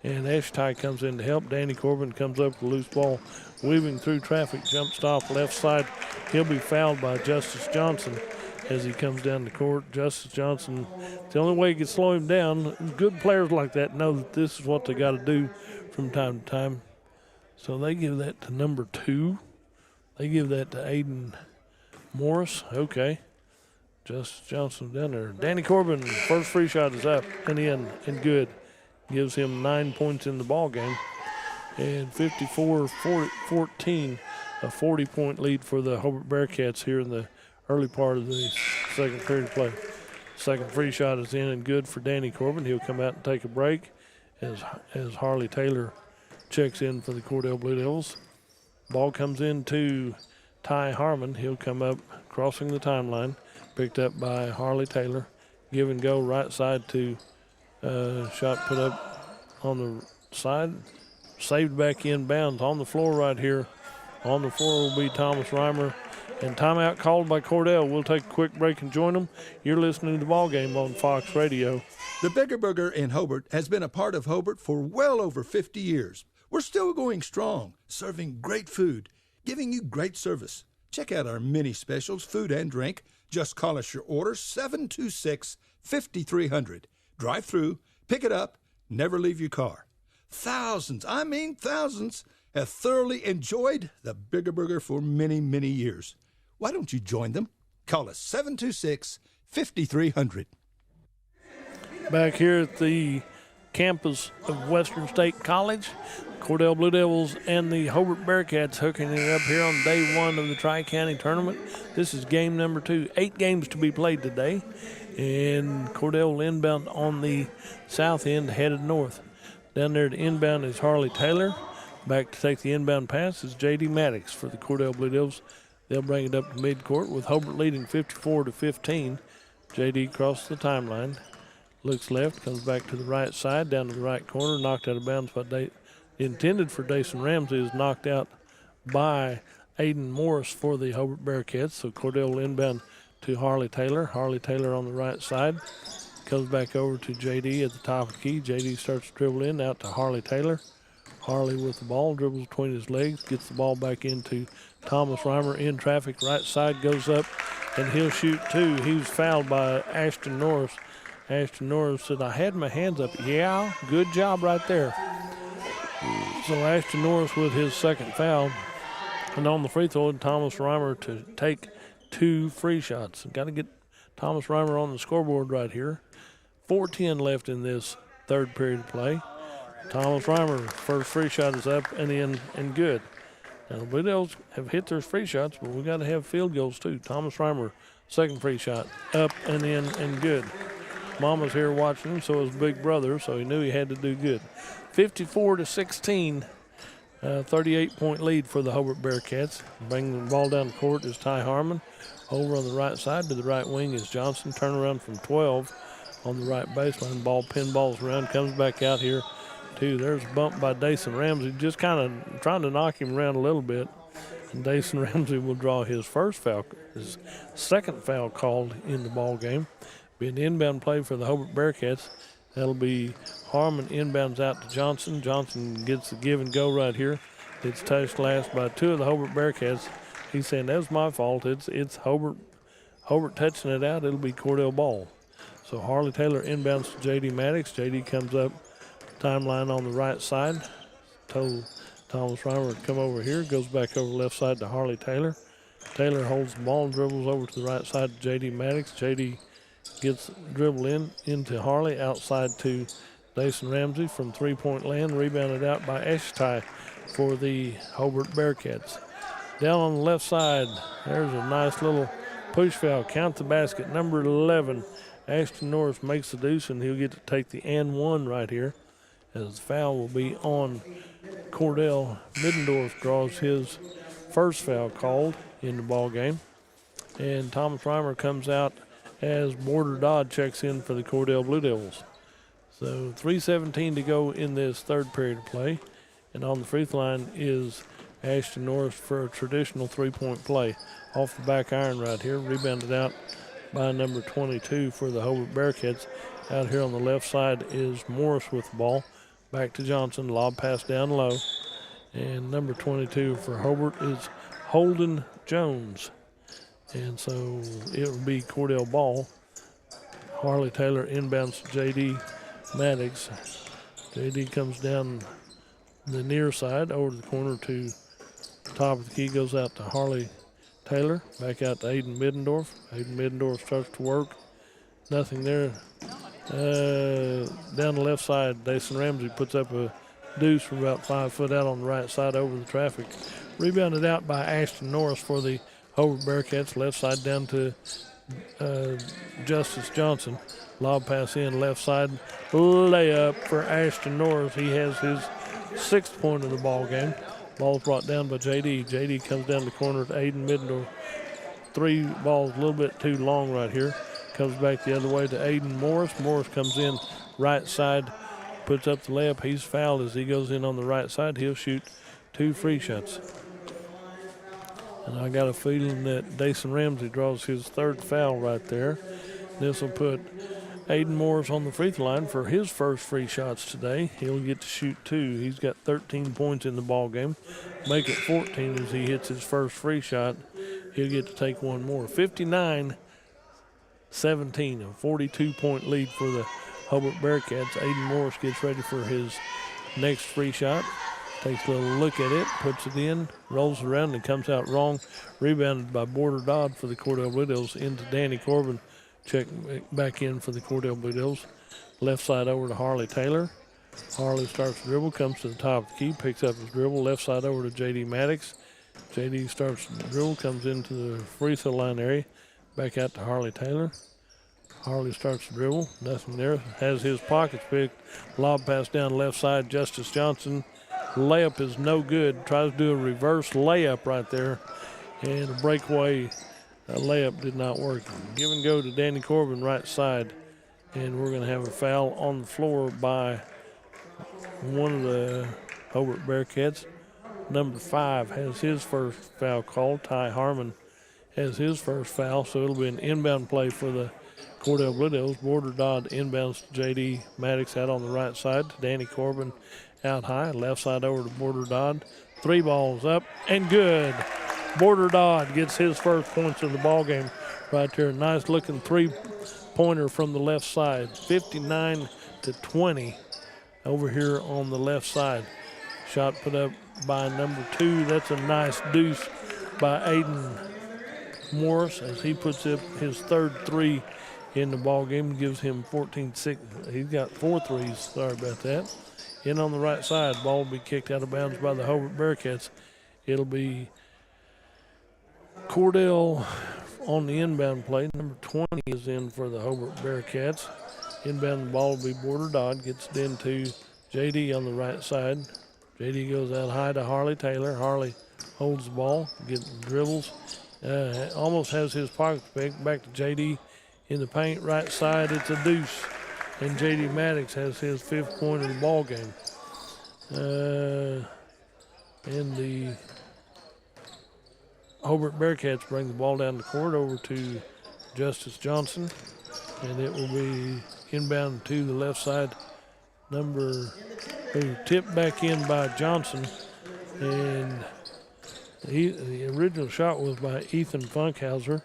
and Eshtai comes in to help. Danny Corbin comes up with a loose ball, weaving through traffic, jump stop left side. He'll be fouled by Justice Johnson as he comes down the court. Justice Johnson, the only way you can slow him down, good players like that know that this is what they got to do from time to time. So they give that to number 2. They give that to Aiden Morris. Okay. Justice Johnson down there. Danny Corbin, first free shot is up and in and good. Gives him 9 points in the ball game. And 54-14, a 40-point lead for the Hobart Bearcats here in the early part of the second period of play. Second free shot is in and good for Danny Corbin. He'll come out and take a break as Harley Taylor checks in for the Cordell Blue Devils. Ball comes in to Ty Harmon. He'll come up crossing the timeline, picked up by Harley Taylor. Give and go right side to shot put up on the side. Saved back inbounds on the floor right here. On the floor will be Thomas Reimer. And timeout called by Cordell. We'll take a quick break and join them. You're listening to the ball game on Fox Radio. The Bigger Burger in Hobart has been a part of Hobart for well over 50 years. We're still going strong, serving great food, giving you great service. Check out our mini specials, food and drink. Just call us your order, 726-5300. Drive through, pick it up, never leave your car. Thousands, I mean thousands, have thoroughly enjoyed the Bigger Burger for many, many years. Why don't you join them? Call us 726-5300. Back here at the campus of Western State College, Cordell Blue Devils and the Hobart Bearcats hooking it up here on day 1 of the Tri-County Tournament. This is game number 2. 8 games to be played today. And Cordell will inbound on the south end, headed north. Down there to inbound is Harley Taylor. Back to take the inbound pass is J.D. Maddox for the Cordell Blue Devils. They'll bring it up to midcourt with Hobart leading 54-15. J.D. crosses the timeline, looks left, comes back to the right side, down to the right corner, knocked out of bounds by intended for Dason Ramsey, is knocked out by Aiden Morris for the Hobart Bearcats. So Cordell will inbound to Harley Taylor. Harley Taylor on the right side. Comes back over to J.D. at the top of the key. J.D. starts to dribble in, out to Harley Taylor. Harley with the ball, dribbles between his legs, gets the ball back into Thomas Reimer in traffic. Right side goes up, and he'll shoot 2. He was fouled by Ashton Norris. Ashton Norris said, I had my hands up. Yeah, good job right there. So Ashton Norris with his second foul. And on the free throw, Thomas Reimer to take 2 free shots. Got to get Thomas Reimer on the scoreboard right here. 4:10 left in this third period of play. Thomas Reimer, first free shot is up and in and good. Now, the Blue Devils have hit their free shots, but we got to have field goals too. Thomas Reimer, second free shot, up and in and good. Mama's here watching him, so is Big Brother, so he knew he had to do good. 54-16, 38-point lead for the Hobart Bearcats. Bringing the ball down the court is Ty Harmon. Over on the right side to the right wing is Johnson. Turnaround from 12 on the right baseline. Ball pinballs around, comes back out here too. There's a bump by Dason Ramsey, just kind of trying to knock him around a little bit. And Dason Ramsey will draw his his second foul called in the ball game. Be an inbound play for the Hobart Bearcats. That'll be Harmon inbounds out to Johnson. Johnson gets the give and go right here. It's touched last by 2 of the Hobart Bearcats. He's saying, that was my fault. It's Hobart touching it out. It'll be Cordell ball. So Harley Taylor inbounds to J.D. Maddox. J.D. comes up timeline on the right side. Told Thomas Reimer to come over here. Goes back over left side to Harley Taylor. Taylor holds the ball and dribbles over to the right side to J.D. Maddox. J.D. gets dribbled into Harley, outside to Dason Ramsey from three-point land, rebounded out by Ashtai for the Hobart Bearcats. Down on the left side, there's a nice little push foul. Count the basket, number 11. Ashton Norris makes the deuce, and he'll get to take the and one right here, as the foul will be on Cordell. Middendorf draws his first foul called in the ball game, and Thomas Reimer comes out as Border Dodd checks in for the Cordell Blue Devils. So 3:17 to go in this third period of play, and on the free throw line is Ashton Norris for a traditional three-point play. Off the back iron right here, rebounded out by number 22 for the Hobart Bearcats. Out here on the left side is Morris with the ball. Back to Johnson, lob pass down low. And number 22 for Hobart is Holden Jones. And so it will be Cordell ball. Harley Taylor inbounds to J.D. Maddox. J.D. comes down the near side over to the corner to top of the key, goes out to Harley Taylor, back out to Aiden Middendorf. Aiden Middendorf starts to work. Nothing there. Down the left side, Dason Ramsey puts up a deuce from about 5 foot out on the right side over the traffic. Rebounded out by Ashton Norris for the Hobart Bearcats. Left side down to Justice Johnson. Lob pass in, left side layup for Ashton Norris. He has his 6th point of the ball game. Ball's brought down by J.D. J.D. comes down the corner to Aiden Middendorf. 3 balls a little bit too long right here. Comes back the other way to Aiden Morris. Morris comes in right side, puts up the layup. He's fouled as he goes in on the right side. He'll shoot 2 free shots. And I got a feeling that Dason Ramsey draws his 3rd foul right there. This will put Aiden Morris on the free throw line for his first free shots today. He'll get to shoot 2. He's got 13 points in the ball game. Make it 14 as he hits his first free shot. He'll get to take one more. 59-17, a 42-point lead for the Hobart Bearcats. Aiden Morris gets ready for his next free shot. Takes a little look at it, puts it in, rolls around, and comes out wrong. Rebounded by Border Dodd for the Cordell Blue Devils into Danny Corbin. Check back in for the Cordell Blue Devils. Left side over to Harley Taylor. Harley starts to dribble, comes to the top of the key, picks up his dribble. Left side over to J.D. Maddox. J.D. starts to dribble, comes into the free throw line area. Back out to Harley Taylor. Harley starts to dribble, nothing there. Has his pockets picked. Lob pass down left side, Justice Johnson. Layup is no good. Tries to do a reverse layup right there. And a breakaway layup did not work. Give and go to Danny Corbin right side. And we're going to have a foul on the floor by one of the Hobart Bearcats. Number 5 has his first foul called. Ty Harmon has his first foul. So it'll be an inbound play for the Cordell Blue Devils. Border Dodd inbounds to J.D. Maddox out on the right side to Danny Corbin out high. Left side over to Border Dodd. 3 balls up and good. Border Dodd gets his first points in the ball game right there. Nice looking 3-pointer from the left side. 59-20 over here on the left side. Shot put up by number 2. That's a nice deuce by Aiden Morris as he puts up his 3rd 3 in the ball game. Gives him 14-6. He's got 4 threes. Sorry about that. In on the right side. Ball will be kicked out of bounds by the Hobart Bearcats. It'll be Cordell on the inbound play. Number 20 is in for the Hobart Bearcats. Inbound ball will be Border Dodd. Gets it into J.D. on the right side. J.D. goes out high to Harley Taylor. Harley holds the ball, gets dribbles. Almost has his pockets picked. Back to J.D. in the paint. Right side, it's a deuce. And J.D. Maddox has his 5th point of the ball game. And the Hobart Bearcats bring the ball down the court over to Justice Johnson. And it will be inbound to the left side. Tipped back in by Johnson. And the original shot was by Ethan Funkhauser.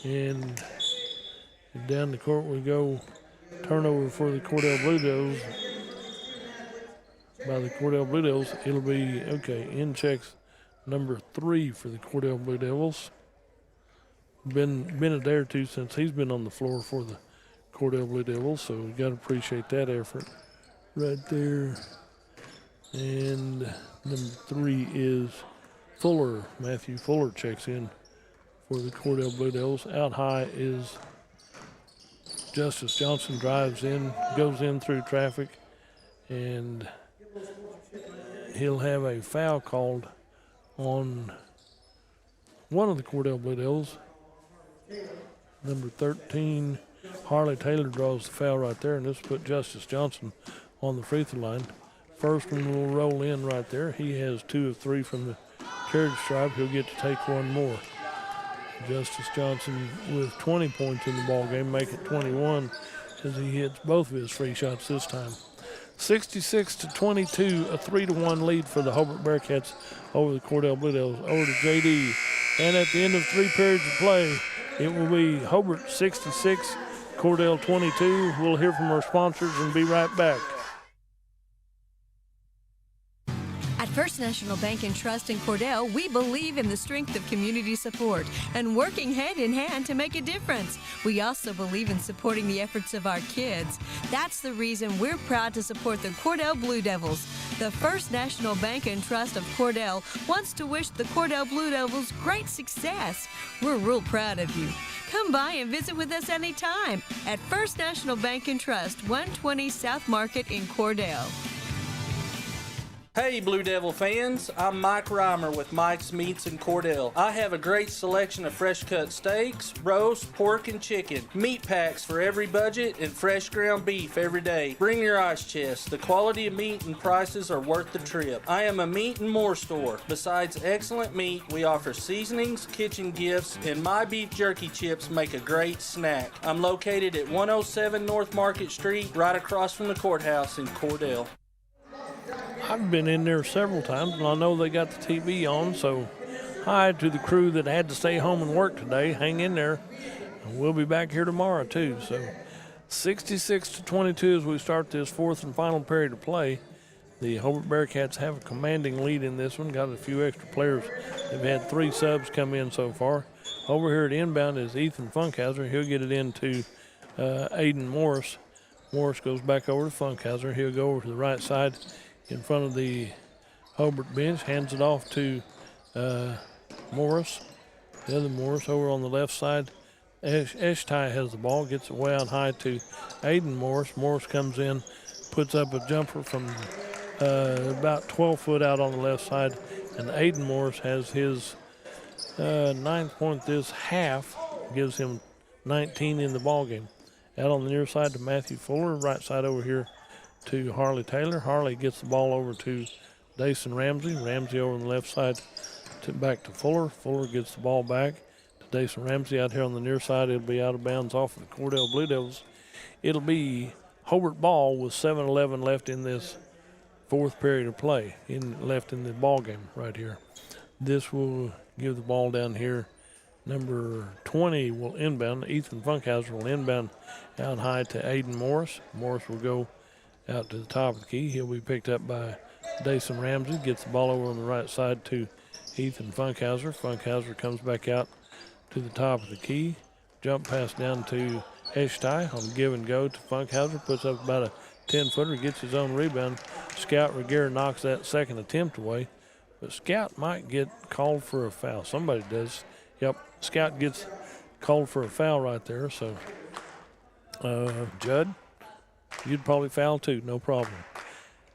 And down the court we go. Turnover for the Cordell Blue Devils. By the Cordell Blue Devils, it'll be, in checks number 3 for the Cordell Blue Devils. Been a day or two since he's been on the floor for the Cordell Blue Devils, so you got to appreciate that effort right there. And number 3 is Fuller. Matthew Fuller checks in for the Cordell Blue Devils. Out high is Justice Johnson, drives in, goes in through traffic, and he'll have a foul called on one of the Cordell Blue Devils. Number 13, Harley Taylor, draws the foul right there, and this will put Justice Johnson on the free throw line. First one will roll in right there. He has 2 of 3 from the carriage stripe. He'll get to take one more. Justice Johnson with 20 points in the ball game, make it 21 as he hits both of his free shots this time. 66-22, a 3-1 lead for the Hobart Bearcats over the Cordell Blue Devils. Over to JD, and at the end of 3 periods of play, it will be Hobart 66, Cordell 22. We'll hear from our sponsors and be right back. At First National Bank and Trust in Cordell, we believe in the strength of community support and working hand in hand to make a difference. We also believe in supporting the efforts of our kids. That's the reason we're proud to support the Cordell Blue Devils. The First National Bank and Trust of Cordell wants to wish the Cordell Blue Devils great success. We're real proud of you. Come by and visit with us anytime at First National Bank and Trust, 120 South Market in Cordell. Hey Blue Devil fans, I'm Mike Reimer with Mike's Meats in Cordell. I have a great selection of fresh cut steaks, roast, pork, and chicken. Meat packs for every budget and fresh ground beef every day. Bring your ice chest. The quality of meat and prices are worth the trip. I am a meat and more store. Besides excellent meat, we offer seasonings, kitchen gifts, and my beef jerky chips make a great snack. I'm located at 107 North Market Street, right across from the courthouse in Cordell. I've been in there several times, and I know they got the TV on, so hi to the crew that had to stay home and work today. Hang in there. And we'll be back here tomorrow, too. So 66-22 as we start this 4th and final period of play. The Hobart Bearcats have a commanding lead in this one, got a few extra players. They've had 3 subs come in so far. Over here at inbound is Ethan Funkhauser. He'll get it into Aiden Morris. Morris goes back over to Funkhauser. He'll go over to the right side in front of the Hobart bench, hands it off to Morris. The other Morris over on the left side. Eshtai has the ball, gets it way out high to Aiden Morris. Morris comes in, puts up a jumper from about 12 foot out on the left side, and Aiden Morris has his 9th point this half, gives him 19 in the ball game. Out on the near side to Matthew Fuller, right side over here to Harley Taylor. Harley gets the ball over to Dason Ramsey. Ramsey over on the left side back to Fuller. Fuller gets the ball back to Dason Ramsey out here on the near side. It'll be out of bounds off of the Cordell Blue Devils. It'll be Hobart ball with 7:11 left in this 4th period of play, left in the ball game right here. This will give the ball down here. Number 20 will inbound. Ethan Funkhauser will inbound out high to Aiden Morris. Morris will go out to the top of the key. He'll be picked up by Dason Ramsey. Gets the ball over on the right side to Ethan Funkhauser. Funkhauser comes back out to the top of the key. Jump pass down to Eshtai on give and go to Funkhauser. Puts up about a 10-footer. Gets his own rebound. Scout Regier knocks that second attempt away. But Scout might get called for a foul. Somebody does. Yep, Scout gets called for a foul right there. So, Judd, you'd probably foul too, no problem.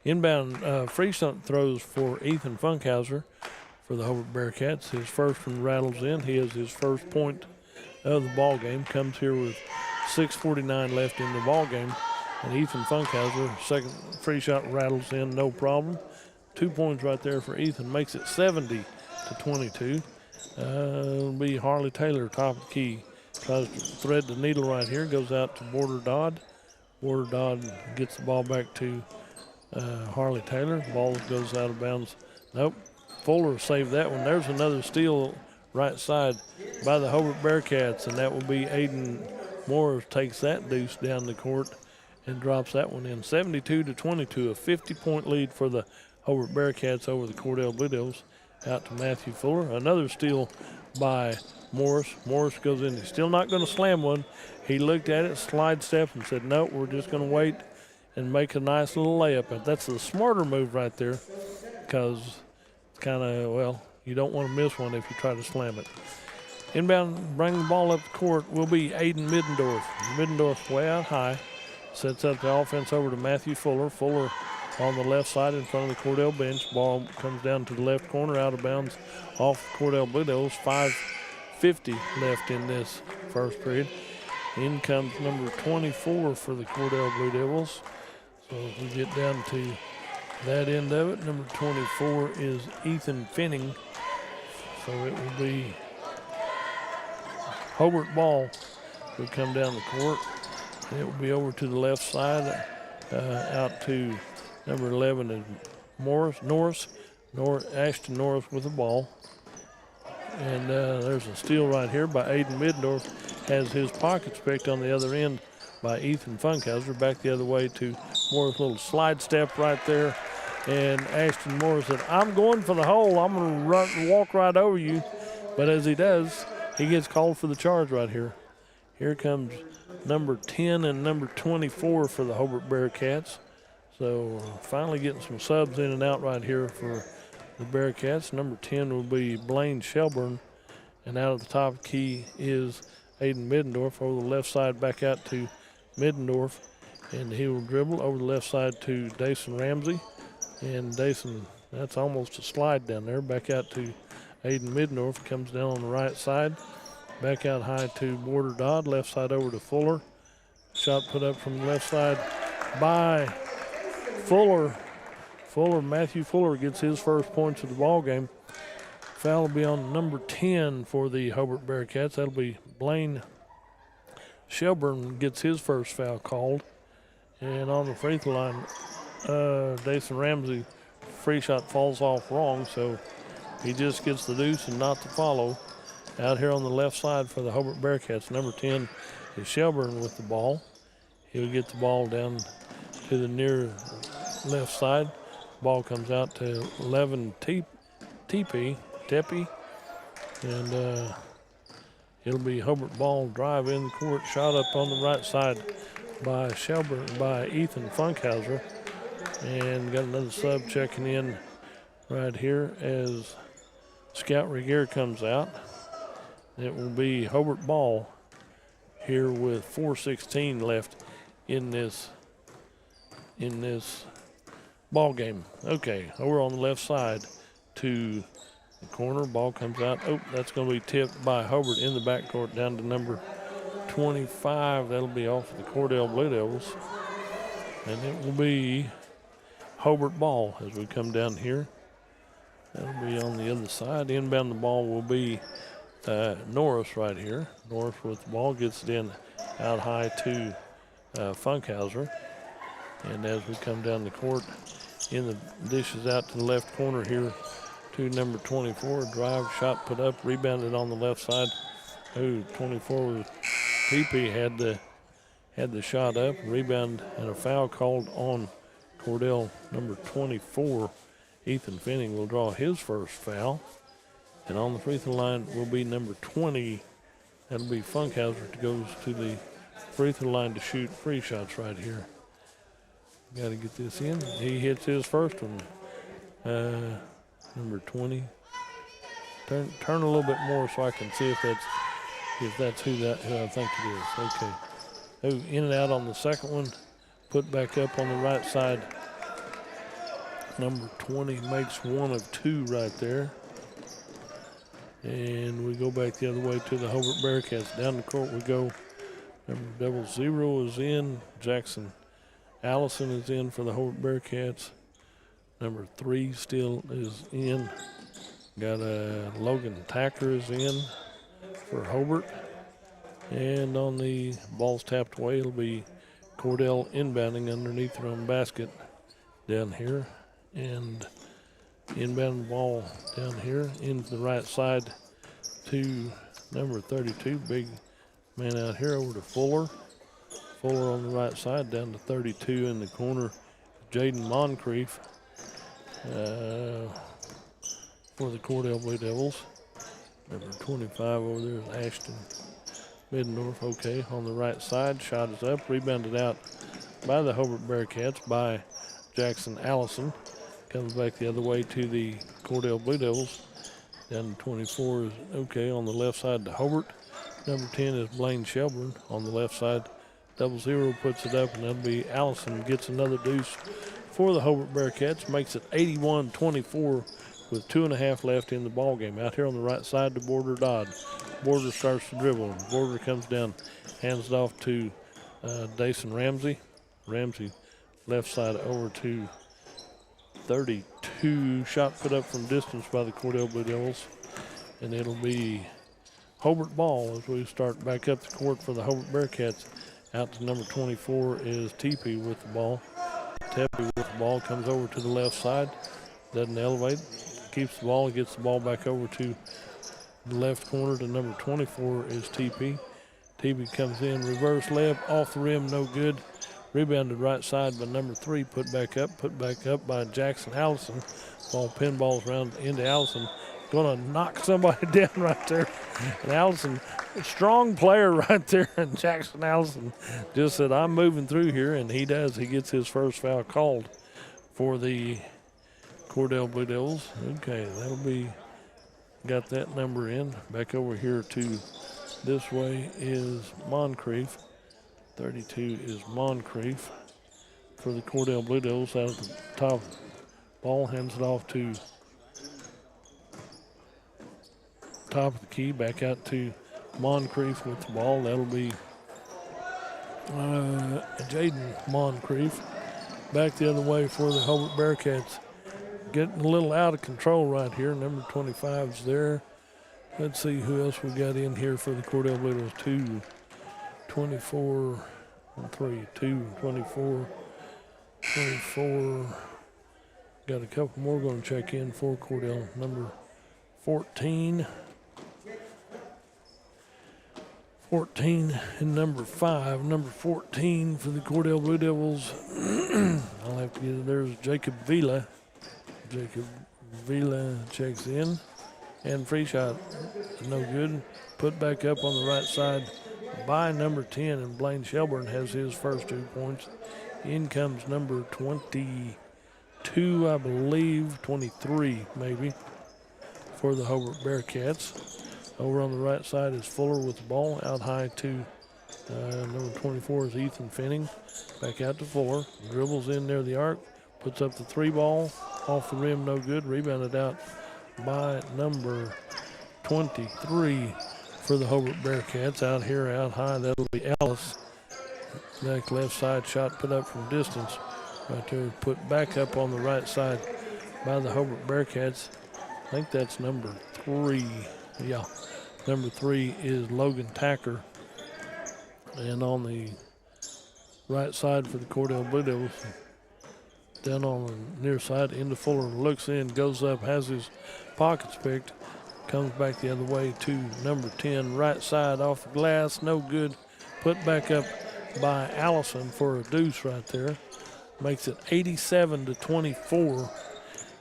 Inbound free stunt throws for Ethan Funkhauser for the Hobart Bearcats. His first one rattles in. He has his first point of the ball game. Comes here with 6:49 left in the ball game. And Ethan Funkhauser, second free shot rattles in, no problem. 2 points right there for Ethan. Makes it 70-22. It'll be Harley Taylor, top of the key. Tries to thread the needle right here. Goes out to Border Dodd. Border Dodd gets the ball back to Harley Taylor. Ball goes out of bounds. Nope. Fuller saved that one. There's another steal right side by the Hobart Bearcats, and that will be Aiden Morris takes that deuce down the court and drops that one in. 72-22, a 50-point lead for the Hobart Bearcats over the Cordell Blue Devils. Out to Matthew Fuller. Another steal by Morris. Morris goes in. He's still not going to slam one. He looked at it, slide step, and said, no, we're just going to wait and make a nice little layup. But that's the smarter move right there because it's kind of, well, you don't want to miss one if you try to slam it. Inbound, bring the ball up the court will be Aiden Middendorf. Middendorf way out high. Sets up the offense over to Matthew Fuller. Fuller on the left side in front of the Cordell bench. Ball comes down to the left corner, out of bounds off Cordell Blue Devils. 5:50 left in this first period. In comes number 24 for the Cordell Blue Devils. So if we get down to that end of it, number 24 is Ethan Finning. So it will be Hobart ball will come down the court. It will be over to the left side, out to number 11 is Ashton Norris with the ball. And there's a steal right here by Aiden Middendorf. Has his pockets picked on the other end by Ethan Funkhauser. Back the other way to Morris. Little slide step right there. And Ashton Morris said, I'm going for the hole. I'm going to walk right over you. But as he does, he gets called for the charge right here. Here comes number 10 and number 24 for the Hobart Bearcats. So finally getting some subs in and out right here for the Bearcats. Number 10 will be Blaine Shelburne. And out of the top key is Aiden Middendorf. Over the left side back out to Middendorf. And he will dribble over the left side to Dason Ramsey. And Dason, that's almost a slide down there. Back out to Aiden Middendorf. Comes down on the right side. Back out high to Border Dodd. Left side over to Fuller. Shot put up from the left side by Fuller. Matthew Fuller gets his first points of the ball game. Foul will be on number 10 for the Hobart Bearcats. That'll be Blaine Shelburne gets his first foul called. And on the free throw line, Dason Ramsey free shot falls off wrong, so he just gets the deuce and not the follow. Out here on the left side for the Hobart Bearcats, number 10 is Shelburne with the ball. He'll get the ball down to the near left side. Ball comes out to 11 Tepe, and it'll be Hobart ball drive in the court, shot up on the right side by Shelburne, by Ethan Funkhauser. And got another sub checking in right here as Scout Regier comes out. It will be Hobart ball here with 4:16 left in this ball game. Okay, over on the left side to the corner. Ball comes out. Oh, that's going to be tipped by Hobart in the backcourt down to number 25. That'll be off of the Cordell Blue Devils. And it will be Hobart ball as we come down here. That'll be on the other side. Inbound the ball will be Norris right here. Norris with the ball gets it in out high to Funkhauser. And as we come down the court, in the dishes out to the left corner here to number 24. Drive, shot put up, rebounded on the left side. Oh, 24 was PP had the shot up, rebound, and a foul called on Cordell. Number 24, Ethan Finning, will draw his first foul. And on the free throw line will be number 20. That'll be Funkhauser, goes to the free throw line to shoot free shots right here. Got to get this in. He hits his first one. Number 20. Turn a little bit more so I can see if that's who I think it is. Okay. Oh, in and out on the second one. Put back up on the right side. Number 20 makes one of two right there. And we go back the other way to the Hobart Bearcats. Down the court we go. Number 00 is in. Jackson Allison is in for the Hobart Bearcats. Number 3 still is in. Got Logan Tacker is in for Hobart. And on the ball's tapped away, it'll be Cordell inbounding underneath their own basket down here. And inbound ball down here into the right side to number 32. Big man out here over to Fuller. Fuller on the right side down to 32 in the corner. Jaden Moncrief for the Cordell Blue Devils. Number 25 over there is Ashton Middendorf, okay, on the right side. Shot is up, rebounded out by the Hobart Bearcats by Jackson Allison. Comes back the other way to the Cordell Blue Devils. Down to 24 is okay on the left side to Hobart. Number 10 is Blaine Shelburne on the left side. 0-0 puts it up, and that'll be Allison gets another deuce for the Hobart Bearcats. Makes it 81-24 with 2.5 left in the ball game. Out here on the right side to Border Dodd. Border starts to dribble. Border comes down, hands it off to Dason Ramsey. Ramsey left side over to 32. Shot put up from distance by the Cordell Blue Devils. And it'll be Hobart ball as we start back up the court for the Hobart Bearcats. Out to number 24 is Tepe with the ball. Tepe with the ball comes over to the left side. Doesn't elevate. Keeps the ball, gets the ball back over to the left corner to number 24 is Tepe. Tepe comes in, reverse layup, off the rim, no good. Rebounded right side by number 3, put back up by Jackson Allison. Ball pinballs around into Allison. Gonna knock somebody down right there. And Allison, a strong player right there. And Jackson Allison just said, I'm moving through here. And he does. He gets his first foul called for the Cordell Blue Devils. Okay, that'll be, got that number in. Back over here to this way is Moncrief. 32 is Moncrief for the Cordell Blue Devils. Out of the top ball, hands it off to top of the key, back out to Moncrief with the ball. That'll be Jaden Moncrief. Back the other way for the Hobart Bearcats. Getting a little out of control right here. Number 25's there. Let's see who else we got in here for the Cordell Blue Devils. 2, 24, 3, 2, 24, 24. Got a couple more going to check in for Cordell. Number 14. 14 and number 5. Number 14 for the Cordell Blue Devils. I'll have to get it. There's Jacob Vila. Jacob Vila checks in. And free shot, no good. Put back up on the right side by number 10, and Blaine Shelburne has his first 2 points. In comes number 22, I believe, 23 maybe, for the Hobart Bearcats. Over on the right side is Fuller with the ball, out high to number 24 is Ethan Finning. Back out to Fuller, dribbles in near the arc, puts up the 3 ball, off the rim, no good, rebounded out by number 23 for the Hobart Bearcats. Out here, out high, that'll be Ellis. Back left side, shot put up from distance. Right there, put back up on the right side by the Hobart Bearcats. I think that's number 3. Yeah, number 3 is Logan Tacker. And on the right side for the Cordell Blue Devils, down on the near side, into Fuller, looks in, goes up, has his pockets picked, comes back the other way to number 10, right side off the glass, no good. Put back up by Allison for a deuce right there. Makes it 87-24,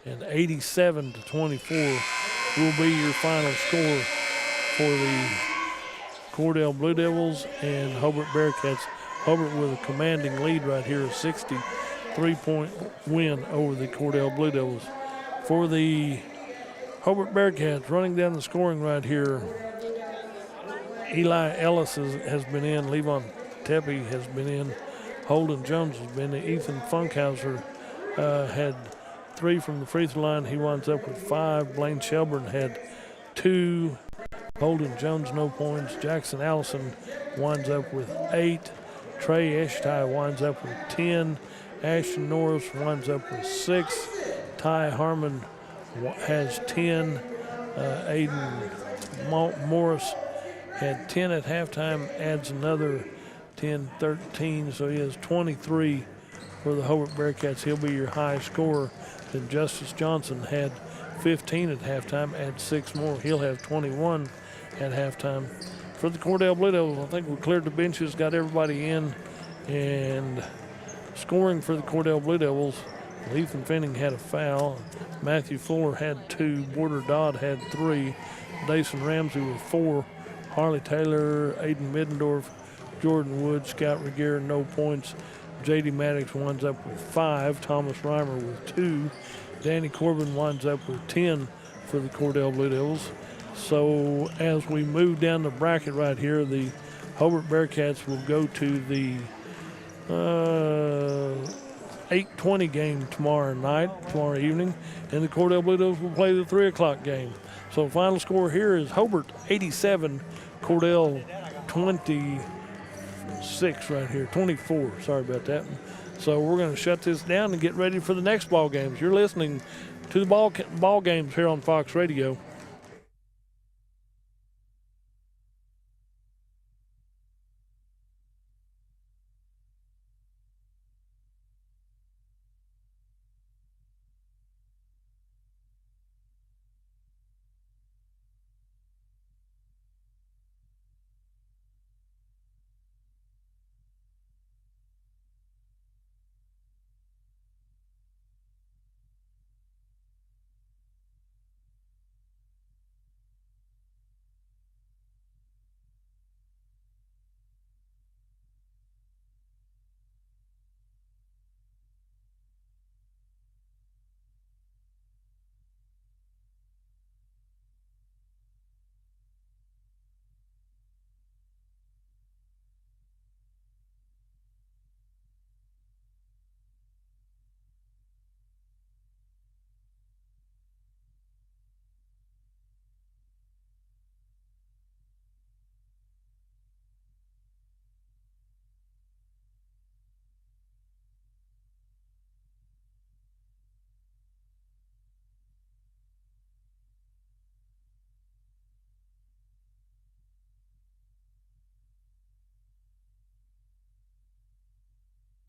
and 87-24 will be your final score for the Cordell Blue Devils and Hobart Bearcats. Hobart with a commanding lead right here, a 63-point win over the Cordell Blue Devils. For the Hobart Bearcats, running down the scoring right here, Eli Ellis has been in, Levon Tepe has been in, Holden Jones has been in, Ethan Funkhauser had 3 from the free throw line. He winds up with 5. Blaine Shelburne had 2. Holden Jones, no points. Jackson Allison winds up with 8. Trey Eshtai winds up with 10. Ashton Norris winds up with 6. Ty Harmon has 10. Aiden Morris had 10 at halftime, adds another 10, 13, so he has 23 for the Hobart Bearcats. He'll be your high scorer. Then Justice Johnson had 15 at halftime, adds 6 more. He'll have 21 at halftime. For the Cordell Blue Devils, I think we cleared the benches, got everybody in, and scoring for the Cordell Blue Devils, Ethan Finning had a foul. Matthew Fuller had 2. Border Dodd had 3. Dason Ramsey with 4. Harley Taylor, Aiden Middendorf, Jordan Wood, Scout Regier, no points. J.D. Maddox winds up with 5. Thomas Reimer with 2. Danny Corbin winds up with 10 for the Cordell Blue Devils. So as we move down the bracket right here, the Hobart Bearcats will go to the 8:20 game tomorrow evening, and the Cordell Blue Devils will play the 3 o'clock game. So final score here is Hobart 87, Cordell 26 right here, 24. Sorry about that. So we're going to shut this down and get ready for the next ball games. You're listening to the ball games here on Fox Radio.